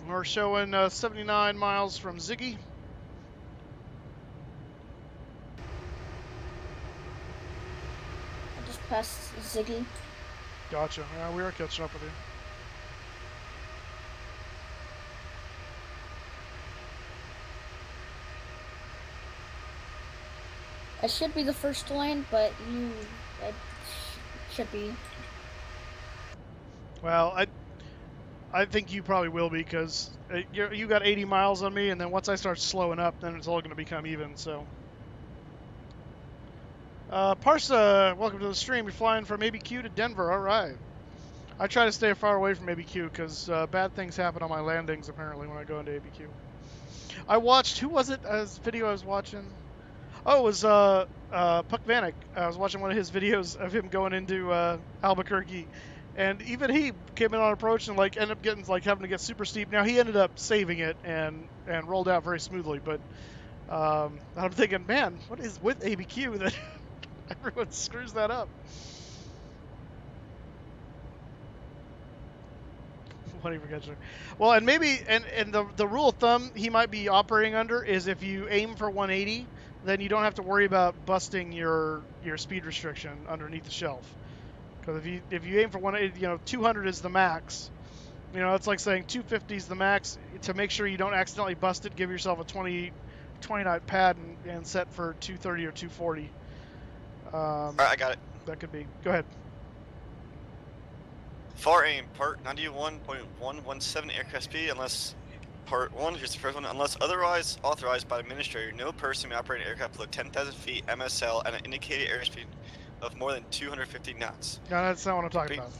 We're showing 79 miles from Ziggy. I just passed Ziggy. Gotcha. Yeah, we are catching up with you. I should be the first to land, but you should be. Well, I think you probably will be, because you got 80 miles on me, and then once I start slowing up, then it's all going to become even, so. Parsa, welcome to the stream. You're flying from ABQ to Denver. All right. I try to stay far away from ABQ because bad things happen on my landings, apparently, when I go into ABQ. I watched, who was it, as video I was watching? Oh, it was Puck Vanek. I was watching one of his videos of him going into Albuquerque, and even he came in on approach and like ended up getting like having to get super steep. Now he ended up saving it and rolled out very smoothly, but I'm thinking, man, what is with ABQ that everyone screws that up? Whatever, gotcha. Well, and maybe and the rule of thumb he might be operating under is if you aim for 180, then you don't have to worry about busting your speed restriction underneath the shelf. Because if you aim for 180, 200 is the max. It's like saying 250 is the max. To make sure you don't accidentally bust it, give yourself a 20 knot pad and set for 230 or 240. All right, I got it. That could be. Go ahead. Far aim, part 91.117 aircraft speed, unless part 1, here's the first one, unless otherwise authorized by the administrator, no person may operate an aircraft below 10,000 feet MSL and an indicated airspeed of more than 250 knots. No, that's not what I'm talking about.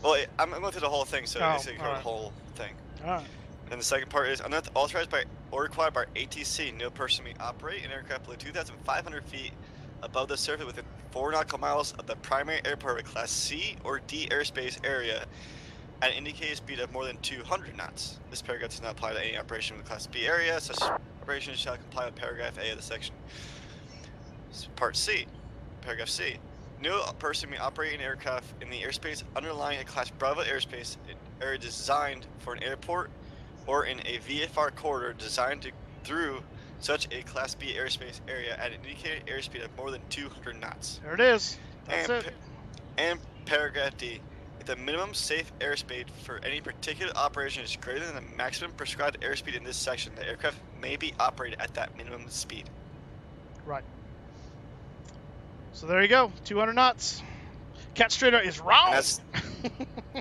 Well, I'm going through the whole thing, so basically cover the whole thing. Alright. And the second part is, unless authorized by or required by ATC, no person may operate an aircraft below 2,500 feet above the surface within 4 nautical miles of the primary airport of a Class C or D airspace area at an indicated speed of more than 200 knots. This paragraph does not apply to any operation in the Class B area. Such operations shall comply with paragraph A of the section. Part C. Paragraph C. No person may operate an aircraft in the airspace underlying a Class Bravo airspace area designed for an airport or in a VFR corridor designed through such a Class B airspace area at an indicated airspeed of more than 200 knots. There it is. That's it. And paragraph D. If the minimum safe airspeed for any particular operation is greater than the maximum prescribed airspeed in this section, the aircraft may be operated at that minimum speed. Right. So there you go. 200 knots. Cat Straighter is wrong.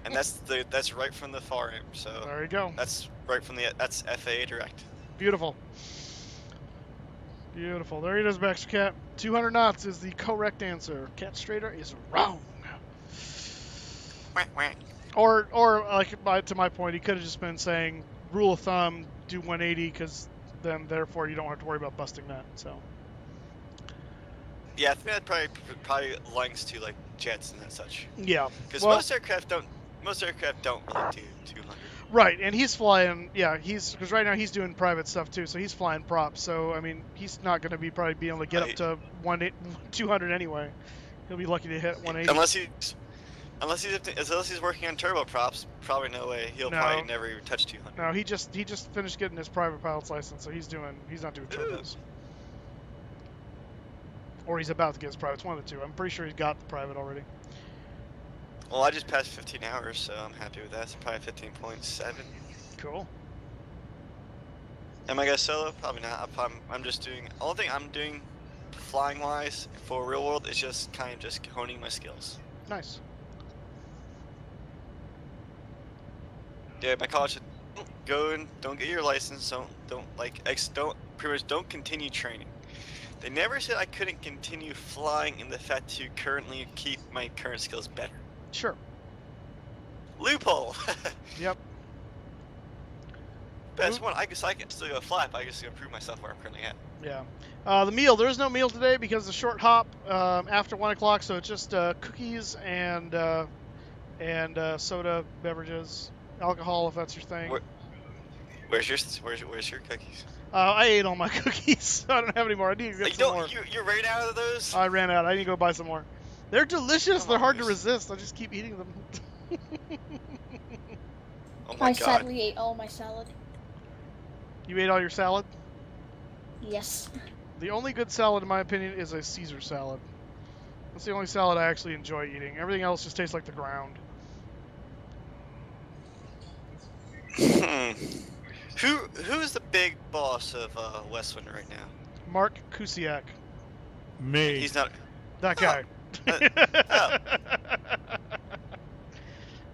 And that's right from the far aim. So there you go. That's right from that's FAA direct. Beautiful. Beautiful. There it is, Baxter Cat. 200 knots is the correct answer. Cat Straighter is wrong. Or like to my point, he could have just been saying rule of thumb, do 180, because then therefore you don't have to worry about busting that. So. Yeah, I think that probably links to like jets and such. Yeah. Because most aircraft don't really do 200. Right, and he's flying. Yeah, because right now he's doing private stuff too, so he's flying props. So I mean, he's not going to probably be able to get up to 200 anyway. He'll be lucky to hit 180. Unless he's working on turboprops, probably no way. He'll probably never even touch 200. No, he just finished getting his private pilot's license, so he's not doing turbos. Or he's about to get his private. It's one of the two. I'm pretty sure he's got the private already. Well, I just passed 15 hours, so I'm happy with that. It's probably 15.7. Cool. Am I gonna solo? Probably not. I'm just doing. Only thing I'm doing, flying wise, for real world is just kind of just honing my skills. Nice. Yeah, my college said, go and don't get your license. Don't continue training. They never said I couldn't continue flying in the fact to currently keep my current skills better. Sure. Loophole. Yep. Best one. I guess I can still go fly, but I just improve myself where I'm currently at. Yeah. The meal. There is no meal today because the short hop after 1 o'clock, so it's just cookies and soda beverages, alcohol if that's your thing. Where's your cookies? I ate all my cookies, so I don't have any more. I need to get some more. You ran out of those? I ran out. I need to go buy some more. They're delicious. They're hard to resist. I just keep eating them. Oh my I God. sadly ate all my salad. You ate all your salad? Yes. The only good salad, in my opinion, is a Caesar salad. That's the only salad I actually enjoy eating. Everything else just tastes like the ground. Who's the big boss of WestWind right now? Mark Kusiak. Me. He's not. That guy. Oh.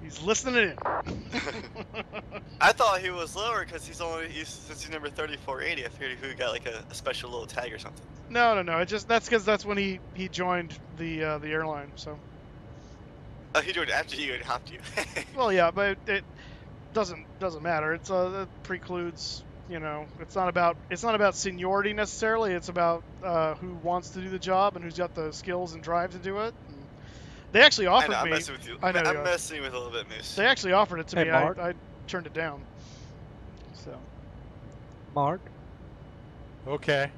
He's listening in. I thought he was lower because since he's number 3480. I figured he got like a special little tag or something. No. That's because that's when he joined the airline. So. Oh, he joined after you and hopped you. Well, yeah, but it doesn't matter. It precludes. You know, it's not about seniority necessarily. It's about who wants to do the job and who's got the skills and drive to do it. And they actually offered me. I'm messing with you. I know I'm messing with a little bit, Moose. They actually offered it to me. Mark? I turned it down. So. Mark, Okay.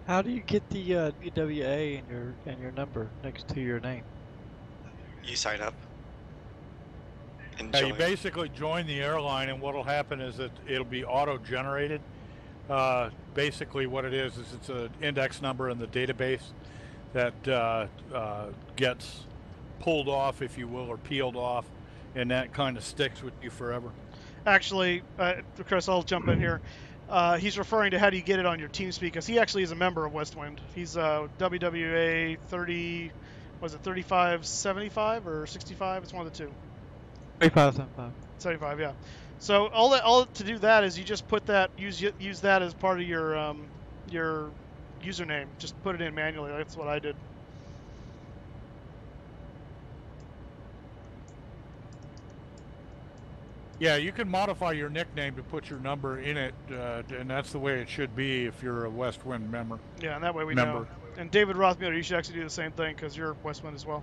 how do you get the UWA and your number next to your name? You sign up. And You join. basically join the airline, and what'll happen is that it'll be auto-generated. Basically, what it is it's an index number in the database that gets pulled off, if you will, or peeled off, and that kind of sticks with you forever. Actually, Chris, I'll jump in here. He's referring to how do you get it on your TeamSpeak, because he actually is a member of WestWind. He's WWA 30, was it 3575 or 65? It's one of the two. 3575. 75, yeah. So all to do that is you just put that use that as part of your username. Just put it in manually. That's what I did. Yeah, you can modify your nickname to put your number in it, and that's the way it should be if you're a WestWind member. Yeah, and that way we know. And David Rothmuller, you should actually do the same thing because you're WestWind as well.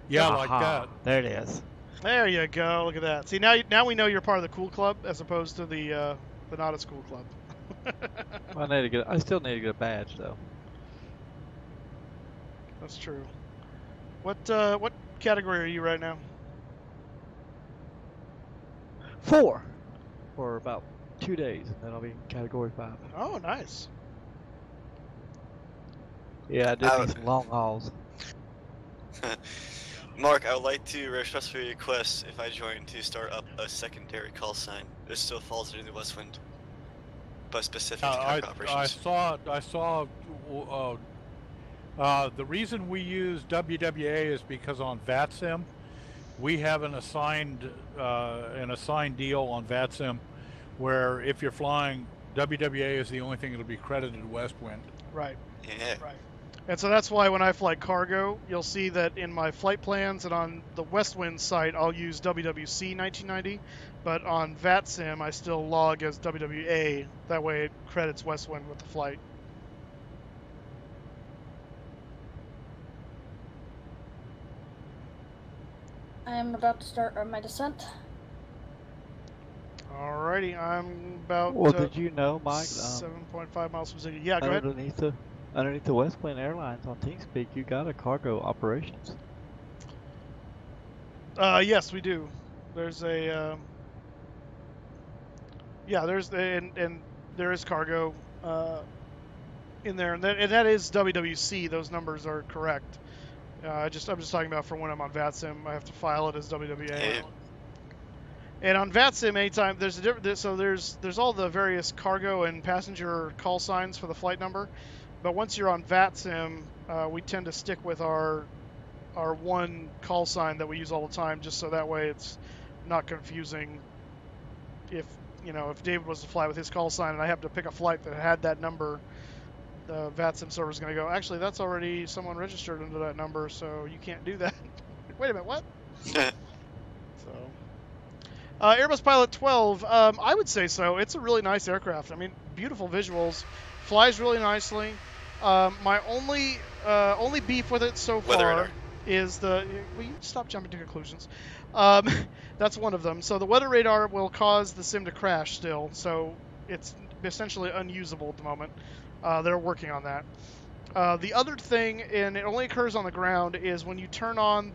Yeah, like that. There it is. There you go. Look at that. See, now we know you're part of the cool club as opposed to the not as cool club. Well, I still need to get a badge though. That's true. What category are you right now? 4 for about 2 days, and then I'll be in category 5. Oh, nice. Yeah, I did some long hauls. Mark, I would like to respectfully request if I join to start up a secondary call sign. This still falls under the WestWind, but specific to cargo operations. I saw. The reason we use WWA is because on VATSIM, we have an assigned deal on VATSIM, where if you're flying, WWA is the only thing that'll be credited to WestWind. Right. Yeah. Right. And so that's why when I fly cargo, you'll see that in my flight plans and on the WestWind site, I'll use WWC 1990, but on VATSIM, I still log as WWA. That way it credits WestWind with the flight. I'm about to start my descent. Alrighty, I'm about. Well, did you know, Mike? 7.5 miles from city. Yeah, go ahead. Underneath the WestWind Airlines on TeamSpeak, you got a cargo operations. Yes, we do. There's a. Yeah, and there is cargo in there, and that is WWC. Those numbers are correct. I'm just talking about for when I'm on VATSIM, I have to file it as WWA. And on VATSIM, anytime there's a different, so there's all the various cargo and passenger call signs for the flight number, but once you're on VATSIM, we tend to stick with our one call sign that we use all the time, just so that way it's not confusing. If David was to fly with his call sign and I happen to pick a flight that had that number, the VATSIM server is going to go, actually, that's already someone registered under that number, so you can't do that. Wait a minute, what? So, Airbus Pilot 12, I would say so. It's a really nice aircraft. I mean, beautiful visuals, flies really nicely. My only beef with it so far is will you stop jumping to conclusions? That's one of them. So the weather radar will cause the sim to crash still, so it's essentially unusable at the moment. They're working on that. The other thing, and it only occurs on the ground, is when you turn on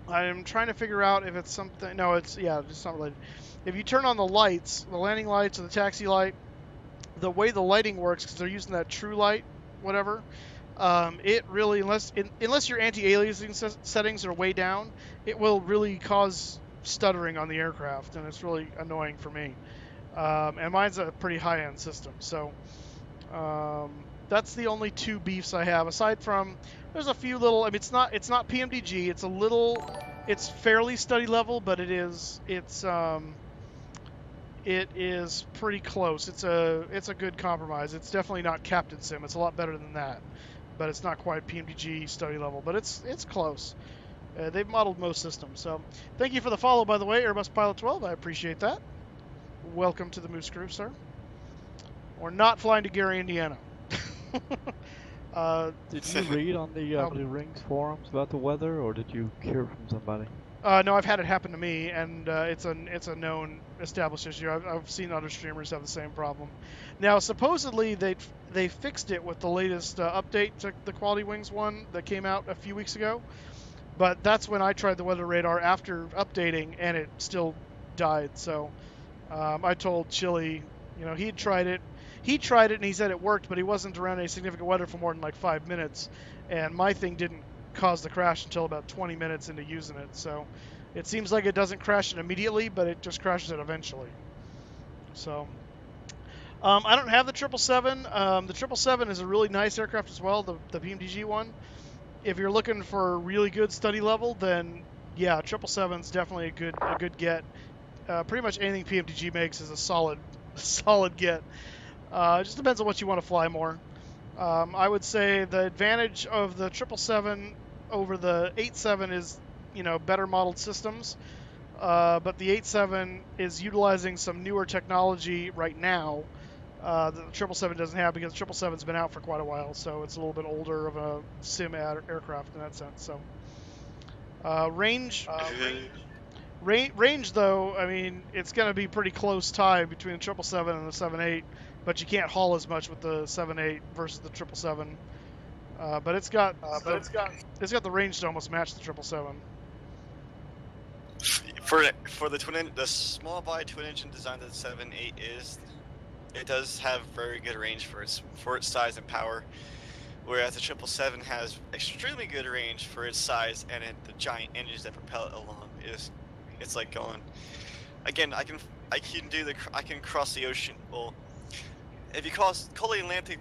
I'm trying to figure out if it's something, no, it's not related. If you turn on the lights, the landing lights or the taxi light, the way the lighting works, because they're using that true light, whatever, it really, unless your anti-aliasing settings are way down, it will really cause stuttering on the aircraft, and it's really annoying for me. And mine's a pretty high-end system, so that's the only two beefs I have. Aside from, there's a few little. I mean, it's not PMDG. It's fairly study level, but it is pretty close. It's a good compromise. It's definitely not Captain Sim. It's a lot better than that, but it's not quite PMDG study level. But it's close. They've modeled most systems. So thank you for the follow, by the way, Airbus Pilot 12. I appreciate that. Welcome to the Moose Crew, sir. We're not flying to Gary, Indiana. Did you read on the Blue Rings forums about the weather, or did you hear from somebody? No, I've had it happen to me, and it's a known established issue. I've seen other streamers have the same problem. Now, supposedly they fixed it with the latest update to the QualityWings one that came out a few weeks ago. But that's when I tried the weather radar after updating, and it still died. So I told Chili, he'd tried it. He tried it, and he said it worked, but he wasn't around any significant weather for more than like 5 minutes. And my thing didn't cause the crash until about 20 minutes into using it. So it seems like it doesn't crash it immediately, but it just crashes it eventually. So I don't have the 777. The 777 is a really nice aircraft as well, the PMDG one. If you're looking for a really good study level, then yeah, 777 is definitely a good get. Pretty much anything PMDG makes is a solid get. It just depends on what you want to fly more. I would say the advantage of the 777 over the 87 is, better modeled systems. But the 87 is utilizing some newer technology right now that the 777 doesn't have, because the 777's been out for quite a while, so it's a little bit older of a sim aircraft in that sense. So range though, I mean, it's going to be pretty close tie between the 777 and the 78, but you can't haul as much with the 78 versus the 777. But it's got the range to almost match the 777. For the small body twin engine design that the 78 is, it does have very good range for its size and power, whereas the 777 has extremely good range for its size, and the giant engines that propel it along it's like going. Again, I can cross the ocean. Well, if you call the Atlantic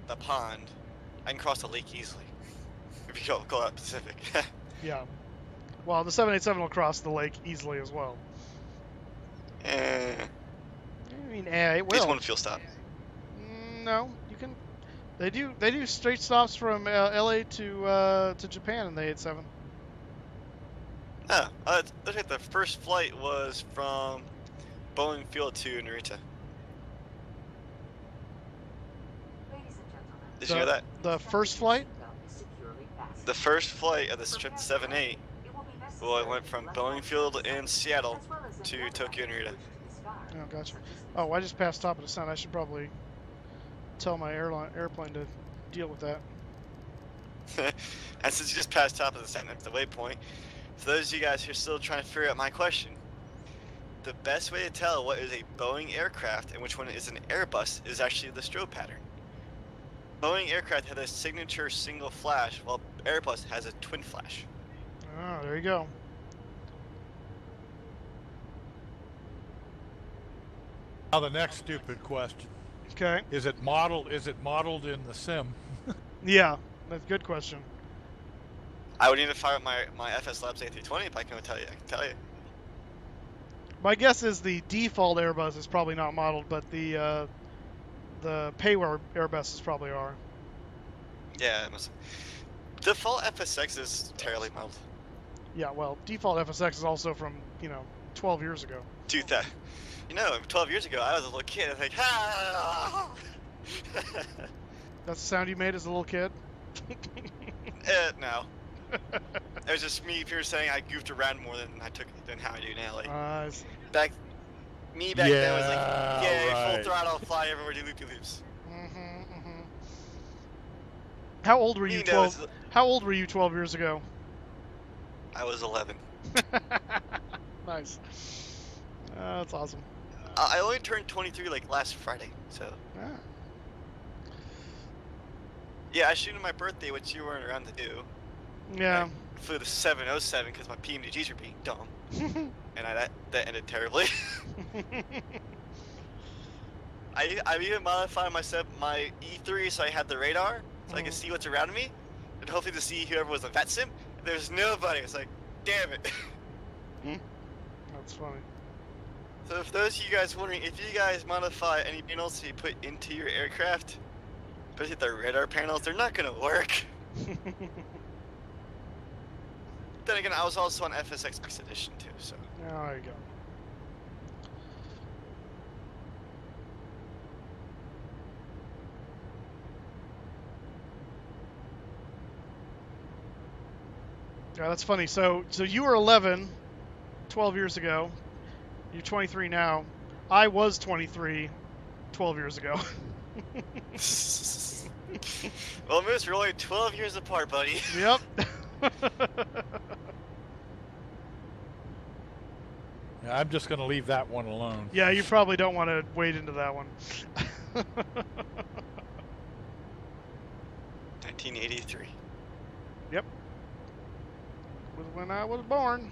the pond, I can cross the lake easily. If you call that Pacific. Yeah. Well, the 787 will cross the lake easily as well. I mean, it will. It's one fuel stop. No, you can. They do straight stops from LA to Japan in the 87. Oh, looks like the first flight was from Boeing Field to Narita. Did you hear that? The first flight? The first flight of the 778, well, it went from Boeing Field in Seattle to Tokyo Narita. Oh, gotcha. Oh, I just passed top of the sun. I should probably tell my airplane to deal with that. And since you just passed top of the sun at the waypoint, for those of you guys who are still trying to figure out my question, the best way to tell what is a Boeing aircraft and which one is an Airbus is actually the strobe pattern. Boeing aircraft had a signature single flash, while Airbus has a twin flash. Oh, there you go. Now the next stupid question. Okay. Is it modeled in the sim? Yeah, that's a good question. I would need to fire up my FS Labs A320, but I can tell you. My guess is the default Airbus is probably not modeled, but the payware Airbuses probably are. Yeah, it must. Default FSX is terribly modeled. Yeah, well, default FSX is also from 12 years ago. Dude, 12 years ago, I was a little kid. I was like, ah! That's the sound you made as a little kid? No. It was just me saying I goofed around more than how I do now. Like, back then was like, yay, full throttle, fly everywhere, do loopy loops. How old were you? How old were you 12 years ago? I was 11. Nice. That's awesome. I only turned 23 like last Friday, so. Ah. Yeah, I shooted my birthday, which you weren't around to do. Yeah. flew the 707 because my PMDGs were being dumb, and that ended terribly. I even modified my E3 so I had the radar, so I could see what's around me, and hopefully to see whoever was a VATSIM. There's nobody. It's like, damn it. That's funny. So for those of you guys wondering, if you guys modify any panels to be put into your aircraft, especially the radar panels, they're not gonna work. Then again, I was also on FSX Expedition too, so. Oh, there you go. Yeah, that's funny. So you were 11 12 years ago. You're 23 now. I was 23 12 years ago. Well, Moose, we're only 12 years apart, buddy. Yep. Yeah, I'm just going to leave that one alone. Yeah, you probably don't want to wade into that one. 1983. Yep. Was when I was born.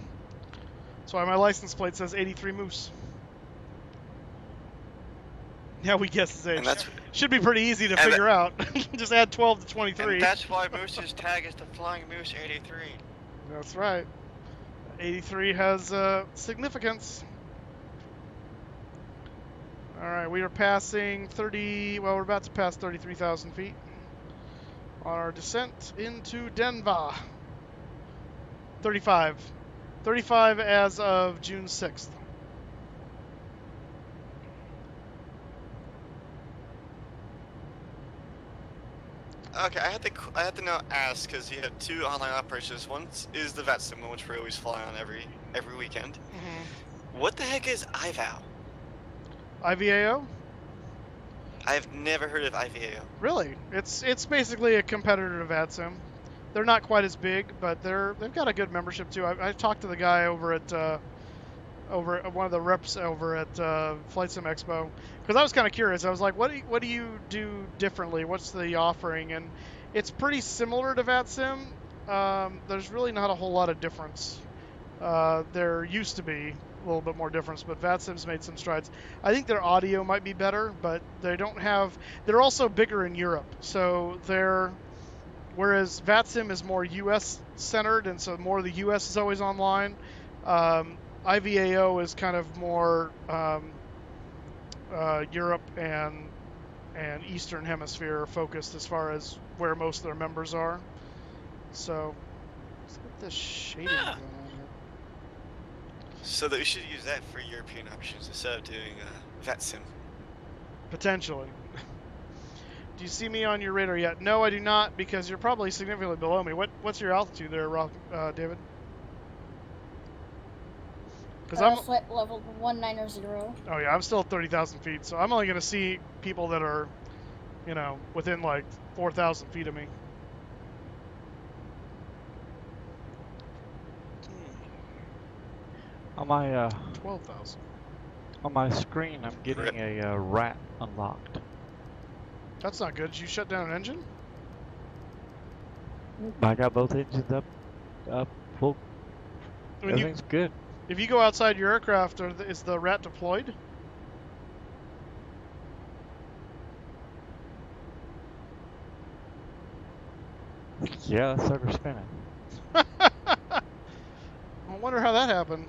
That's why my license plate says 83 Moose. Now we guess his age. And that's, should be pretty easy to figure out. Just add 12 to 23. And that's why Moose's tag is TheFlyingMoose 83. That's right. 83 has significance. Alright, we are passing 30, well, we're about to pass 33,000 feet on our descent into Denver. 35. 35 as of June 6th. Okay, I have to now ask, because you have two online operations. One is the VATSIM, which we always fly on every weekend. Mm-hmm. What the heck is IVAO? IVAO? I've never heard of IVAO. Really? It's basically a competitor to VATSIM. They're not quite as big, but they've got a good membership too. I talked to the guy over at one of the reps over at Flight Sim Expo, because I was kind of curious. I was like, what do you do differently? What's the offering? And it's pretty similar to VATSIM. There's really not a whole lot of difference. There used to be a little bit more difference, but VATSIM's made some strides. I think their audio might be better, but they don't have. They're also bigger in Europe, so whereas VATSIM is more U.S. centered, and so more of the U.S. is always online. IVAO is kind of more Europe and Eastern Hemisphere focused as far as where most of their members are. So let's get this shading going on here. So that we should use that for European options instead of doing VATSIM. Potentially. Do you see me on your radar yet? No, I do not, because you're probably significantly below me. What's your altitude there, David? Because I'm flight level 190. Oh yeah, I'm still at 30,000 feet, so I'm only going to see people that are, within like 4,000 feet of me. On my 12,000. On my screen, I'm getting a rat unlocked. That's not good. Did you shut down an engine? I got both engines up full. Everything's good. If you go outside your aircraft, is the rat deployed? Yeah, that sucker's spinning. I wonder how that happened.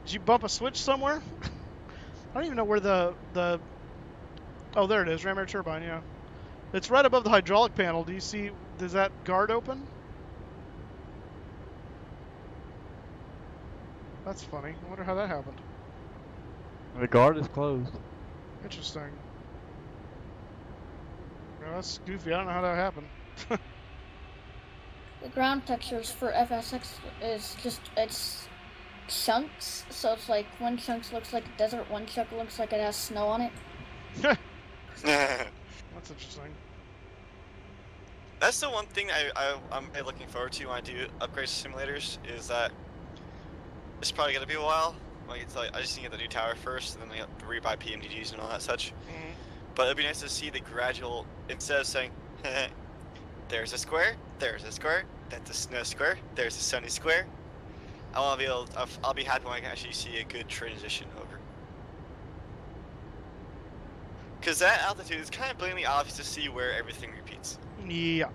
Did you bump a switch somewhere? I don't even know where the oh, there it is, ram air turbine, yeah. It's right above the hydraulic panel. Do you see, does that guard open? That's funny. I wonder how that happened. The guard is closed. Interesting. Well, that's goofy. I don't know how that happened. The ground textures for FSX is just, it's chunks. So it's like one chunk looks like a desert, one chunk looks like it has snow on it. That's interesting. That's the one thing I'm looking forward to when I do upgrades to simulators, is that it's probably going to be a while. I just need to get the new tower first, and then I have to rebuy PMDGs and all that such. Mm-hmm. But it'd be nice to see the gradual, instead of saying, there's a square, there's a square, That's a square. There's a sunny square. I want to be able. I'll be happy when I can actually see a good transition over. Because that altitude is kind of blatantly obvious to see where everything repeats. Yeah.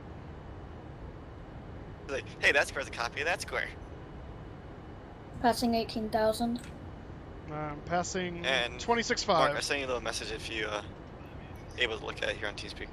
Like, hey, that square's a copy of that square. Passing 18,000. Passing and 26.5. Mark, I sent you a little message if you able to look at it here on TeamSpeak.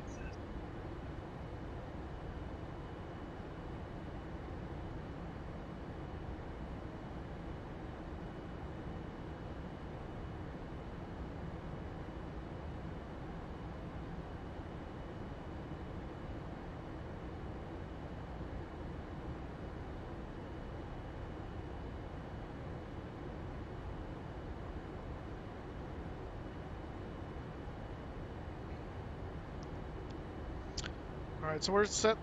Alright, so we're set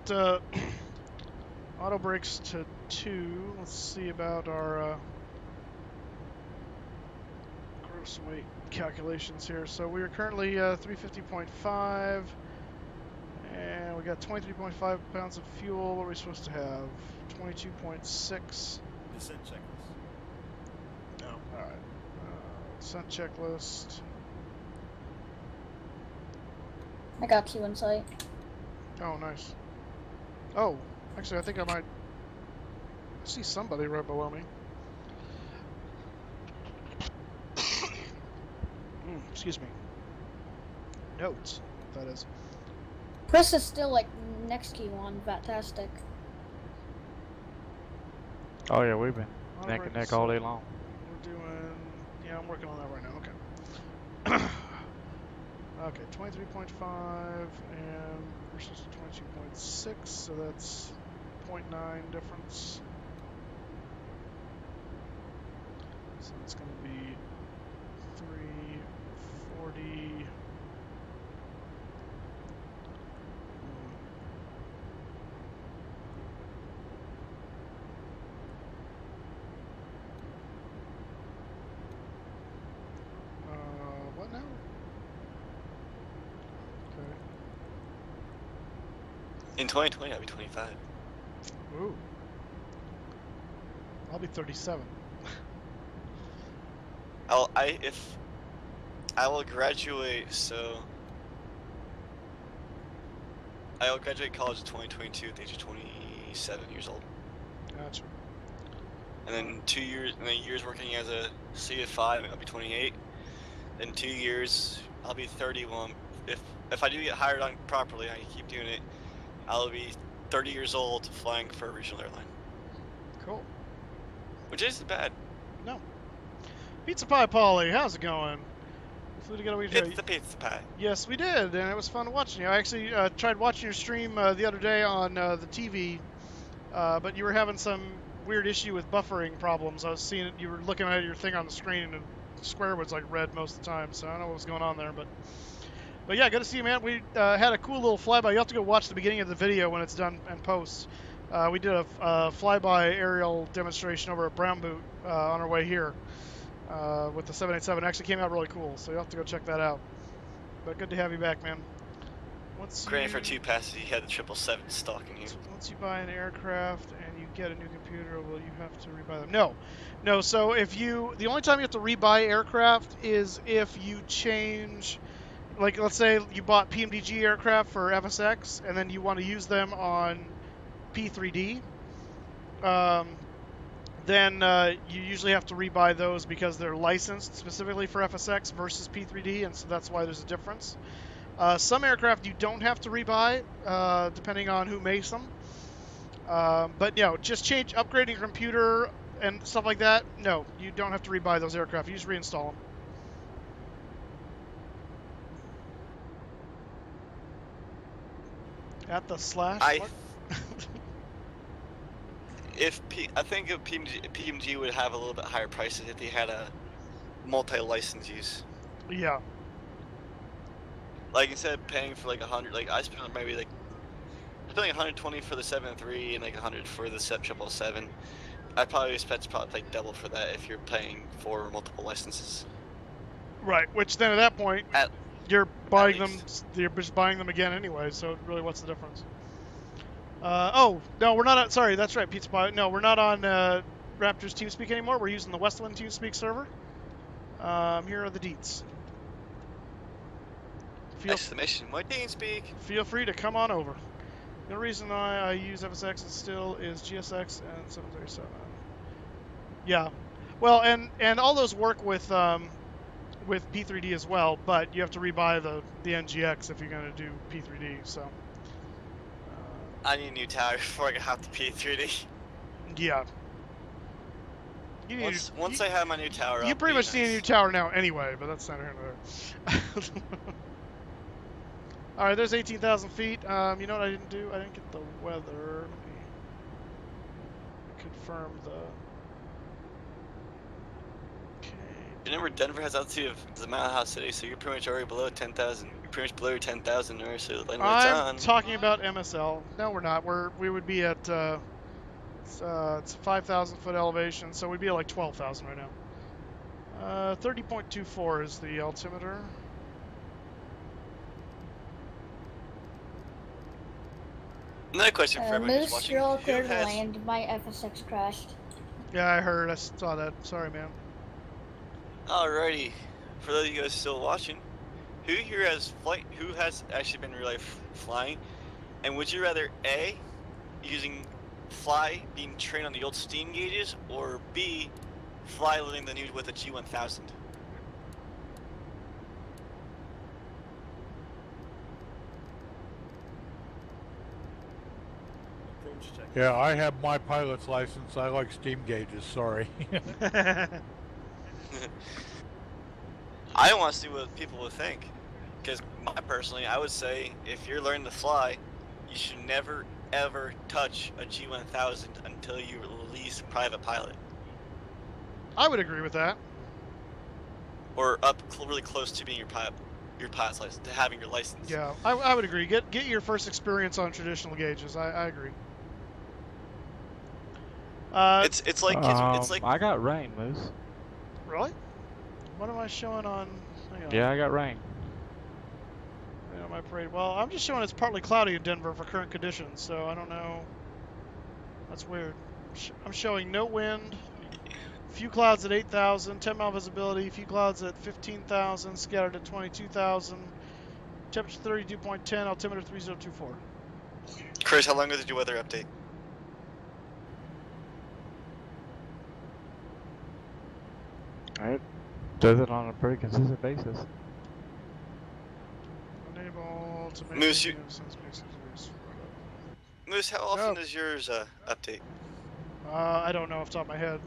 auto brakes to 2. Let's see about our gross weight calculations here. So we are currently 350.5, and we got 23.5 pounds of fuel. What are we supposed to have? 22.6. Descent checklist. Oh, alright. Descent checklist. I got you in sight. Oh, nice. Oh, actually, I think I might see somebody right below me. Excuse me. Notes, that is. Chris is still like next to you on Vatastic. Oh yeah, we've been neck and neck all day long. We're doing, yeah, I'm working on that right now. Okay. Okay, 23.5 and versus 22.6, so that's 0.9 difference. So it's going to be 340. What now? In 2020, I'll be 25. Ooh. I'll be 37. I will graduate, so I will graduate college in 2022 at the age of 27 years old. Gotcha. And then 2 years, and then years working as a CF5, I'll be 28. In 2 years, I'll be 31. If I do get hired on properly, I keep doing it. I'll be 30 years old flying for a regional airline. Cool. Which isn't bad. No. Pizza Pie Polly, how's it going? We flew together. It's the Pizza Pie. Yes, we did, and it was fun watching you. I actually tried watching your stream the other day on the TV, but you were having some weird issue with buffering problems. I was seeing it, you were looking at your thing on the screen, and the square was like red most of the time, so I don't know what was going on there, but yeah, good to see you, man. We had a cool little flyby. You have to go watch the beginning of the video when it's done and post. We did a flyby aerial demonstration over at Brown Boot on our way here with the 787. It actually came out really cool, so you'll have to go check that out. But good to have you back, man. Granted, for 2 passes, you had the 777 stalking you. Once you buy an aircraft and you get a new computer, will you have to rebuy them? No. So if the only time you have to rebuy aircraft is if you change. Like, let's say you bought PMDG aircraft for FSX, and then you want to use them on P3D, then you usually have to rebuy those because they're licensed specifically for FSX versus P3D, and so that's why there's a difference. Some aircraft you don't have to rebuy, depending on who makes them. But, just upgrading your computer and stuff like that, no, you don't have to rebuy those aircraft. You just reinstall them. At the slash? I think if PMG would have a little bit higher prices if they had a multi-license use. Yeah. Like instead of paying for like 100, like I spent maybe like spending 120 for the 7.3 and like 100 for the 777. I probably spent like double for that if you're paying for multiple licenses. Right, which then at that point you're buying them. You're just buying them again anyway. So really, what's the difference? Oh, no, we're not on, sorry, that's right, Pizza Pie. No, we're not on Raptors TeamSpeak anymore. We're using the WestWind TeamSpeak server. Here are the deets. Exclamation, my TeamSpeak. Feel free to come on over. The reason I use FSX still is GSX and 737. Yeah. Well, and all those work with P3D as well, but you have to rebuy the NGX if you're going to do P3D, so. I need a new tower before I get out the P3D. Yeah. Once I have my new tower, you pretty much need a new tower now anyway, but that's not here nor there. All right, there's 18,000 feet. You know what I didn't do? I didn't get the weather. Let me confirm the. Okay. Remember, Denver has altitude of the Mile High City, so you're pretty much already below 10,000. You're pretty much below your 10,000 or so. I'm talking about MSL. No, we're not. We would be at it's 5,000 foot elevation, so we'd be at like 12,000 right now. 30.24 is the altimeter. Another question for everyone who's watching. Moose, clear to land. My FSX crashed. Yeah, I heard. I saw that. Sorry, man. Alrighty. For those of you guys still watching, who here has who has actually been real life flying? And would you rather A, being trained on the old steam gauges, or B, fly living the new with a G1000? Yeah, I have my pilot's license. I like steam gauges, sorry. I want to see what people would think. Because personally, I would say if you're learning to fly, you should never ever touch a G1000 until you release private pilot. I would agree with that. Or up really close to being your pilot's license, to having your license. Yeah, I would agree. Get your first experience on traditional gauges. I agree. It's like I got rain, Moose. Really? What am I showing on? Hang on. Yeah, I got rain. Yeah, my parade. Well, I'm just showing it's partly cloudy in Denver for current conditions, so I don't know. That's weird. I'm showing no wind, few clouds at 8,000, 10-mile visibility, few clouds at 15,000, scattered at 22,000, temperature 32.10, altimeter 3024. Chris, how long did your weather update? It does it on a pretty consistent basis. Unable to make Moose, Moose, how often does yours update? I don't know off the top of my head.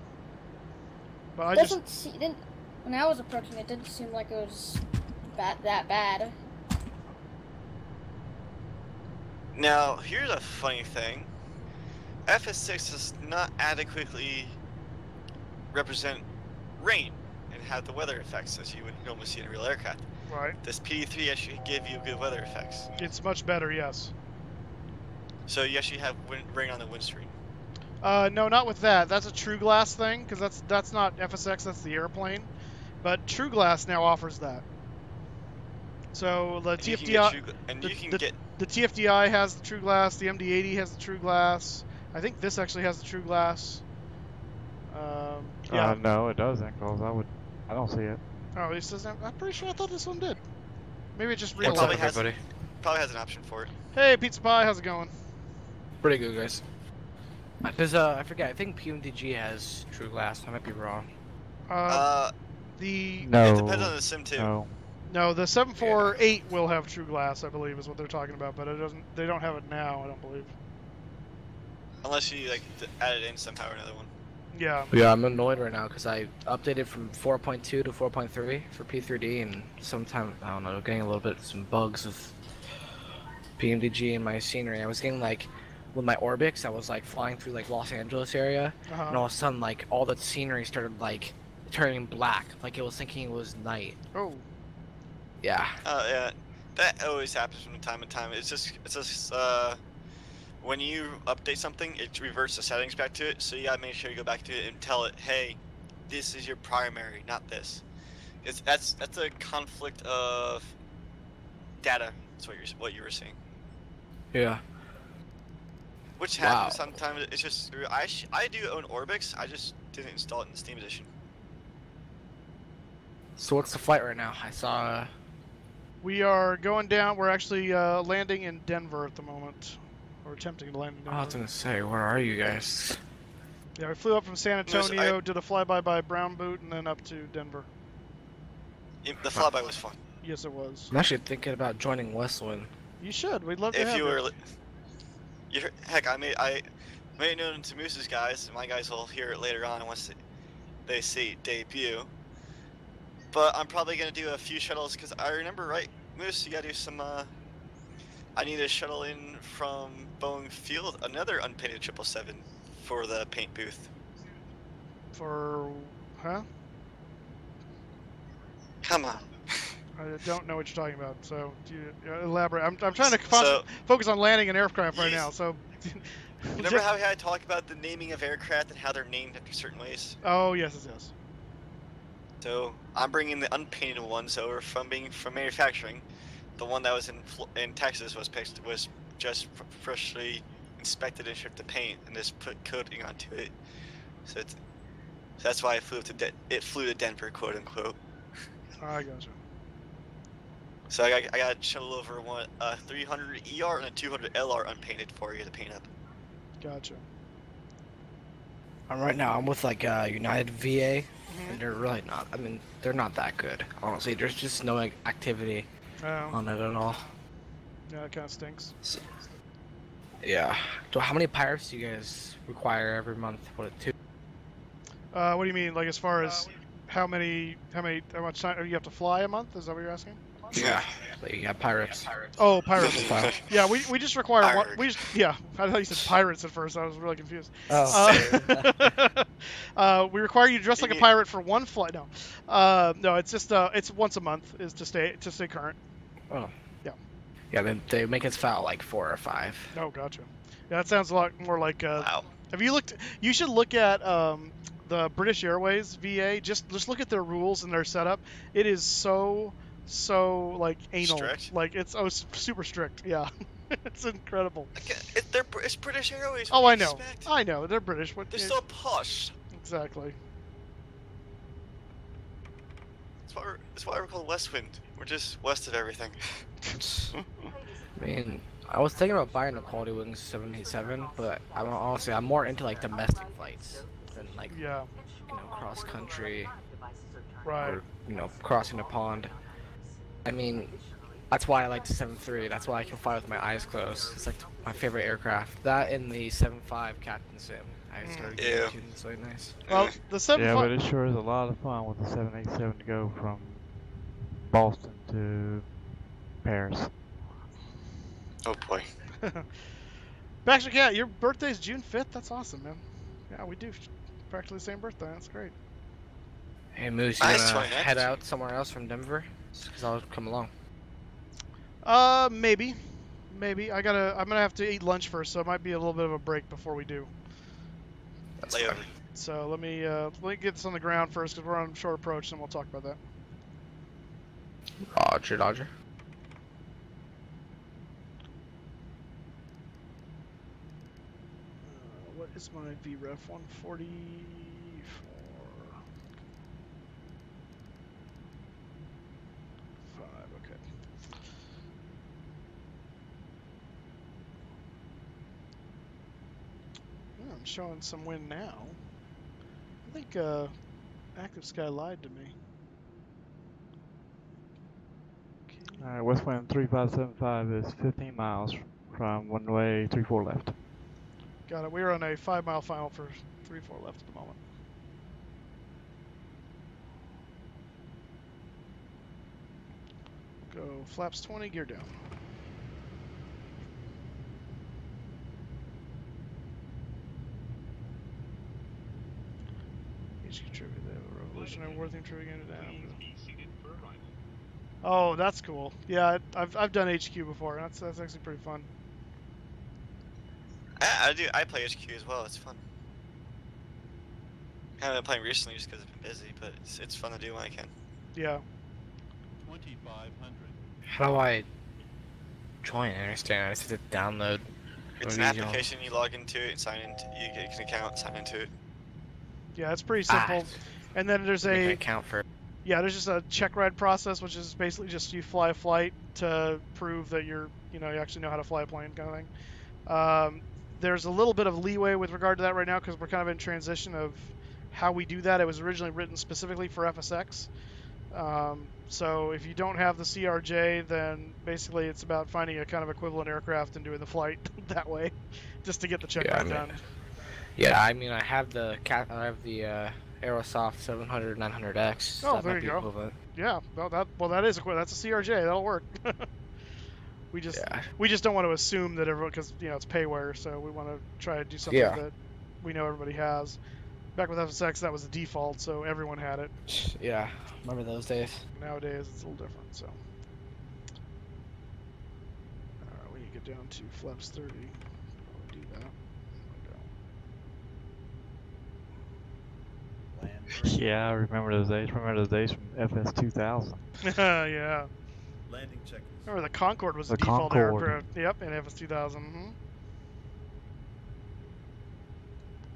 But when I was approaching, it didn't seem like it was that bad. Now, here's a funny thing. FS6 does not adequately represent rain and have the weather effects as you would normally see in a real aircraft. Right. This PD3 actually give you good weather effects. It's much better, yes. So you actually have rain on the windscreen. No, not with that. That's a True Glass thing, because that's not FSX, that's the airplane. But True Glass now offers that. So the TFDI, the TFDI has the True Glass, the MD-80 has the True Glass. I think this actually has the True Glass. Yeah. No, it doesn't, because I don't see it. Oh, it says I'm pretty sure I thought this one did. Maybe it just What's up, everybody. Probably has an option for it. Hey, Pizza Pie, how's it going? Pretty good, guys. There's I forget. I think PMDG has True Glass. I might be wrong. No. It depends on the sim too. No, the 748 will have True Glass, I believe, is what they're talking about, but it doesn't. They don't have it now, I don't believe. Unless you add it in somehow or another one. Yeah. Yeah, I'm annoyed right now because I updated from 4.2 to 4.3 for P3D, and sometimes I don't know, getting a little bit some bugs with PMDG and my scenery. I was getting with my Orbix, I was flying through Los Angeles area, and all of a sudden all the scenery started turning black, it was thinking it was night. Oh. Yeah. Yeah, that always happens from time to time. It's just when you update something, it reverts the settings back to it. So you gotta make sure you go back to it and tell it, hey, this is your primary, not this. That's a conflict of data. That's what you were saying. Yeah. Which happens sometimes. It's just I do own Orbix. I just didn't install it in the Steam edition. So what's the flight right now? I saw. We are going down. We're actually landing in Denver at the moment. We're attempting to land in Denver. I was gonna say, where are you guys? Yeah, we flew up from San Antonio, did a flyby by Brown Boot, and then up to Denver. The flyby was fun. Yes, it was. I'm actually thinking about joining WestWind. You should. We'd love to If have you were, you. Heck, I made it known to Moose's guys. My guys will hear it later on once they see it debut. But I'm probably gonna do a few shuttles because I remember, right, Moose? You gotta do some. I need a shuttle in from Boeing Field, another unpainted 777 for the paint booth. For, huh? Come on. I don't know what you're talking about, so do you elaborate? I'm trying to focus on landing an aircraft right now, so... Remember how I talked about the naming of aircraft and how they're named after certain ways? Oh, yes. So, I'm bringing the unpainted ones over from manufacturing. The one that was in Texas was just freshly inspected and shipped to paint, and just put coating onto it. So that's why it flew to Denver, quote unquote. I gotcha. So I got a shuttle over a 300 ER and a 200 LR unpainted for you to paint up. Gotcha. Right now I'm with like United VA, and they're really not. I mean, they're not that good. Honestly, there's just no activity on it at all. Yeah, it kind of stinks. So, yeah. So how many pirates do you guys require every month? What, 2? What do you mean? Like as far as how much time you have to fly a month? Is that what you're asking? Yeah. Like you got pirates. Oh, pirates. Yeah, we just require one. I thought you said pirates at first. I was really confused. Oh. We require you to dress like a pirate for one flight. No, no, it's just it's once a month is to stay current. Oh. Yeah. Yeah, then they make us file like 4 or 5. Oh, gotcha. Yeah, that sounds a lot more like. Wow. Have you looked? You should look at the British Airways VA. Just look at their rules and their setup. It is so like anal. Strict? Like it's super strict. Yeah. It's incredible. It's British Airways. Oh, I know. They're British. They're so posh. Exactly. That's why we're called WestWind. We're just west of everything. I mean, I was thinking about buying a QualityWings 787, but I'm more into like domestic flights than like cross country. Right. Or, crossing a pond. I mean, that's why I like the 7.3. That's why I can fly with my eyes closed. It's like my favorite aircraft. That and the 7.5 Captain Sim. I started getting it's really nice. Well, the 7.5. Yeah, but it sure is a lot of fun with the 787 to go from Boston to Paris. Oh boy. Baxter Cat, your birthday's June 5th. That's awesome, man. Yeah, we do practically the same birthday. That's great. Hey Moose, you wanna head out somewhere else from Denver? Because I'll come along. Maybe. I'm gonna have to eat lunch first, so it might be a little bit of a break before we do. That's fine. So let me get this on the ground first, because we're on short approach, and we'll talk about that. Roger. What is my VREF 144? Okay. Oh, I'm showing some wind now. I think Active Sky lied to me. Alright, WestWind 3575 is 15 miles from runway 34 left. Got it. We're on a 5-mile final for 34 left at the moment. Go flaps 20, gear down. Each contributor, they have a revolutionary worthing trivia down. Oh, that's cool. Yeah, I've done HQ before. That's actually pretty fun. I play HQ as well. It's fun. I haven't been playing recently just because I've been busy, but it's fun to do when I can. Yeah. 2500. How do I join? I understand. I just have to download It's an application, you log into it and sign into. You get an account, sign into it. Yeah, it's pretty simple. And then there's an account for. Yeah, there's just a check ride process, which is basically just you fly a flight to prove that you actually know how to fly a plane, kind of thing. There's a little bit of leeway with regard to that right now because we're kind of in transition of how we do that. It was originally written specifically for FSX. So if you don't have the CRJ, then basically it's about finding a kind of equivalent aircraft and doing the flight that way, just to get the check ride done. Yeah, I mean, I have the Aerosoft 700 900X. Oh, there you go. Equivalent. Yeah, that is equivalent. That's a CRJ. That'll work. we just don't want to assume that everyone, because it's payware, so we want to try to do something that we know everybody has. Back with FSX, that was the default, so everyone had it. Yeah, remember those days? Nowadays, it's a little different. So, all right, we need to get down to flaps 30. I'll do that. Yeah, I remember those days. Remember those days from FS 2000. Yeah. Landing checklist. Remember the Concorde was the default aircraft. Yep, in FS 2000. Mm-hmm.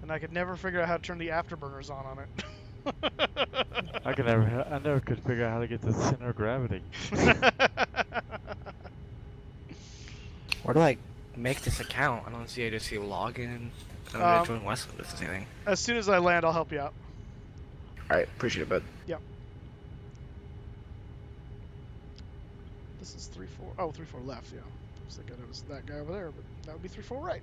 And I could never figure out how to turn the afterburners on it. I never could figure out how to get the center of gravity. Where do I make this account? I don't see. I just see login. I don't join WestWind. This is anything. As soon as I land, I'll help you out. All right, appreciate it, bud. Yep. This is 3-4. Oh, 3-4 left. Yeah. I was thinking it was that guy over there, but that would be 3-4 right.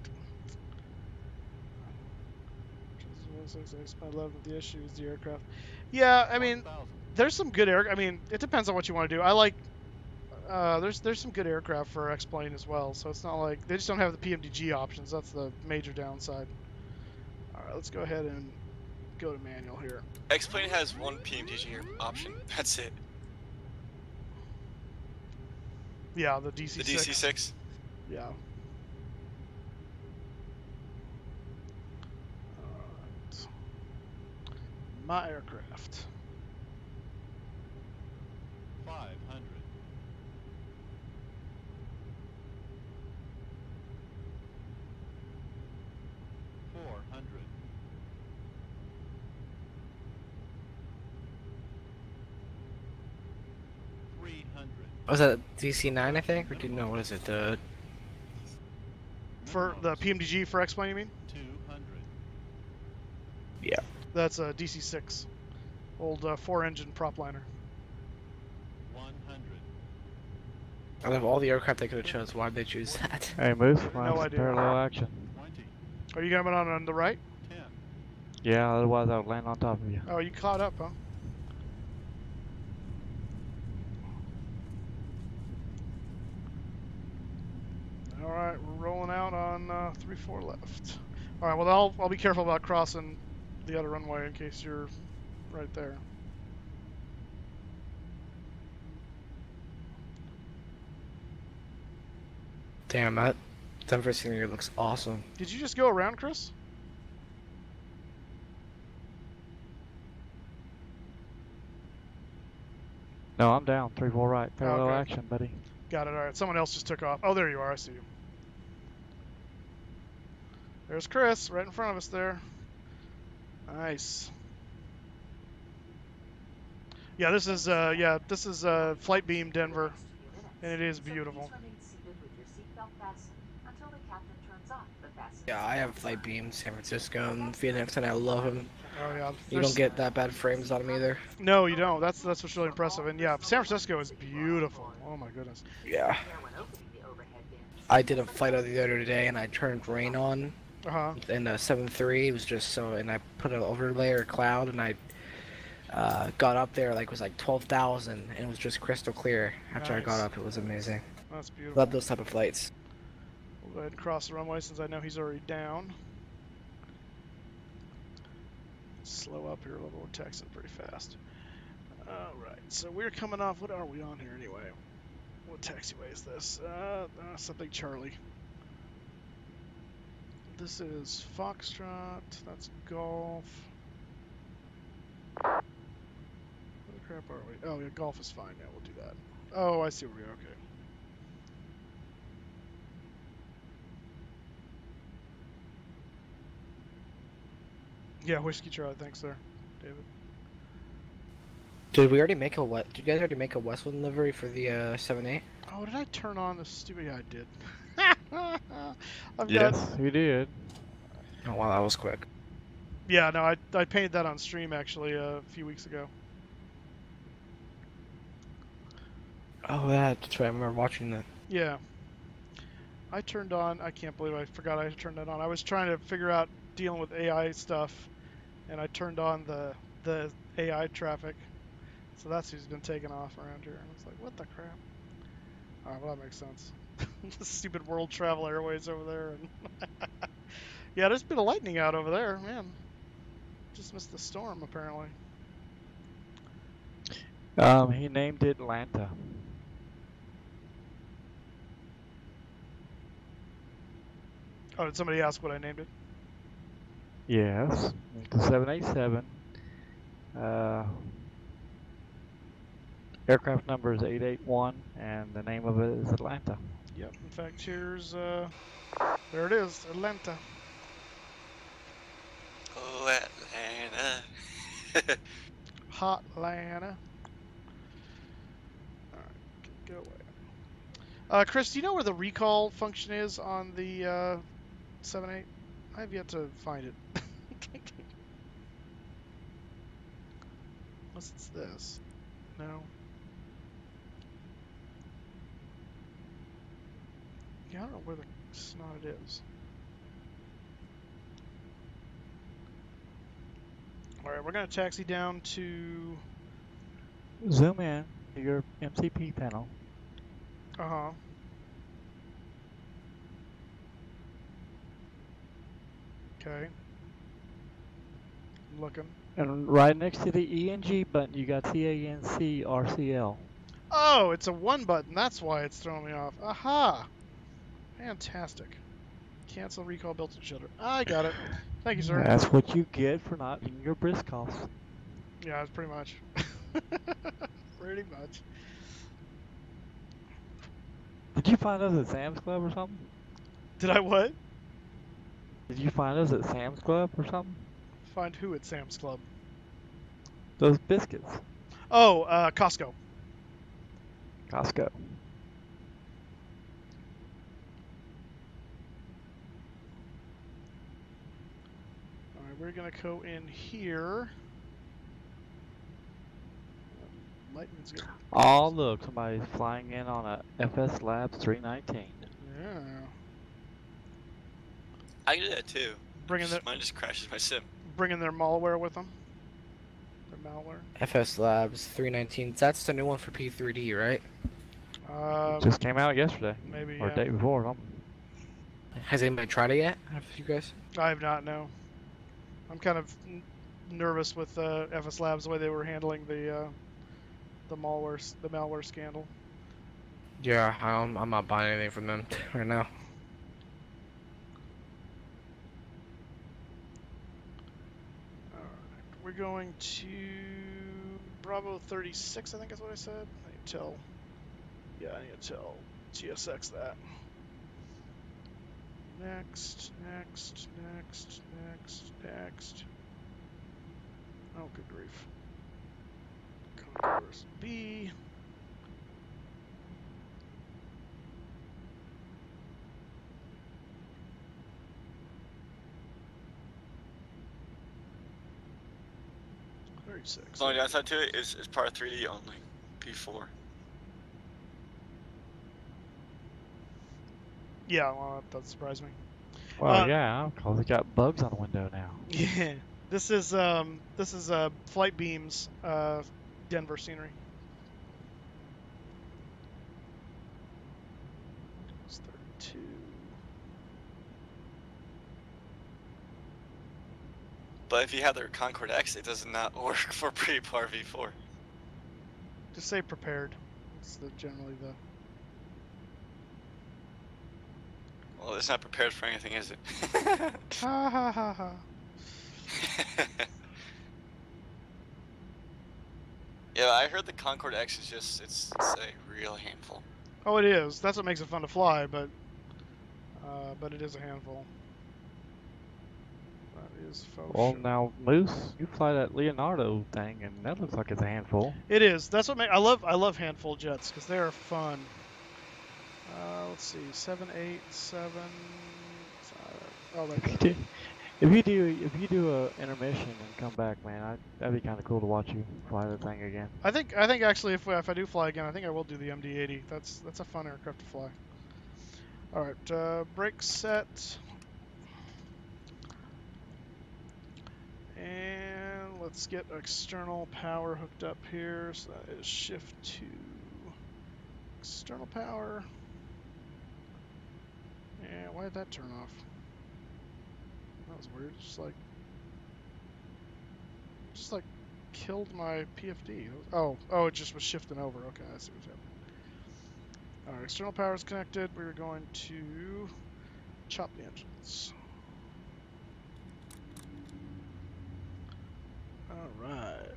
My love of the issue is the aircraft. Yeah, I mean, there's some good I mean, it depends on what you want to do. I like. There's some good aircraft for X-Plane as well, so it's not like they just don't have the PMDG options. That's the major downside. All right, let's go ahead and go to manual here. X-Plane has one PMDG option. That's it. Yeah, the DC6. The DC6. Yeah. My aircraft. 500. 400. 300. Was that DC9, I think? Or do you know, what is it? For the PMDG for X-Plane, you mean? 200. Yeah. That's a DC6. Old 4-engine prop liner. 100. Out of all the aircraft they could have chose, why'd they choose that? Hey, Moose, no idea. Parallel action. 20. Are you coming on the right? 10. Yeah, otherwise I would land on top of you. Oh, you caught up, huh? All right, we're rolling out on 3-4 left. All right, well, I'll be careful about crossing the other runway in case you're right there. Damn, that Denver scenery looks awesome. Did you just go around, Chris? No, I'm down. 3-4 right. Parallel Okay. action, buddy. Got it. All right, someone else just took off. Oh, there you are. I see you. There's Chris, right in front of us there. Nice. Yeah, this is Flight Beam Denver, and it is beautiful. Yeah, I have Flight Beam, San Francisco, and Phoenix, and I love them. Oh yeah. You don't get that bad frames on them either. No, you don't. That's what's really impressive. And yeah, San Francisco is beautiful. Oh my goodness. Yeah. I did a flight of the other day, and I turned rain on. In the 7.3, it was just so, and I put an overlay or cloud, and I got up there, like, it was like 12,000, and it was just crystal clear. After I got up, it was amazing. That's beautiful. Love those type of flights. We'll go ahead and cross the runway since I know he's already down. Slow up here a little. We're taxiing pretty fast. Alright, so we're coming off. What are we on here anyway? What taxiway is this? Something Charlie. This is Foxtrot. That's Golf. Where the crap are we? Oh, yeah, Golf is fine. Yeah, we'll do that. Oh, I see where we are. Okay. Yeah, whiskey trout. Thanks, sir, David. Did we already make a what? Did you guys already make a WestWind livery for the 7.8? Oh, did I turn on the stupid? Yeah, I did. I've Yes, got. you did. Oh wow, that was quick. Yeah, no, I painted that on stream actually a few weeks ago. Oh, yeah, that's right. I remember watching that. Yeah. I turned on. I can't believe I forgot I turned that on. I was trying to figure out dealing with AI stuff, and I turned on the AI traffic. So that's who's been taken off around here. And I was like, what the crap? Oh, well, that makes sense. The stupid World Travel Airways over there. And yeah, there's been a lightning out over there, man. Just missed the storm, apparently. He named it Atlanta. Oh, did somebody ask what I named it? Yes, the 787. Aircraft number is 881, and the name of it is Atlanta. Yep. In fact, here's there it is, Atlanta. Oh, Atlanta. Hot Atlanta. All right, go away. Chris, do you know where the recall function is on the 7.8? I have yet to find it. Unless it's this. No. Yeah, I don't know where the snot it is. Alright, we're going to taxi down to... Zoom in to your MCP panel. Uh-huh. Okay. I'm looking. And right next to the ENG button, you got TANC RCL. Oh, it's a 1 button. That's why it's throwing me off. Aha! Fantastic. Cancel recall built-in shelter. I got it. Thank you, sir. That's what you get for not doing your brisk calls. Yeah, that's pretty much. Pretty much. Did you find us at Sam's Club or something? Did I what? Did you find us at Sam's Club or something? Find who at Sam's Club? Those biscuits. Oh, Costco. Costco. Alright, we're gonna go in here. Lightning's good. Oh, look, somebody's flying in on a FS Labs 319. Yeah. I do that too. Bringing Mine just crashes my sim. Bringing their malware with them. Their malware. FS Labs 319. That's the new one for P3D, right? Just came out yesterday. Maybe, or yeah. day before or something. Has anybody tried it yet? Have you guys? I have not, no. I'm kind of nervous with FS Labs, the way they were handling the malware scandal. Yeah, I'm not buying anything from them right now. Alright, we're going to Bravo 36, I think is what I said. I need to tell. Yeah, I need to tell TSX that. Next. Oh, good grief. Concourse B. The only downside to it is Prepar3d only. P4. Yeah, well, that doesn't surprise me. Well, yeah, because it got bugs on the window now. Yeah, this is Flight Beam's Denver scenery. It's 32. But if you have their Concorde X, it does not work for Prepar V4. Just say prepared. It's generally the. Well, it's not prepared for anything, is it? Ha ha ha ha. Yeah, I heard the Concorde X is just, it's a real handful. Oh, it is. That's what makes it fun to fly, but it is a handful. That is faux Well, show. now Moose, you fly that Leonardo thing, and that looks like it's a handful. It is. That's what I love handful jets because they are fun. Let's see, 7, 8, 7. Oh, that guy. If you do a intermission and come back, man, that'd be kind of cool to watch you fly the thing again. I think actually if I do fly again, I think I will do the MD-80. That's a fun aircraft to fly. All right, brake set, and let's get external power hooked up here. So that is shift to external power. And why did that turn off? That was weird. Just like killed my PFD. Oh, it just was shifting over. Okay, I see what's happening. All right, external power is connected. We're going to chop the engines. All right.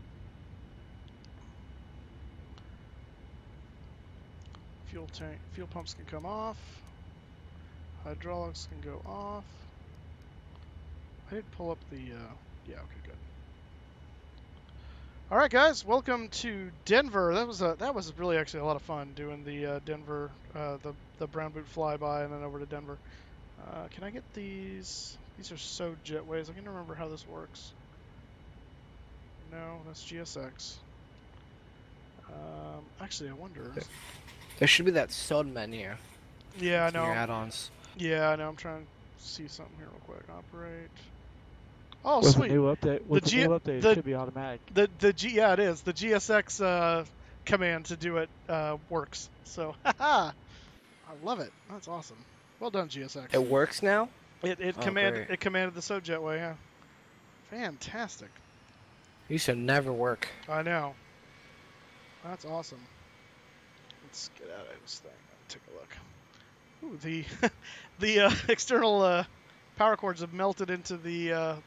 Fuel pumps can come off. Hydraulics can go off. I did pull up the, yeah, okay, good. All right, guys, welcome to Denver. That was really actually a lot of fun doing the Denver, the brown boot flyby and then over to Denver. Can I get these? These are so jetways. I can't remember how this works. No, that's GSX. Actually, I wonder. There should be that SOD menu. Yeah, I know. Your add-ons. Yeah, I know. I'm trying to see something here real quick. Operate. Oh, with sweet. The new update, it should be automatic. Yeah, it is. The GSX command to do it works. So, haha, I love it. That's awesome. Well done, GSX. It works now. It commanded the SOD jetway. Yeah. Fantastic. It used to never work. I know. That's awesome. Let's get out of this thing and take a look. Ooh, the external power cords have melted into the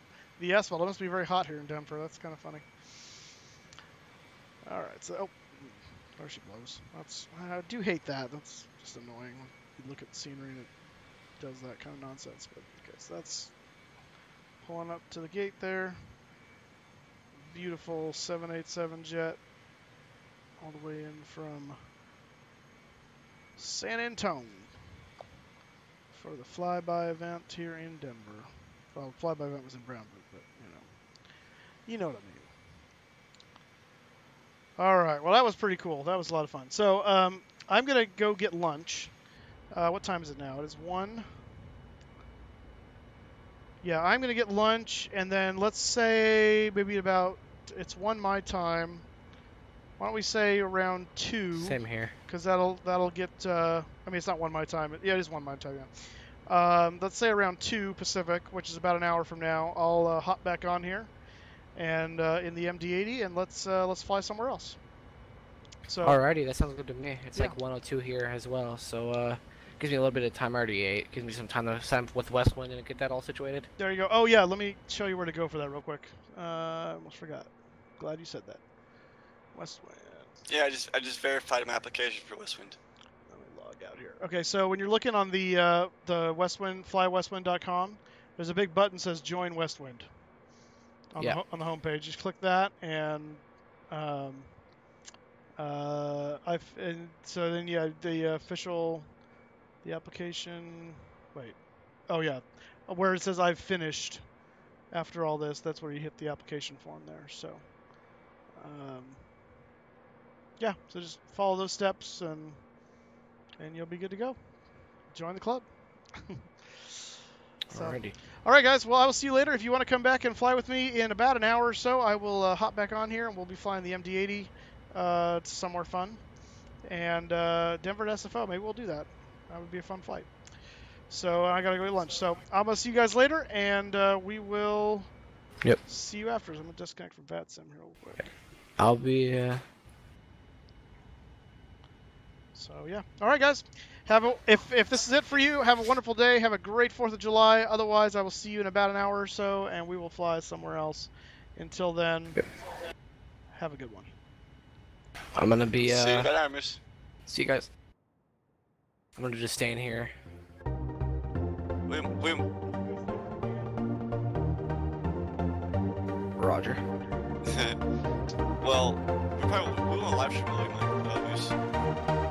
asphalt. It must be very hot here in Denver. That's kind of funny. All right, so there she blows. I do hate that. That's just annoying when you look at the scenery and it does that kind of nonsense. But okay, so that's pulling up to the gate there. Beautiful 787 jet all the way in from San Antone for the flyby event here in Denver. Well, the flyby event was in Brownwood, but you know what I mean. All right, well that was pretty cool. That was a lot of fun. So I'm gonna go get lunch. What time is it now? It is 1. Yeah, I'm gonna get lunch, and then let's say maybe it's 1 my time. Why don't we say around 2? Same here. Because that'll get. I mean, it's not 1 my time. Yeah, it is 1 my time. Yeah. Let's say around 2 Pacific, which is about an hour from now. I'll hop back on here, and in the MD-80, and let's fly somewhere else. So. Alrighty, that sounds good to me. It's like 1:02 here as well, so gives me a little bit of time. I already ate. Gives me some time to sign up with WestWind and get that all situated. There you go. Oh yeah, let me show you where to go for that real quick. I almost forgot. Glad you said that. WestWind. Yeah, I just verified my application for WestWind. Let me log out here. Okay, so when you're looking on the WestWind, flywestwind.com, there's a big button that says Join WestWind on the home page. Just click that, and so then the application. Wait. Oh yeah, where it says I've finished. After all this, that's where you hit the application form there. So. Yeah, so just follow those steps and you'll be good to go. Join the club. Alrighty. All right, guys. Well, I will see you later. If you want to come back and fly with me in about an hour or so, I will hop back on here and we'll be flying the MD-80 to somewhere fun. And Denver to SFO, maybe we'll do that. That would be a fun flight. So I got to go to lunch. So I'm going to see you guys later, and we will see you after. I'm going to disconnect from VATSIM here real quick. I'll be... So yeah, all right, guys. If this is it for you, have a wonderful day. Have a great 4th of July. Otherwise, I will see you in about an hour or so, and we will fly somewhere else. Until then, have a good one. I'm gonna be. See you later, Ramos. See you guys. I'm gonna just stay in here. Roger. Well, we won't live stream, will we, Moose?